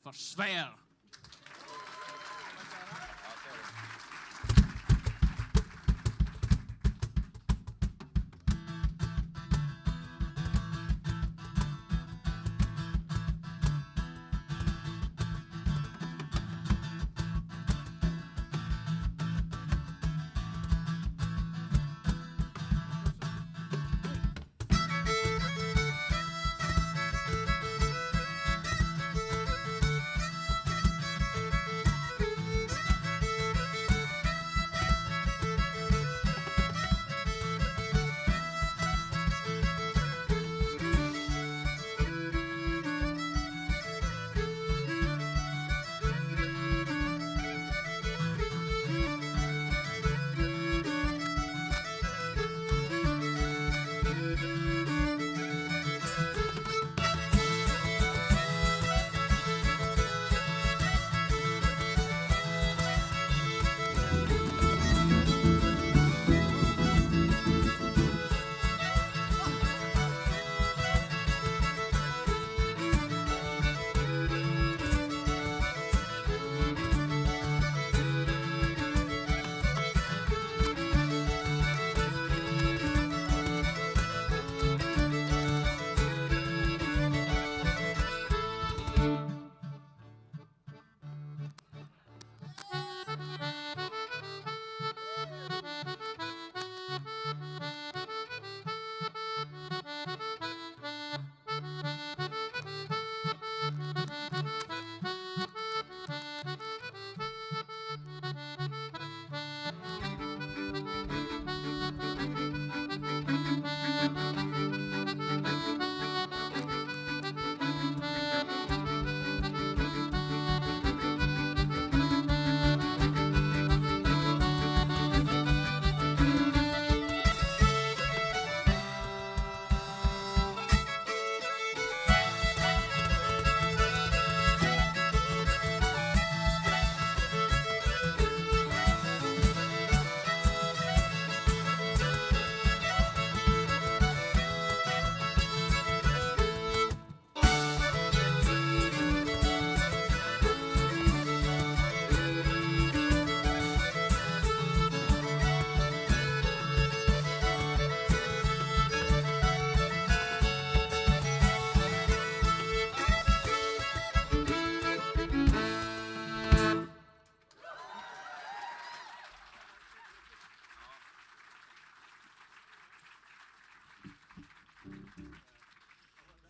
Forsvær.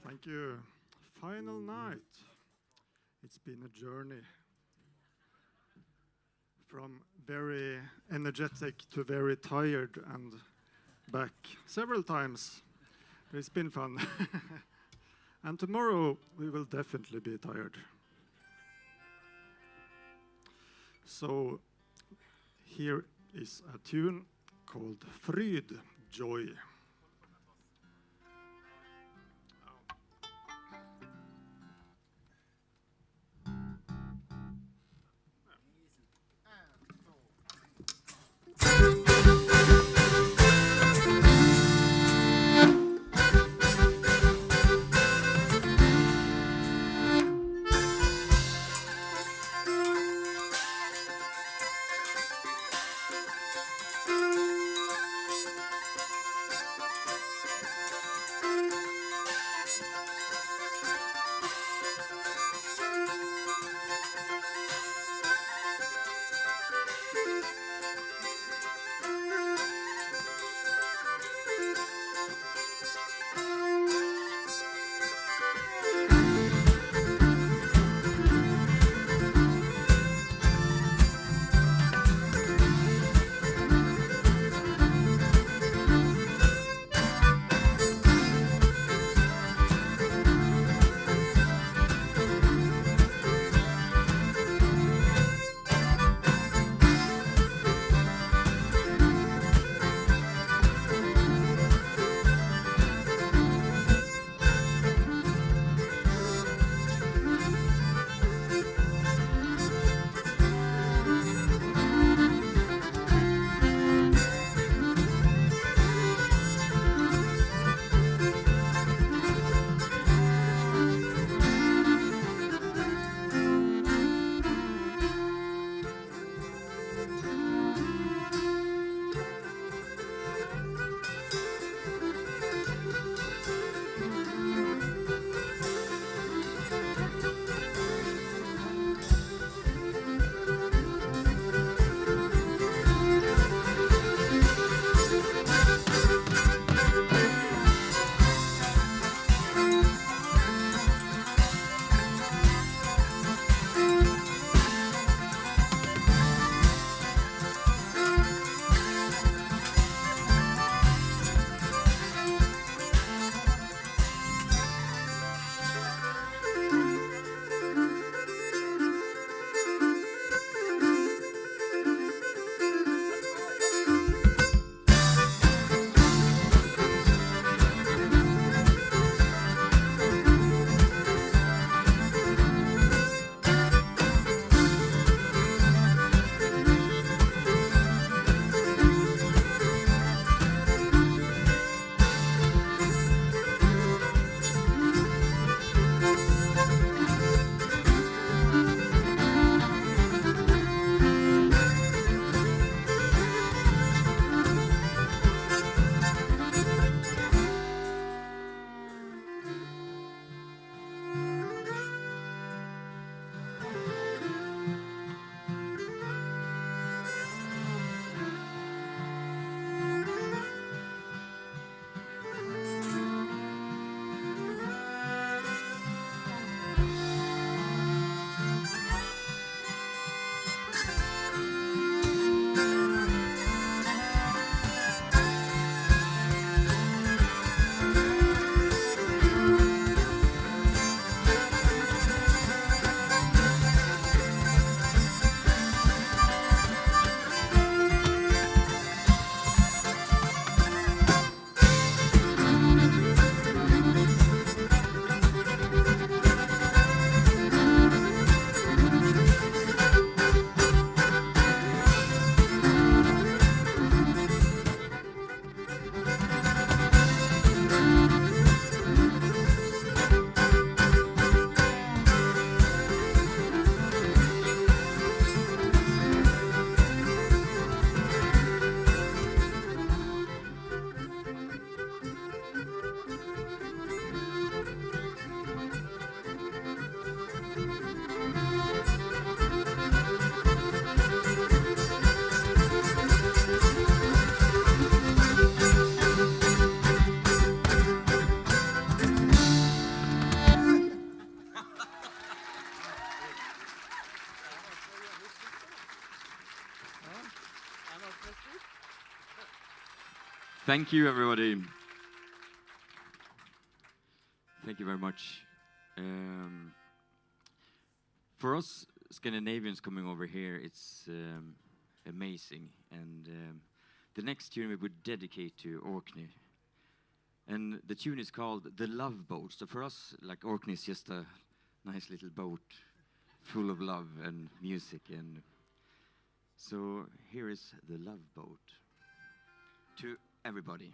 Thank you. Final night. It's been a journey from very energetic to very tired and back several times. But it's been fun. And tomorrow we will definitely be tired. So here is a tune called Fryd, Joy. Thank you, everybody. Thank you very much. For us Scandinavians coming over here, it's amazing. And the next tune we would dedicate to Orkney. And the tune is called The Love Boat. So for us, like, Orkney is just a nice little boat full of love and music. And so here is The Love Boat to everybody.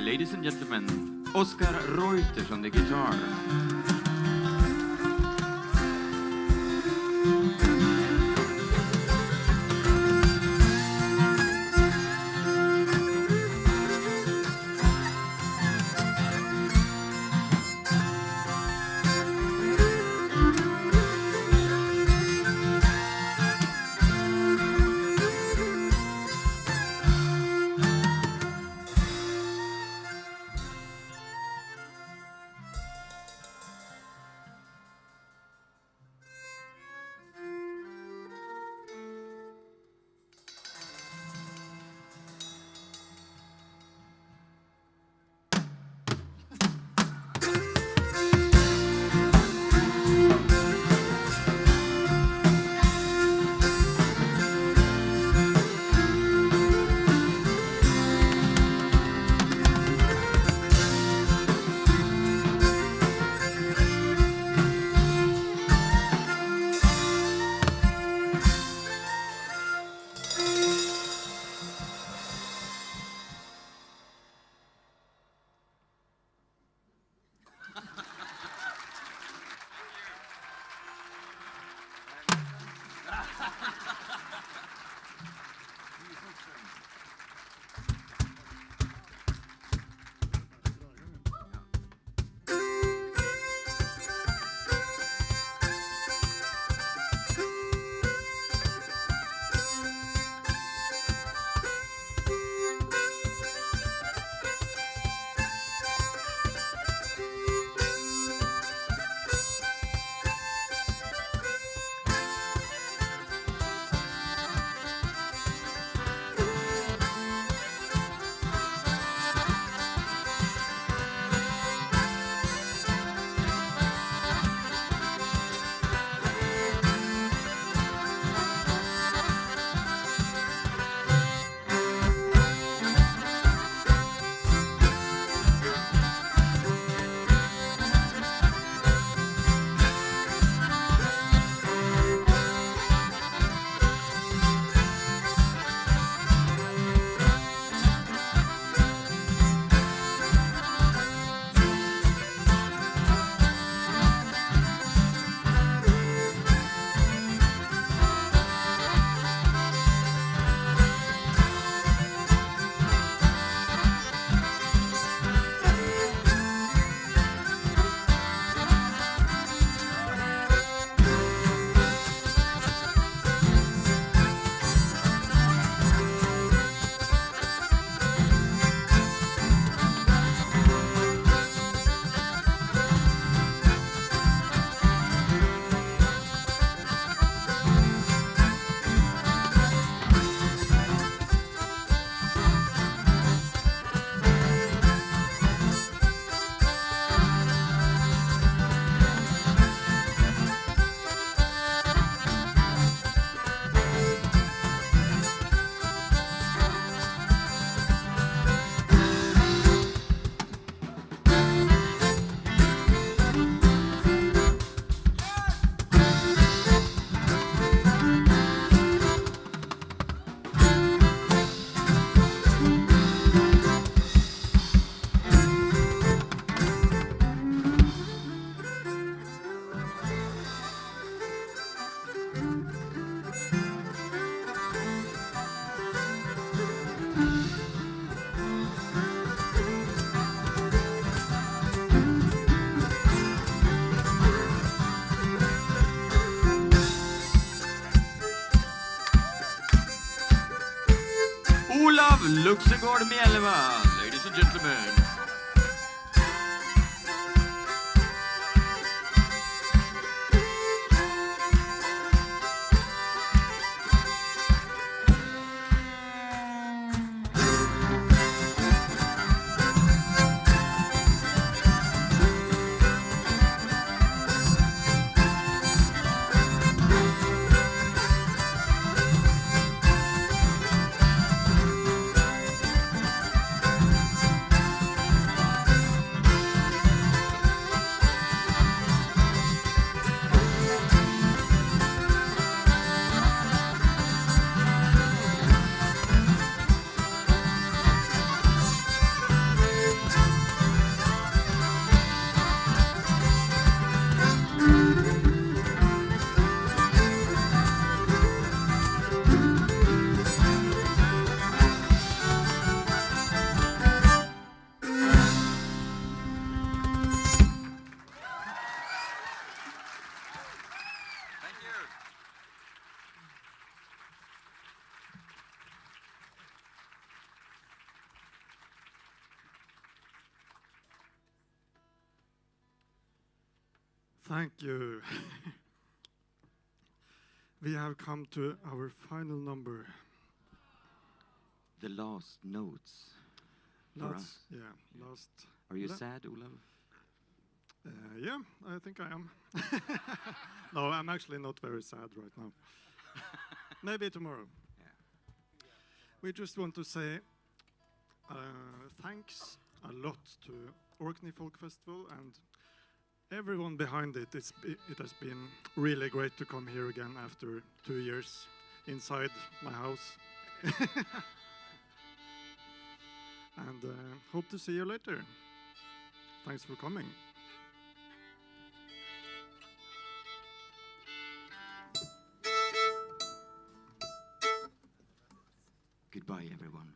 Ladies and gentlemen, Oscar Reuters on the guitar. Olav Luxengård Mjellevad, ladies and gentlemen. Thank you. We have come to our final number. The last notes. for us. Last. Are you sad, Olav? Yeah, I think I am. No, I'm actually not very sad right now. Maybe tomorrow. We just want to say thanks a lot to Orkney Folk Festival and everyone behind it. It has been really great to come here again after 2 years inside my house. And hope to see you later. Thanks for coming. Goodbye, everyone.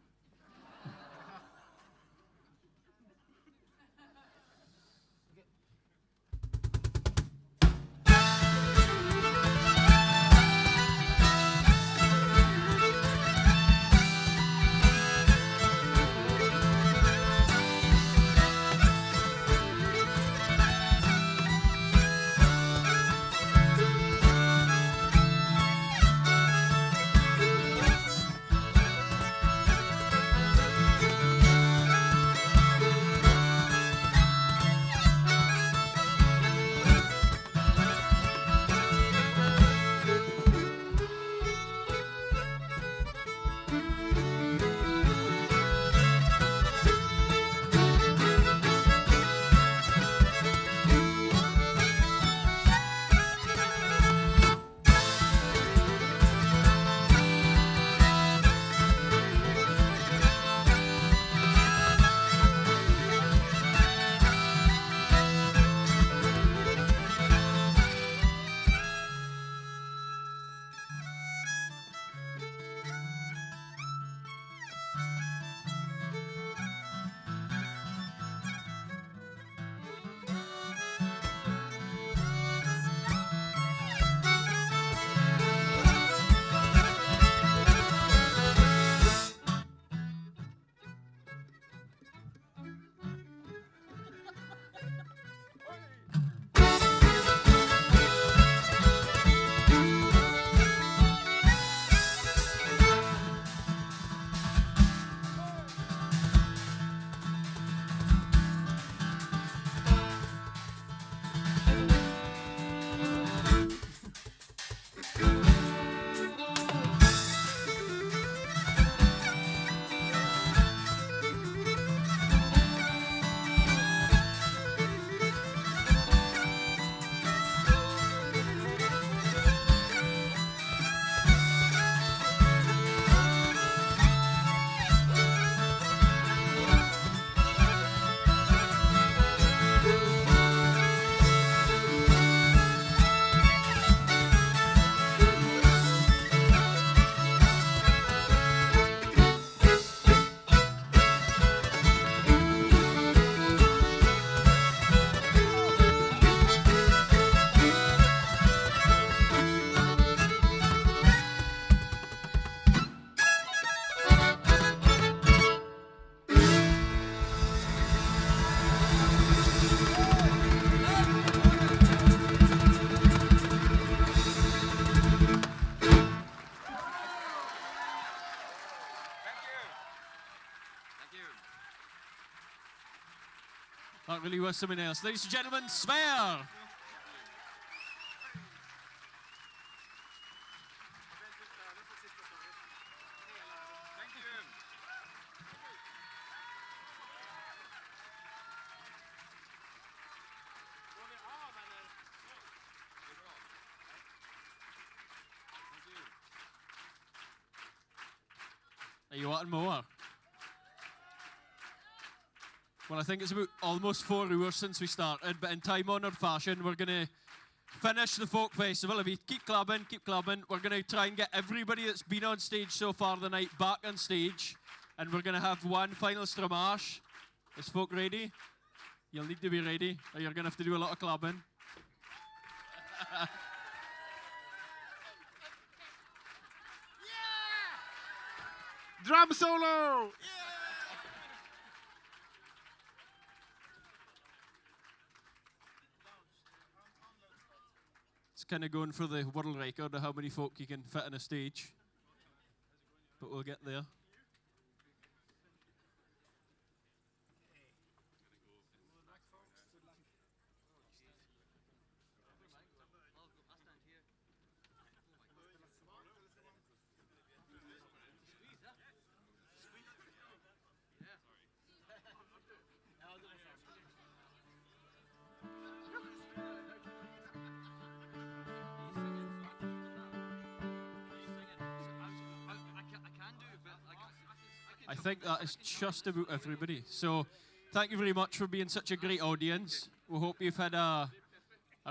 That really was something else. Ladies and gentlemen, Sver! Are you wanting more? Well, I think it's about almost 4 hours since we started, but in time-honoured fashion, we're going to finish the folk festival. If you keep clapping, we're going to try and get everybody that's been on stage so far the night back on stage, and we're going to have one final stramash. Is folk ready? You'll need to be ready, or you're going to have to do a lot of clapping. Drum solo! It's kind of going for the world record of how many folk you can fit on a stage. But we'll get there. I think that is just about everybody. So thank you very much for being such a great audience. We hope you've had a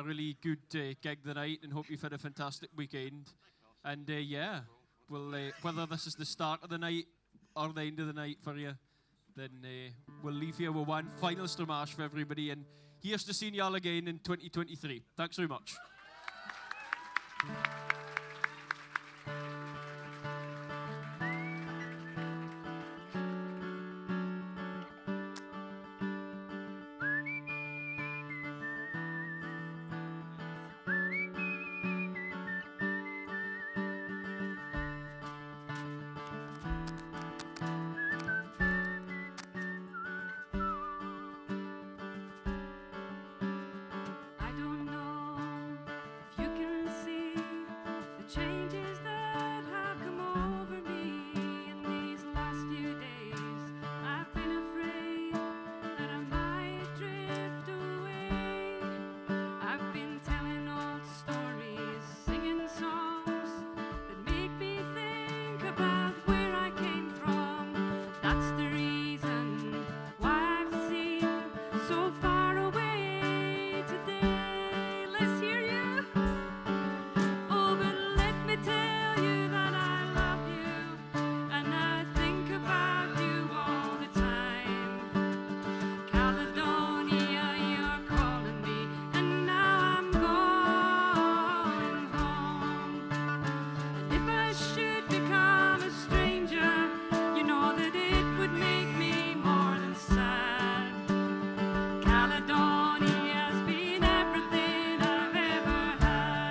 really good gig tonight and hope you've had a fantastic weekend. And yeah, we'll, whether this is the start of the night or the end of the night for you, then we'll leave here with one final stramash for everybody. And here's to seeing y'all again in 2023. Thanks very much. I don't know if you can see the changes that have come over me in these last few days. I've been afraid that I might drift away. I've been telling old stories, singing songs that make me think about where I came from. That's the reason why I've seemed so far away today. Let's hear you. Oh, but let me tell you that I love you, and I think about you all the time. Caledonia, you're calling me, and now I'm going home. And if I should become a stranger, you know that it would make me more than sad. Caledonia's been everything I've ever had.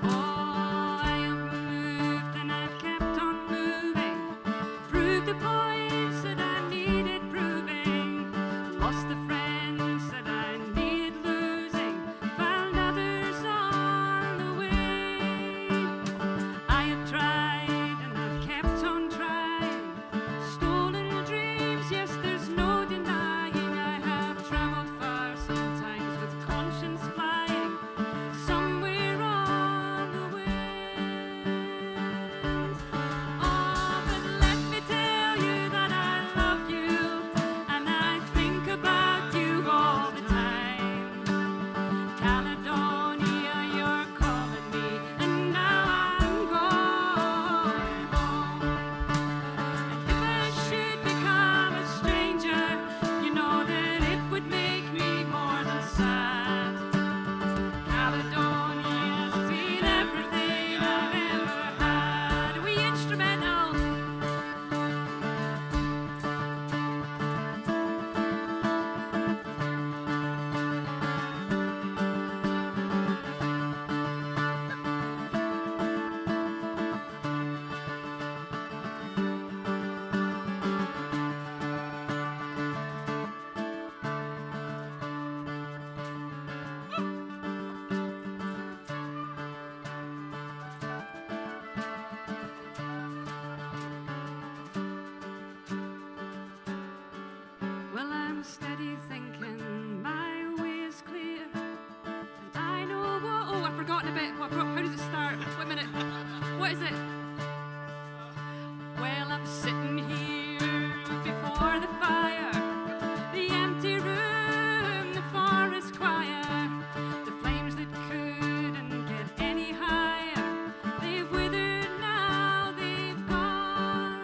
Oh, I have moved and I've kept on moving, proved the points that I needed proving, lost the friends that I needed losing, found others on the way. I have tried and I've kept on trying, stolen dreams, yes, there's no denying. I have traveled far, sometimes with conscience flying, somewhere on the wind. Oh, but let me tell you that I love you, and I think about you all the time. Caledonia, you're calling me, and now I'm going home. And if I should become a stranger, you know that it would make me more than sad. Caledonia's been everything I've ever had. A wee instrumental. Well, I'm steady thinking my way is clear, and I know what. Oh, I've forgotten a bit. How does it start? Wait a minute. What is it? Well, I'm sitting here before the fire, the empty room, the forest choir, the flames that couldn't get any higher. They've withered now, they've gone,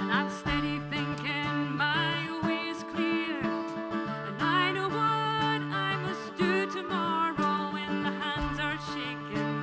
and I'm steady thinking my way is clear, and I know what I must do tomorrow when the hands are shaking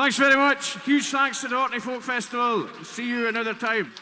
Thanks very much. Huge thanks to the Orkney Folk Festival. See you another time.